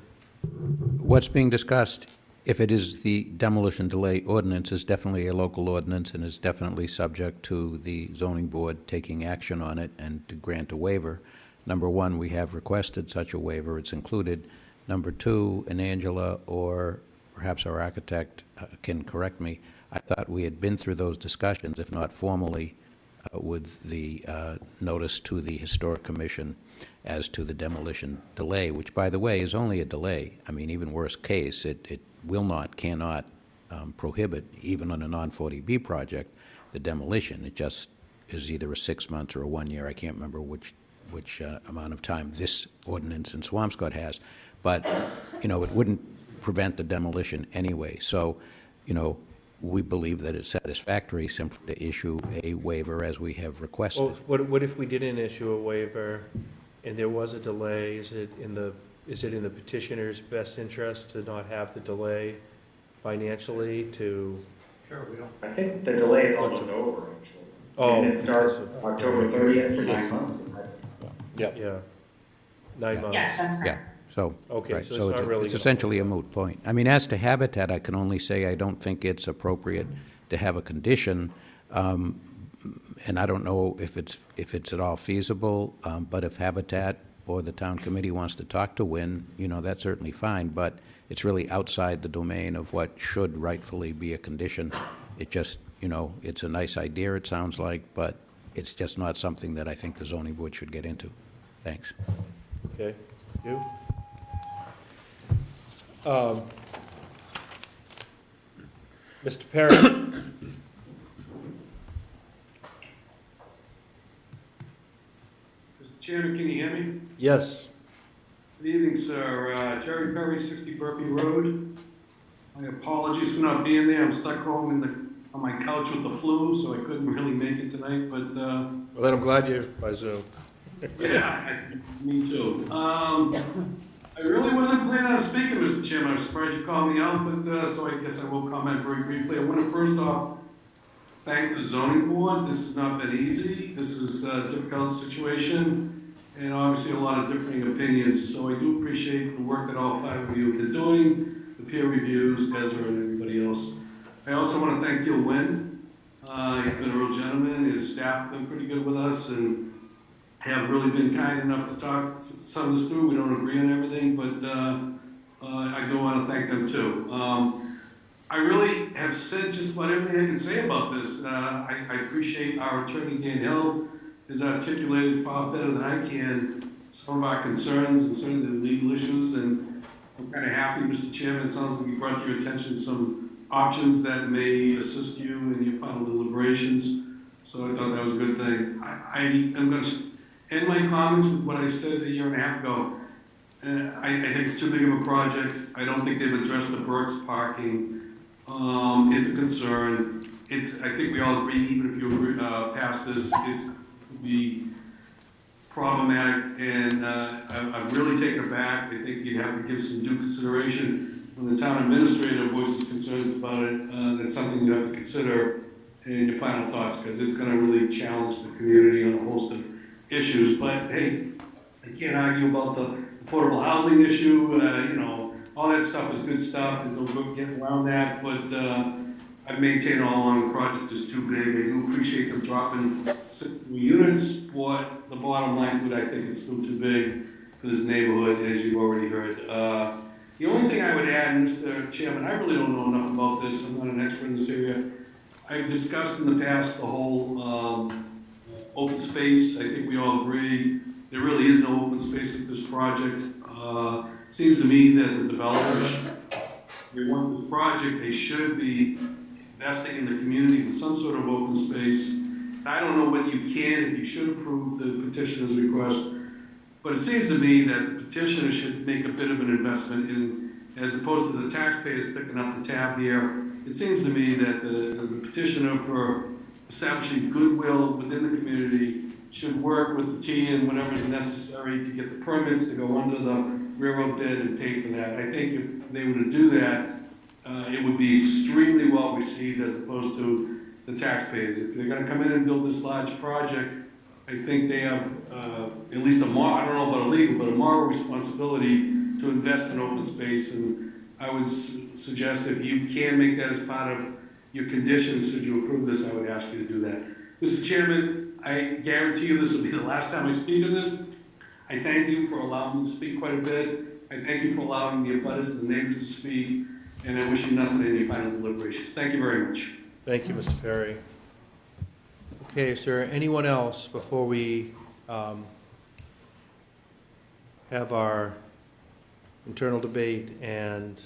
What's being discussed, if it is the demolition delay ordinance, is definitely a local ordinance and is definitely subject to the zoning board taking action on it and to grant a waiver. Number one, we have requested such a waiver. It's included. Number two, and Angela or perhaps our architect can correct me, I thought we had been through those discussions, if not formally, with the notice to the Historic Commission as to the demolition delay, which, by the way, is only a delay. I mean, even worst case, it will not, cannot prohibit, even on a non-40B project, the demolition. It just is either a 6 months or a 1 year. I can't remember which amount of time this ordinance in Swampscott has. But, it wouldn't prevent the demolition anyway. So, we believe that it's satisfactory simply to issue a waiver as we have requested. Well, what if we didn't issue a waiver and there was a delay? Is it in the petitioner's best interest to not have the delay financially to? Sure, we don't. I think the delay is almost over, actually. Oh. And it starts October 30th for 9 months. Yep. Yeah. 9 months. Yes, that's correct. Yeah. So, okay, right, so it's not really it's gonna essentially a moot point. I mean, as to habitat, I can only say I don't think it's appropriate to have a condition, and I don't know if it's at all feasible, but if Habitat or the town committee wants to talk to WINN, that's certainly fine, but it's really outside the domain of what should rightfully be a condition. It just, it's a nice idea, it sounds like, but it's just not something that I think the zoning board should get into. Thanks. Okay, you? Mr. Perry? Mr. Chairman, can you hear me? Yes. Good evening, sir. Jerry Perry, 60 Burpee Road. My apologies for not being there. I'm stuck home on my couch with the flu, so I couldn't really make it tonight, but... Well, then I'm glad you're by Zoom. Yeah, me too. I really wasn't planning on speaking, Mr. Chairman. I'm surprised you called me out, but so I guess I will comment very briefly. I want to first off thank the zoning board. This has not been easy. This is a difficult situation, and obviously a lot of differing opinions. So I do appreciate the work that all 5 of you have been doing, the peer reviews, Ezra, and everybody else. I also want to thank Gil WINN. He's been a real gentleman. His staff have been pretty good with us, and have really been kind enough to talk some of this through. We don't agree on everything, but I do want to thank them too. I really have said just about everything I can say about this. I appreciate our attorney, Dan Hill, has articulated far better than I can some of our concerns and some of the legal issues, and I'm kind of happy, Mr. Chairman. It sounds like you brought to your attention some options that may assist you in your final deliberations. So I thought that was a good thing. I am going to end my comments with what I said a year and a half ago. I think it's too big of a project. I don't think they've addressed the Burke's parking. It's a concern. I think we all agree, even if you agree, pass this, it's to be problematic, and I'm really taken aback. I think you'd have to give some due consideration when the town administrator voices concerns about it, that's something you have to consider in your final thoughts, because it's gonna really challenge the community on a host of issues. But hey, I can't argue about the affordable housing issue, you know, all that stuff is good stuff, there's no good getting around that, but, I've maintained all along the project is too big. I do appreciate them dropping 6 new units, but the bottom line to it, I think it's still too big for this neighborhood, as you've already heard. The only thing I would add, Mr. Chairman, I really don't know enough about this, I'm not an expert in this area. I've discussed in the past the whole open space. I think we all agree there really is no open space with this project. Seems to me that the developers, they want this project, they should be investing in the community with some sort of open space. I don't know what you can, if you should approve the petitioner's request, but it seems to me that the petitioner should make a bit of an investment in, as opposed to the taxpayers picking up the tab here. It seems to me that the petitioner, for establishing goodwill within the community, should work with the T and whatever is necessary to get the permits to go under the railroad bed and pay for that. I think if they were to do that, it would be extremely well received as opposed to the taxpayers. If they're gonna come in and build this large project, I think they have at least I don't know about a legal, but a moral responsibility to invest in open space. And I would suggest if you can make that as part of your conditions, should you approve this, I would ask you to do that. Mr. Chairman, I guarantee you this will be the last time I speak on this. I thank you for allowing me to speak quite a bit. I thank you for allowing the abutters and the neighbors to speak. And I wish you nothing in your final deliberations. Thank you very much. Thank you, Mr. Perry. Okay, is there anyone else before we have our internal debate and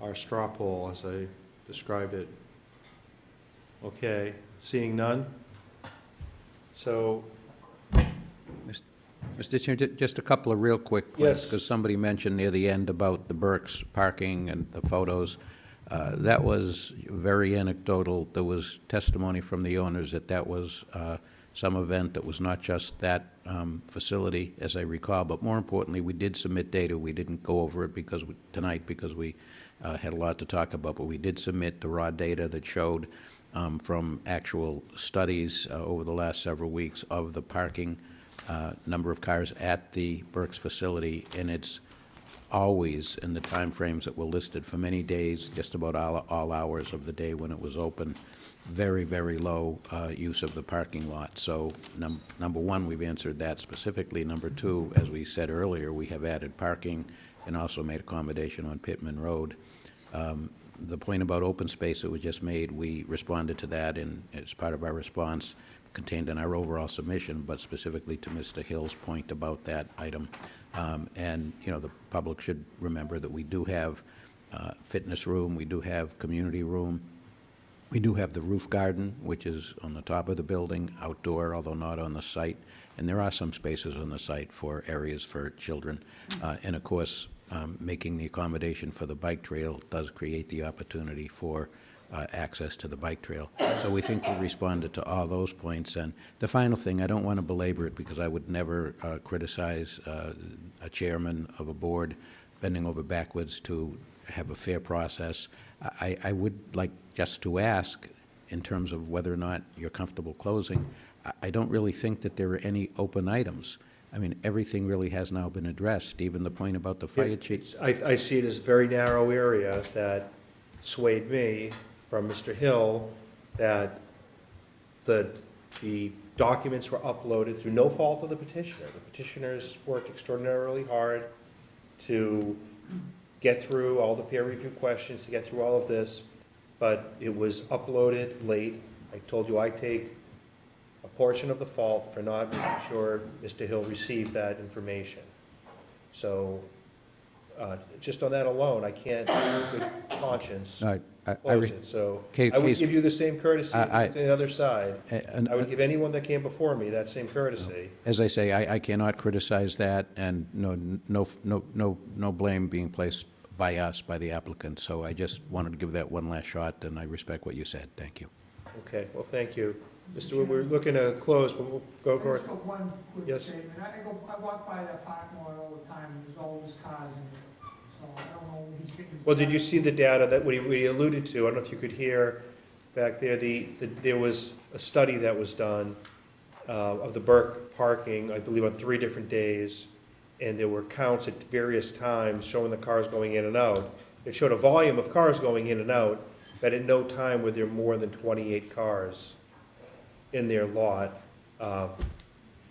our straw poll, as I described it? Okay, seeing none. So, Mr. Chair, just a couple of real quick points. Yes. Because somebody mentioned near the end about the Burke's parking and the photos. That was very anecdotal. There was testimony from the owners that that was some event that was not just that facility, as I recall, but more importantly, we did submit data. We didn't go over it tonight because we had a lot to talk about, but we did submit the raw data that showed from actual studies over the last several weeks of the parking number of cars at the Burke's facility, and it's always in the time frames that were listed for many days, just about all hours of the day when it was open. Very, very low use of the parking lot. So number one, we've answered that specifically. Number two, as we said earlier, we have added parking and also made accommodation on Pittman Road. The point about open space that was just made, we responded to that as part of our response contained in our overall submission, but specifically to Mr. Hill's point about that item. And, you know, the public should remember that we do have fitness room, we do have community room, we do have the roof garden, which is on the top of the building, outdoor, although not on the site. And there are some spaces on the site for areas for children. And of course, making the accommodation for the bike trail does create the opportunity for access to the bike trail. So we think we responded to all those points. And the final thing, I don't want to belabor it because I would never criticize a chairman of a board bending over backwards to have a fair process. I would like just to ask, in terms of whether or not you're comfortable closing, I don't really think that there are any open items. I mean, everything really has now been addressed, even the point about the fire chief. I see it as a very narrow area that swayed me from Mr. Hill, that the documents were uploaded through no fault of the petitioner. The petitioners worked extraordinarily hard to get through all the peer review questions, to get through all of this, but it was uploaded late. I told you I take a portion of the fault for not making sure Mr. Hill received that information. So just on that alone, I can't, in good conscience, close it. So I would give you the same courtesy to the other side. I would give anyone that came before me that same courtesy. As I say, I cannot criticize that, and no blame being placed by us, by the applicant. So I just wanted to give that one last shot, and I respect what you said. Thank you. Okay, well, thank you. Mr. Wood, we're looking to close, but we'll go. Just got one quick Yes. statement. I walk by that parking lot all the time, and there's all these cars in there. So I don't know, he's getting. Well, did you see the data that we alluded to? I don't know if you could hear back there, there was a study that was done of the Burke parking, I believe on 3 different days, and there were counts at various times showing the cars going in and out. It showed a volume of cars going in and out, but at no time were there more than 28 cars in their lot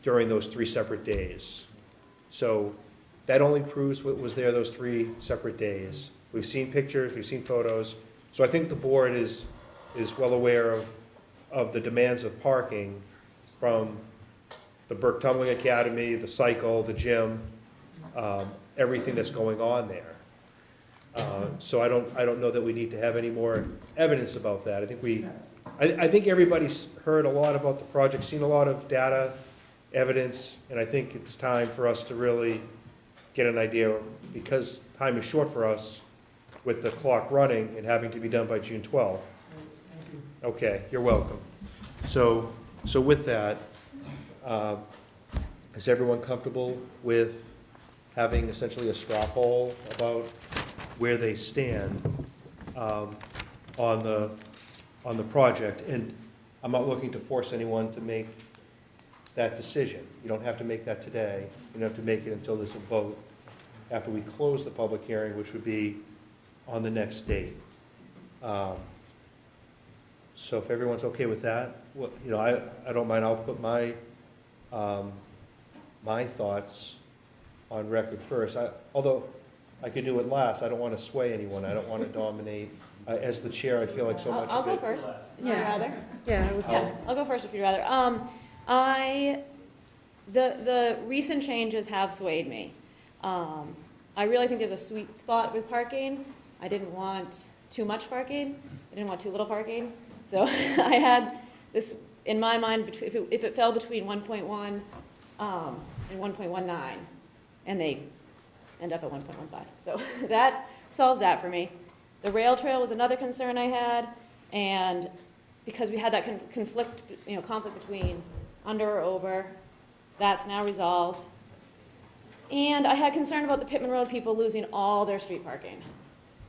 during those 3 separate days. So that only proves what was there those 3 separate days. We've seen pictures, we've seen photos. So I think the board is well aware of the demands of parking from the Burke Tumbling Academy, the cycle, the gym, everything that's going on there. So I don't know that we need to have any more evidence about that. I think everybody's heard a lot about the project, seen a lot of data, evidence, and I think it's time for us to really get an idea, because time is short for us with the clock running and having to be done by June 12th. Okay, you're welcome. So with that, is everyone comfortable with having essentially a straw poll about where they stand on the project? And I'm not looking to force anyone to make that decision. You don't have to make that today. You don't have to make it until there's a vote after we close the public hearing, which would be on the next date. So if everyone's okay with that, well, I don't mind. I'll put my my thoughts on record first. Although I could do it last, I don't want to sway anyone. I don't want to dominate. As the chair, I feel like so much. I'll go first. Yeah. Rather? Yeah. I'll go first if you'd rather. The recent changes have swayed me. I really think there's a sweet spot with parking. I didn't want too much parking. I didn't want too little parking. So I had this in my mind, if it fell between 1.1 and 1.19, and they end up at 1.15. So that solves that for me. The rail trail was another concern I had, and because we had that conflict between under or over, that's now resolved. And I had concern about the Pittman Road people losing all their street parking,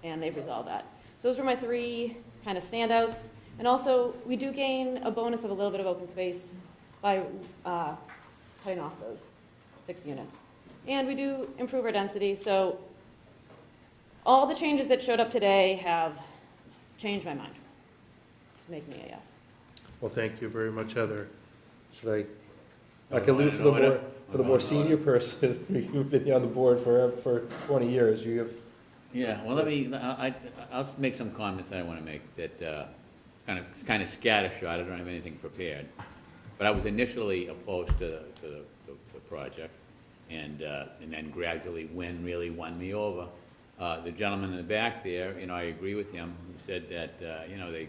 and they've resolved that. So those were my 3 kind of standouts. And also, we do gain a bonus of a little bit of open space by cutting off those 6 units. And we do improve our density, so all the changes that showed up today have changed my mind to make me a yes. Well, thank you very much, Heather. Should I can leave it for the more senior person. You've been on the board for 20 years. You have. Yeah, well, I'll make some comments that I want to make that it's kind of scattershot. I don't have anything prepared. But I was initially opposed to the project, and then gradually WINN really won me over. The gentleman in the back there, I agree with him. He said that, they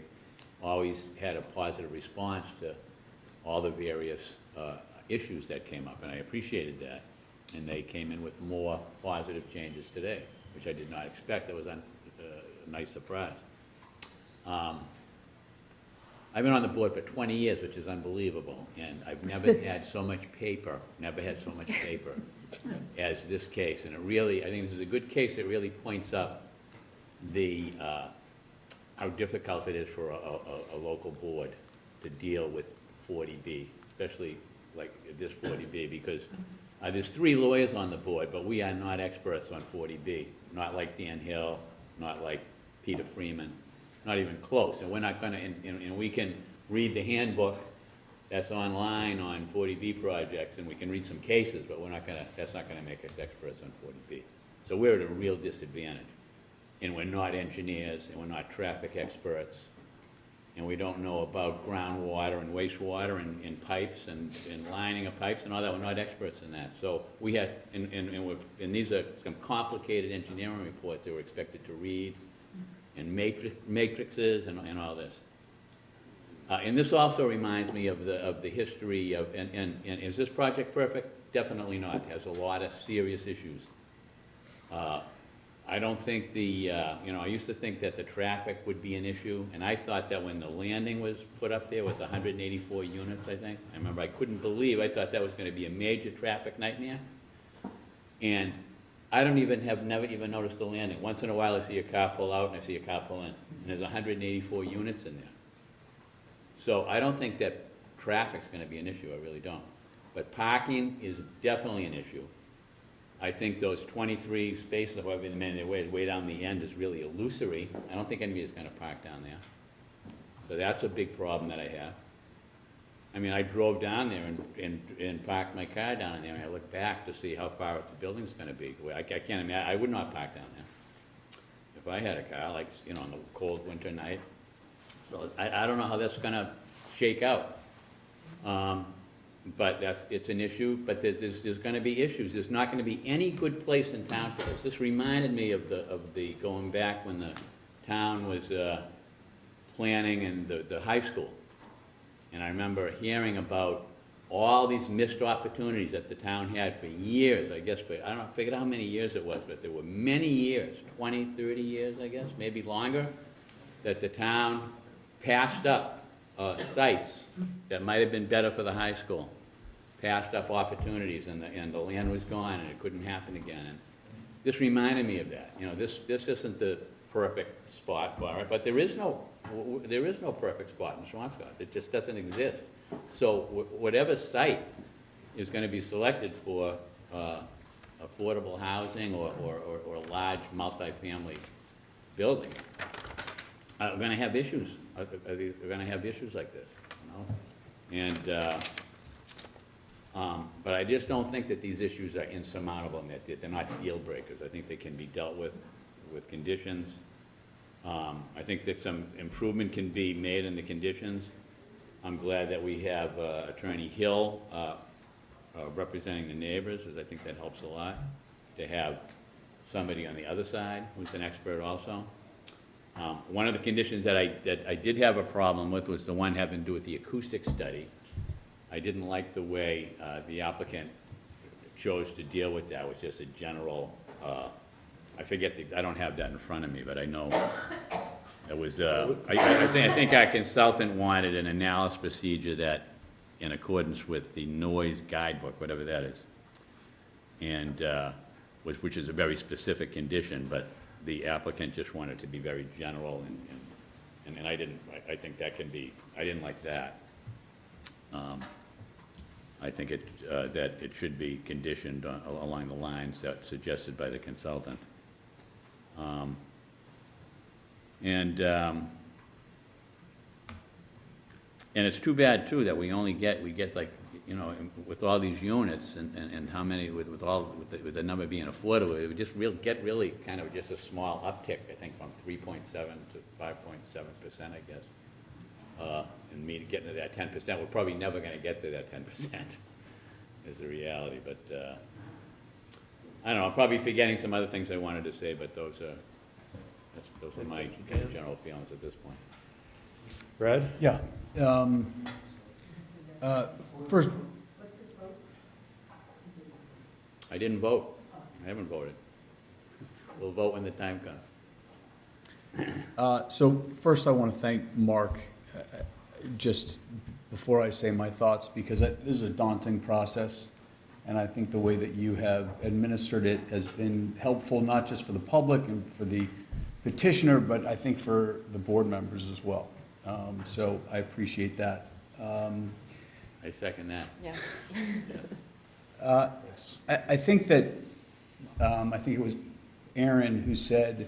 always had a positive response to all the various issues that came up, and I appreciated that. And they came in with more positive changes today, which I did not expect. That was a nice surprise. I've been on the board for 20 years, which is unbelievable, and I've never had so much paper, as this case. And I think this is a good case that really points up how difficult it is for a local board to deal with 40B, especially like this 40B, because there's 3 lawyers on the board, but we are not experts on 40B, not like Dan Hill, not like Peter Freeman, not even close. And we're not going to, and we can read the handbook that's online on 40B projects, and we can read some cases, but that's not going to make us experts on 40B. So we're at a real disadvantage. And we're not engineers, and we're not traffic experts, and we don't know about groundwater and wastewater and pipes and lining of pipes and all that. We're not experts in that. So we had, and these are some complicated engineering reports that we're expected to read, and matrices and all this. And this also reminds me of the history of, and is this project perfect? Definitely not. It has a lot of serious issues. I don't think I used to think that the traffic would be an issue, and I thought that when the landing was put up there with 184 units, I remember I couldn't believe, I thought that was going to be a major traffic nightmare. And never even noticed the landing. Once in a while, I see a car pull out and I see a car pull in, and there's 184 units in there. So I don't think that traffic's gonna be an issue, I really don't. But parking is definitely an issue. I think those 23 spaces, however many way down the end is really illusory. I don't think anybody's gonna park down there. So that's a big problem that I have. I mean, I drove down there and parked my car down there, and I looked back to see how far the building's gonna be. I can't imagine, I would not park down there if I had a car, like, you know, on a cold winter night. So I don't know how that's gonna shake out. But it's an issue, but there's gonna be issues. There's not gonna be any good place in town for this. This reminded me of the going back when the town was planning in the high school. And I remember hearing about all these missed opportunities that the town had for years, I guess, I don't know, I figured out how many years it was, but there were many years, 20, 30 years, I guess, maybe longer, that the town passed up sites that might have been better for the high school, passed up opportunities, and the land was gone, and it couldn't happen again. And this reminded me of that. You know, this isn't the perfect spot for it, but there is no perfect spot in Swampscott. It just doesn't exist. So whatever site is going to be selected for affordable housing or large multifamily buildings are going to have issues. Are going to have issues like this, you know? And but I just don't think that these issues are insurmountable and that they're not deal breakers. I think they can be dealt with conditions. I think that some improvement can be made in the conditions. I'm glad that we have Attorney Hill representing the neighbors, because I think that helps a lot, to have somebody on the other side who's an expert also. One of the conditions that I did have a problem with was the one having to do with the acoustic study. I didn't like the way the applicant chose to deal with that, with just a general, I forget, I don't have that in front of me, but I know it was, I think our consultant wanted an analysis procedure that, in accordance with the noise guidebook, whatever that is, and which is a very specific condition, but the applicant just wanted to be very general, and I think that can be, I didn't like that. I think that it should be conditioned along the lines that suggested by the consultant. And it's too bad too that we get like, you know, with all these units and how many with the number being affordable, it would just get really kind of just a small uptick, I think, from 3.7 to 5.7%, I guess. And me getting to that 10%, we're probably never going to get to that 10%, is the reality. But I don't know. I'm probably forgetting some other things I wanted to say, but those are my kind of general feelings at this point. Brad? Yeah. First, I didn't vote. I haven't voted. We'll vote when the time comes. so first I want to thank Mark, just before I say my thoughts, because this is a daunting process, and I think the way that you have administered it has been helpful, not just for the public and for the petitioner, but I think for the board members as well. So I appreciate that. I second that. Yeah. Yes. I think that, I think it was Aaron who said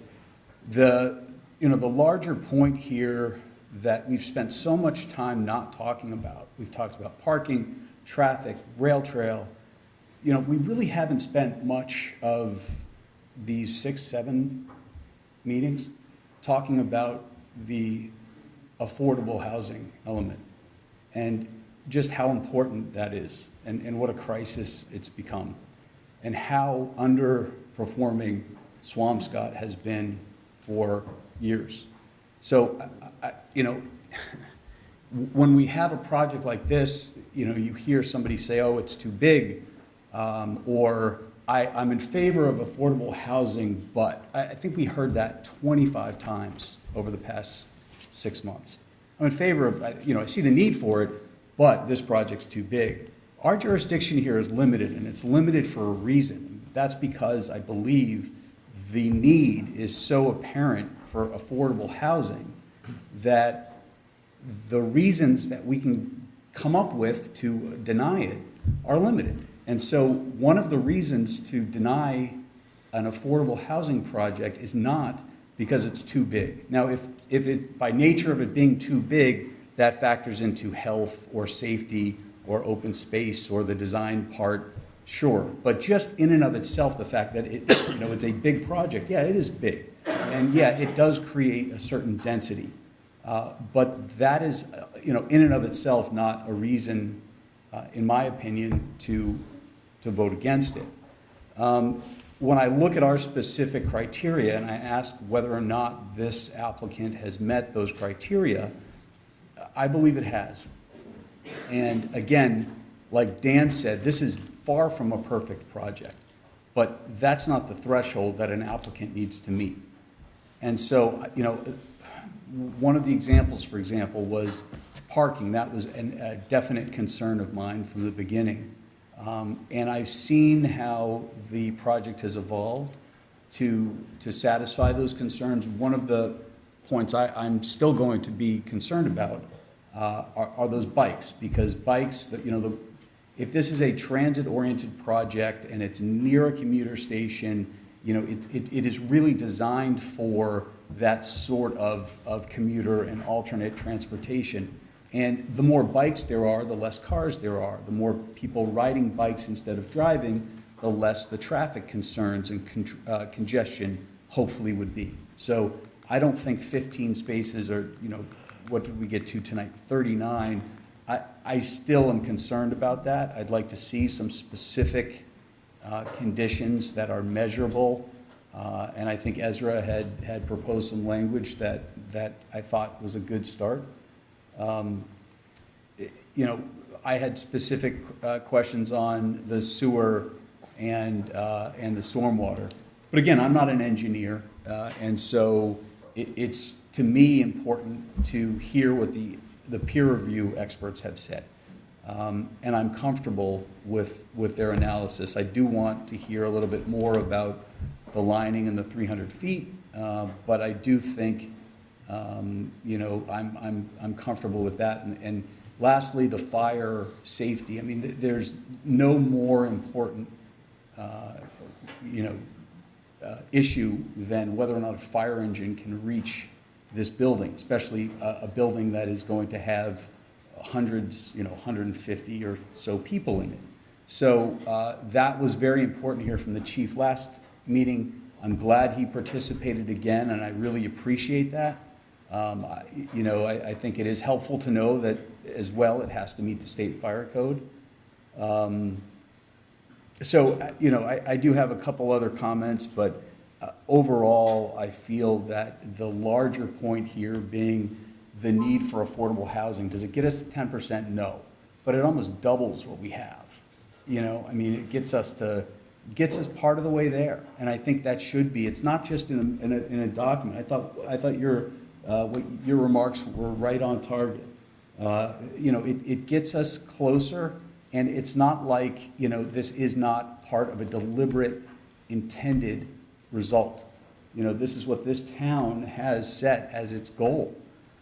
the larger point here that we've spent so much time not talking about. We've talked about parking, traffic, rail trail. You know, we really haven't spent much of these 6, 7 meetings talking about the affordable housing element and just how important that is and what a crisis it's become and how underperforming Swampscott has been for years. So, you know, when we have a project like this, you know, you hear somebody say, oh, it's too big, or I'm in favor of affordable housing, but I think we heard that 25 times over the past 6 months. I'm in favor of, you know, I see the need for it, but this project's too big. Our jurisdiction here is limited, and it's limited for a reason. That's because I believe the need is so apparent for affordable housing that the reasons that we can come up with to deny it are limited. And so one of the reasons to deny an affordable housing project is not because it's too big. Now, if it, by nature of it being too big, that factors into health or safety or open space or the design part, sure. But just in and of itself, the fact that it, it's a big project, yeah, it is big. And yeah, it does create a certain density. But that is, in and of itself, not a reason, in my opinion, to vote against it. When I look at our specific criteria and I ask whether or not this applicant has met those criteria, I believe it has. And again, like Dan said, this is far from a perfect project, but that's not the threshold that an applicant needs to meet. And so, one of the examples, for example, was parking. That was a definite concern of mine from the beginning. And I've seen how the project has evolved to satisfy those concerns. One of the points I'm still going to be concerned about are those bikes, because bikes, if this is a transit-oriented project and it's near a commuter station, it is really designed for that sort of commuter and alternate transportation. And the more bikes there are, the less cars there are. The more people riding bikes instead of driving, the less the traffic concerns and congestion hopefully would be. So I don't think 15 spaces or, what did we get to tonight, 39. I still am concerned about that. I'd like to see some specific conditions that are measurable. And I think Ezra had proposed some language that I thought was a good start. I had specific questions on the sewer and the stormwater. But again, I'm not an engineer, and so it's, to me, important to hear what the peer review experts have said. And I'm comfortable with their analysis. I do want to hear a little bit more about the lining and the 300 feet, but I do think I'm comfortable with that. And lastly, the fire safety. I mean, there's no more important, issue than whether or not a fire engine can reach this building, especially a building that is going to have hundreds, 150 or so people in it. So that was very important here from the chief last meeting. I'm glad he participated again, and I really appreciate that. I think it is helpful to know that as well it has to meet the state fire code. I do have a couple other comments, but overall I feel that the larger point here being the need for affordable housing. Does it get us to 10%? No, but it almost doubles what we have. It gets us part of the way there, and I think that should be. It's not just in a document. I thought your remarks were right on target. It gets us closer, and it's not like this is not part of a deliberate, intended result. This is what this town has set as its goal,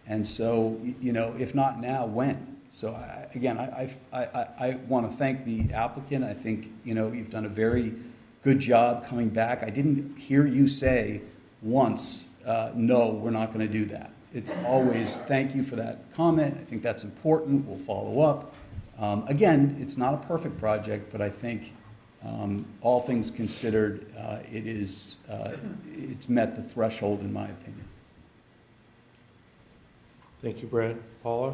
and so if not now, when? So I want to thank the applicant. I think you've done a very good job coming back. I didn't hear you say once, no, we're not going to do that. It's always thank you for that comment. I think that's important. We'll follow up. Again, it's not a perfect project, but I think all things considered, it's met the threshold in my opinion. Thank you, Brad. Paula?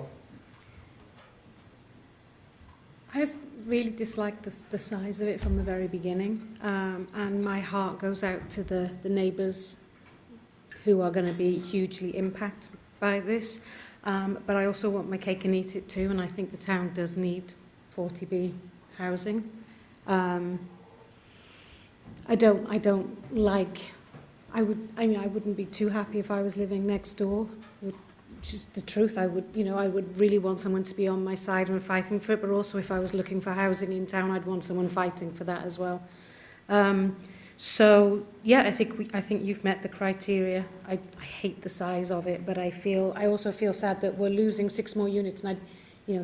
I've really disliked the size of it from the very beginning, and my heart goes out to the neighbours who are going to be hugely impacted by this. But I also want my cake and eat it too, and I think the town does need 40B housing. I wouldn't be too happy if I was living next door. Just the truth, I would really want someone to be on my side and fighting for it, but also if I was looking for housing in town, I'd want someone fighting for that as well. So, yeah, I think you've met the criteria. I hate the size of it, but I also feel sad that we're losing 6 more units, and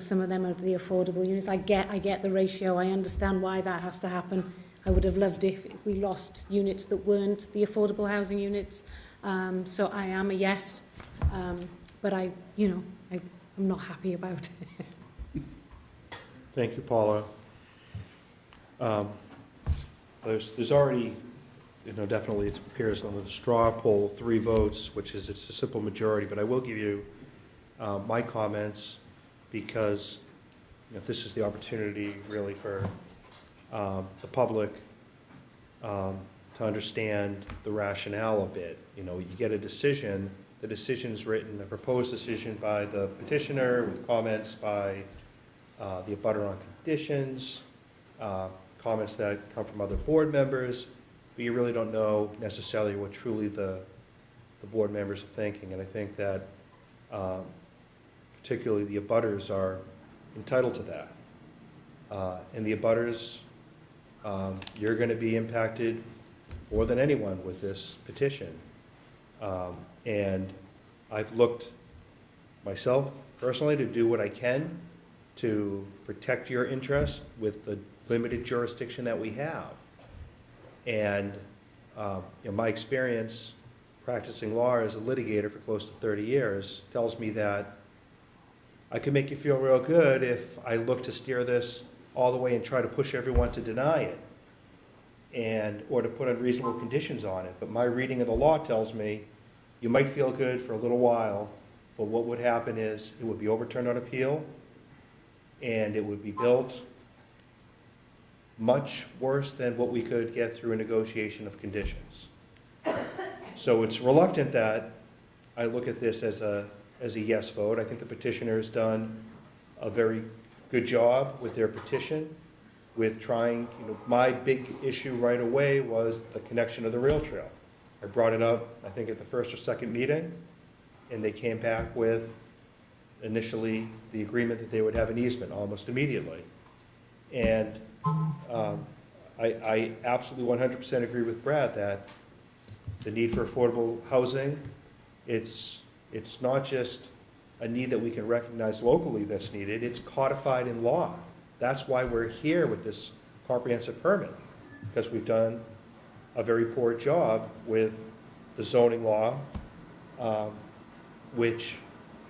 some of them are the affordable units. I get the ratio. I understand why that has to happen. I would have loved if we lost units that weren't the affordable housing units. So I am a yes, but I'm not happy about it. Thank you, Paula. There's already, definitely it appears on the straw poll 3 votes, which is it's a simple majority, but I will give you my comments because this is the opportunity really for the public to understand the rationale a bit. You get a decision, the decision is written, a proposed decision by the petitioner with comments by the abutter on conditions, comments that come from other board members, but you really don't know necessarily what truly the board members are thinking. And I think that particularly the abutters are entitled to that. And the abutters, you're going to be impacted more than anyone with this petition. And I've looked myself personally to do what I can to protect your interests with the limited jurisdiction that we have. And my experience practicing law as a litigator for close to 30 years tells me that I could make you feel real good if I look to steer this all the way and try to push everyone to deny it or to put unreasonable conditions on it. But my reading of the law tells me you might feel good for a little while, but what would happen is it would be overturned on appeal and it would be built much worse than what we could get through a negotiation of conditions. So it's reluctant that I look at this as a yes vote. I think the petitioner has done a very good job with their petition, with trying, my big issue right away was the connection of the rail trail. I brought it up, I think, at the first or second meeting, and they came back with initially the agreement that they would have an easement almost immediately. And I absolutely 100% agree with Brad that the need for affordable housing, it's not just a need that we can recognize locally that's needed, it's codified in law. That's why we're here with this comprehensive permit, because we've done a very poor job with the zoning law, which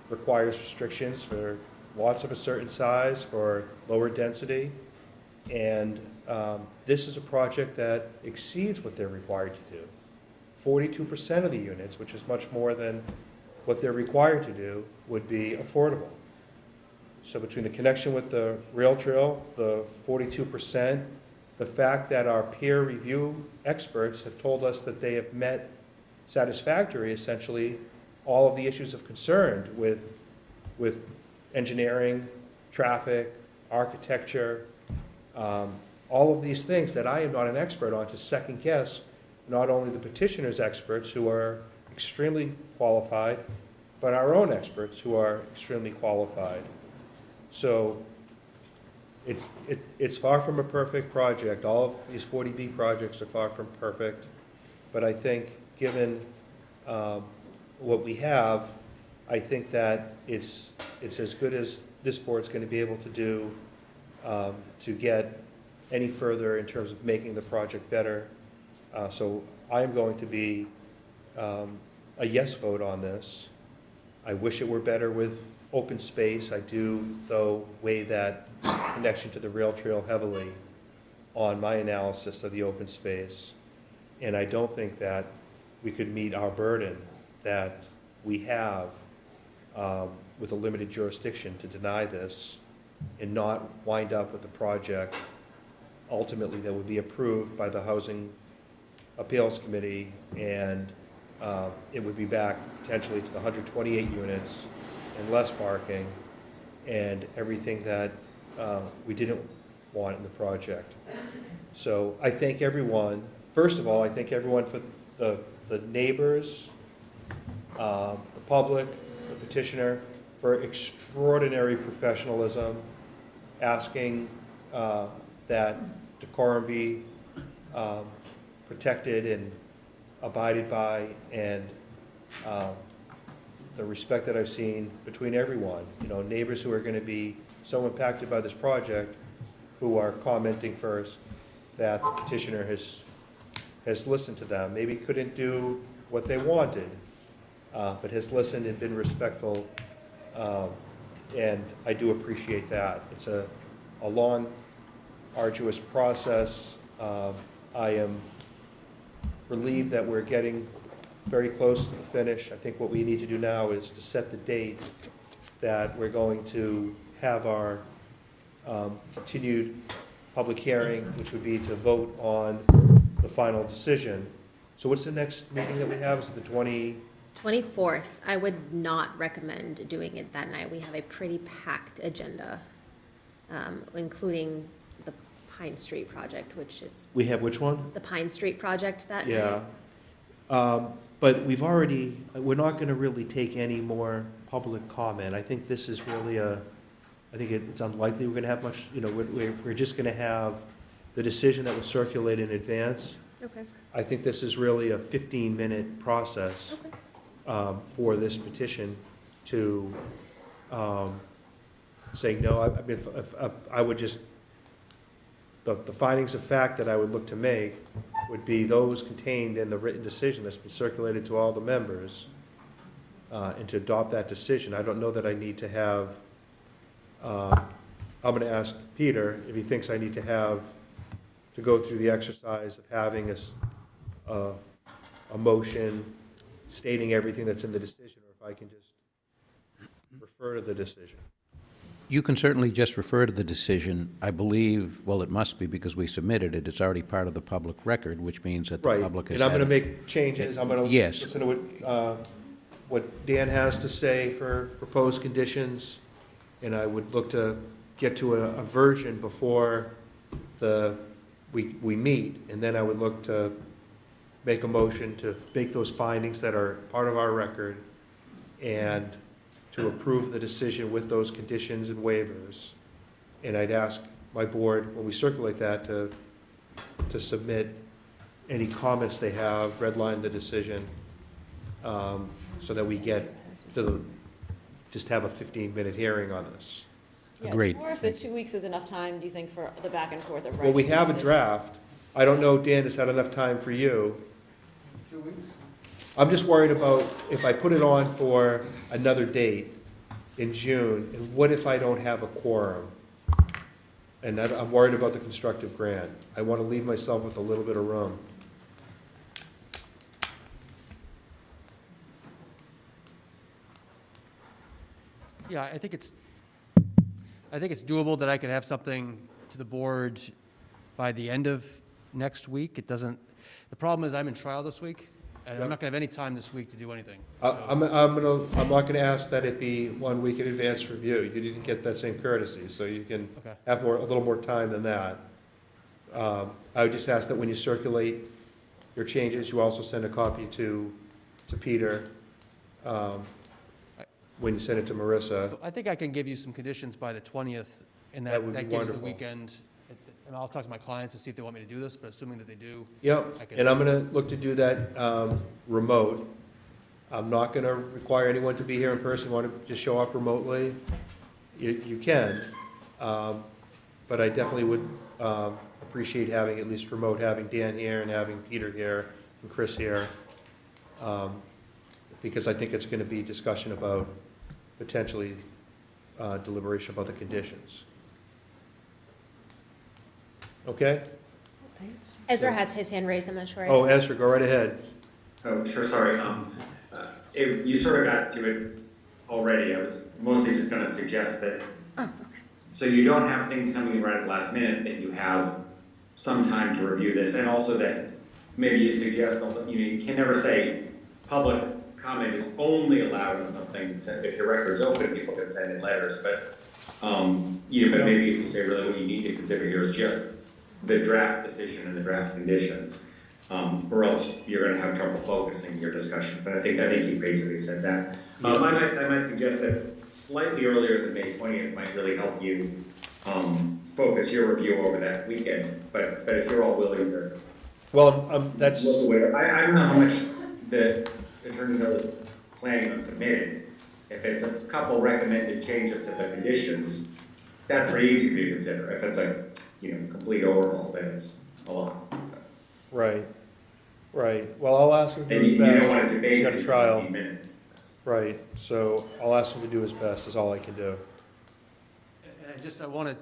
requires restrictions for lots of a certain size, for lower density. And this is a project that exceeds what they're required to do. 42% of the units, which is much more than what they're required to do, would be affordable. So between the connection with the rail trail, the 42%, the fact that our peer review experts have told us that they have met satisfactory, essentially, all of the issues of concern with engineering, traffic, architecture, all of these things that I am not an expert on to second guess not only the petitioner's experts who are extremely qualified, but our own experts who are extremely qualified. So it's far from a perfect project. All of these 40B projects are far from perfect, but I think given what we have, I think that it's as good as this board's going to be able to do to get any further in terms of making the project better. So I'm going to be a yes vote on this. I wish it were better with open space. I do, though, weigh that connection to the rail trail heavily on my analysis of the open space. And I don't think that we could meet our burden that we have with a limited jurisdiction to deny this and not wind up with a project ultimately that would be approved by the Housing Appeals Committee, and it would be back potentially to the 128 units and less parking and everything that we didn't want in the project. So I thank everyone. First of all, I thank everyone for the neighbors, the public, the petitioner, for extraordinary professionalism, asking that decorum be protected and abided by, and the respect that I've seen between everyone. You know, neighbors who are going to be so impacted by this project, who are commenting first, that the petitioner has listened to them. Maybe couldn't do what they wanted, but has listened and been respectful, and I do appreciate that. It's a long, arduous process. I am relieved that we're getting very close to the finish. I think what we need to do now is to set the date that we're going to have our continued public hearing, which would be to vote on the final decision. So what's the next meeting that we have? Is it the 24th. I would not recommend doing it that night. We have a pretty packed agenda, including the Pine Street project, which is. We have which one? The Pine Street project that night. Yeah. But we're not going to really take any more public comment. I think this is really I think it's unlikely we're going to have much, you know, we're just going to have the decision that was circulated in advance. Okay. I think this is really a 15-minute process. Okay. For this petition to say no. I mean, if I would just, the findings of fact that I would look to make would be those contained in the written decision that's been circulated to all the members, and to adopt that decision. I don't know that I need to have, I'm going to ask Peter if he thinks I need to go through the exercise of having a motion stating everything that's in the decision, or if I can just refer to the decision. You can certainly just refer to the decision. I believe, well, it must be because we submitted it. It's already part of the public record, which means that the Right, public has and I'm had going to it. make changes. I'm going to Yes. listen to what Dan has to say for proposed conditions, and I would look to get to a version before we meet, and then I would look to make a motion to make those findings that are part of our record and to approve the decision with those conditions and waivers. And I'd ask my board, when we circulate that, to submit any comments they have, redline the decision, so that we get to just have a 15-minute hearing on this. Yeah, Agreed. Or if the 2 weeks is enough time, do you think, for the back and forth of writing? Well, we the have a decision? draft. I don't know, Dan, has had enough time for you. 2 weeks? I'm just worried about if I put it on for another date in June, and what if I don't have a quorum? And I'm worried about the constructive grant. I want to leave myself with a little bit of room. Yeah, I think it's doable that I could have something to the board by the end of next week. It doesn't, the problem is I'm in trial this week, and I'm not gonna have any time this week to do anything. I'm not gonna ask that it be 1 week in advance review. You didn't get that same courtesy, so you can Okay. have a little more time than that. I would just ask that when you circulate your changes, you also send a copy to Peter, when you send it to Marissa. So I think I can give you some conditions by the 20th, and That would that be gives the wonderful. weekend. And I'll talk to my clients to see if they want me to do this, but assuming that they do. Yep, I can- and I'm gonna look to do that remote. I'm not gonna require anyone to be here in person. Want to just show up remotely? You can, but I definitely would appreciate having at least remote, having Dan here and having Peter here and Chris here, because I think it's gonna be discussion about potentially deliberation about the conditions. Okay? Ezra has his hand raised, I'm not sure. Oh, Ezra, go right ahead. Oh, sure, sorry. You sort of got to it already. I was mostly just gonna suggest that, so you don't have things coming in right at the last minute, that you have some time to review this, and also that maybe you suggest, you can never say public comment is only allowed on something, if your record's open, people can send in letters, but, but maybe if you say really what you need to consider here is just the draft decision and the draft conditions, or else you're gonna have trouble focusing your discussion, but I think he basically said that. I might suggest that slightly earlier than May 20th might really help you, focus your review over that weekend, but if you're all willing to Well, that's, was aware, I don't know how much the Attorney General is planning on submitting. If it's a couple recommended changes to the conditions, that's pretty easy for you to consider. If it's a, complete overhaul, then it's a lot, so. right, right. Well, I'll ask him to And do you his best. don't want to debate He's got it a for trial. 15 minutes. Right, so I'll ask him to do his best, is all I can do. And I want to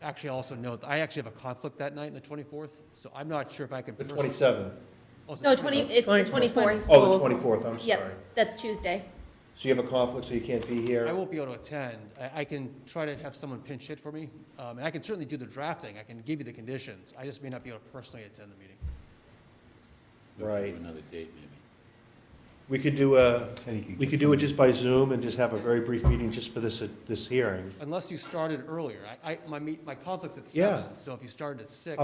actually also note, I actually have a conflict that night, the 24th, so I'm not sure if I can. The 27th. Oh, it's No, the 20, it's the 24th. Oh, the 24th, I'm sorry. Yep, that's Tuesday. So you have a conflict, so you can't be here? I won't be able to attend. I can try to have someone pinch hit for me, and I can certainly do the drafting. I can give you the conditions. I just may not be able to personally attend the meeting. Right. Another date, maybe. We could do it just by Zoom and just have a very brief meeting just for this hearing. Unless you started earlier. My conflict's at Yeah. 7, so if you started at 6.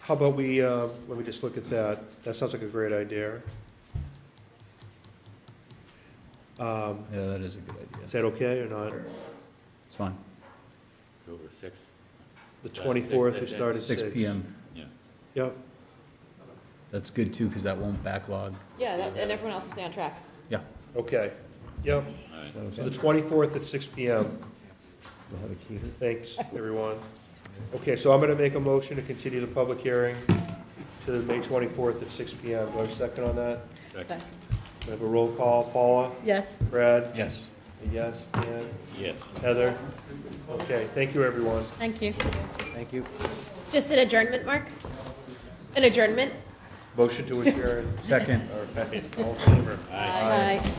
How about we, let me just look at that. That sounds like a great idea. Yeah, that is a good idea. Is that okay or not? It's fine. Over 6. The 24th, we start at 6. 6 PM. Yeah. Yep, That's good too, because that won't backlog. Yeah, and everyone else will stay on track. Yeah. okay, yep. All right. So the 24th at 6 PM. Thanks, everyone. Okay, so I'm going to make a motion to continue the public hearing to May 24th at 6 PM. Do I have a second on that? Second. We have a roll call. Paula? Yes. Brad? Yes. A yes. Dan? Yes. Heather? Okay, thank you, everyone. Thank you. Thank you. Just an adjournment, Mark? An adjournment? Motion to adjourn. Second. All right, all in favor? Aye.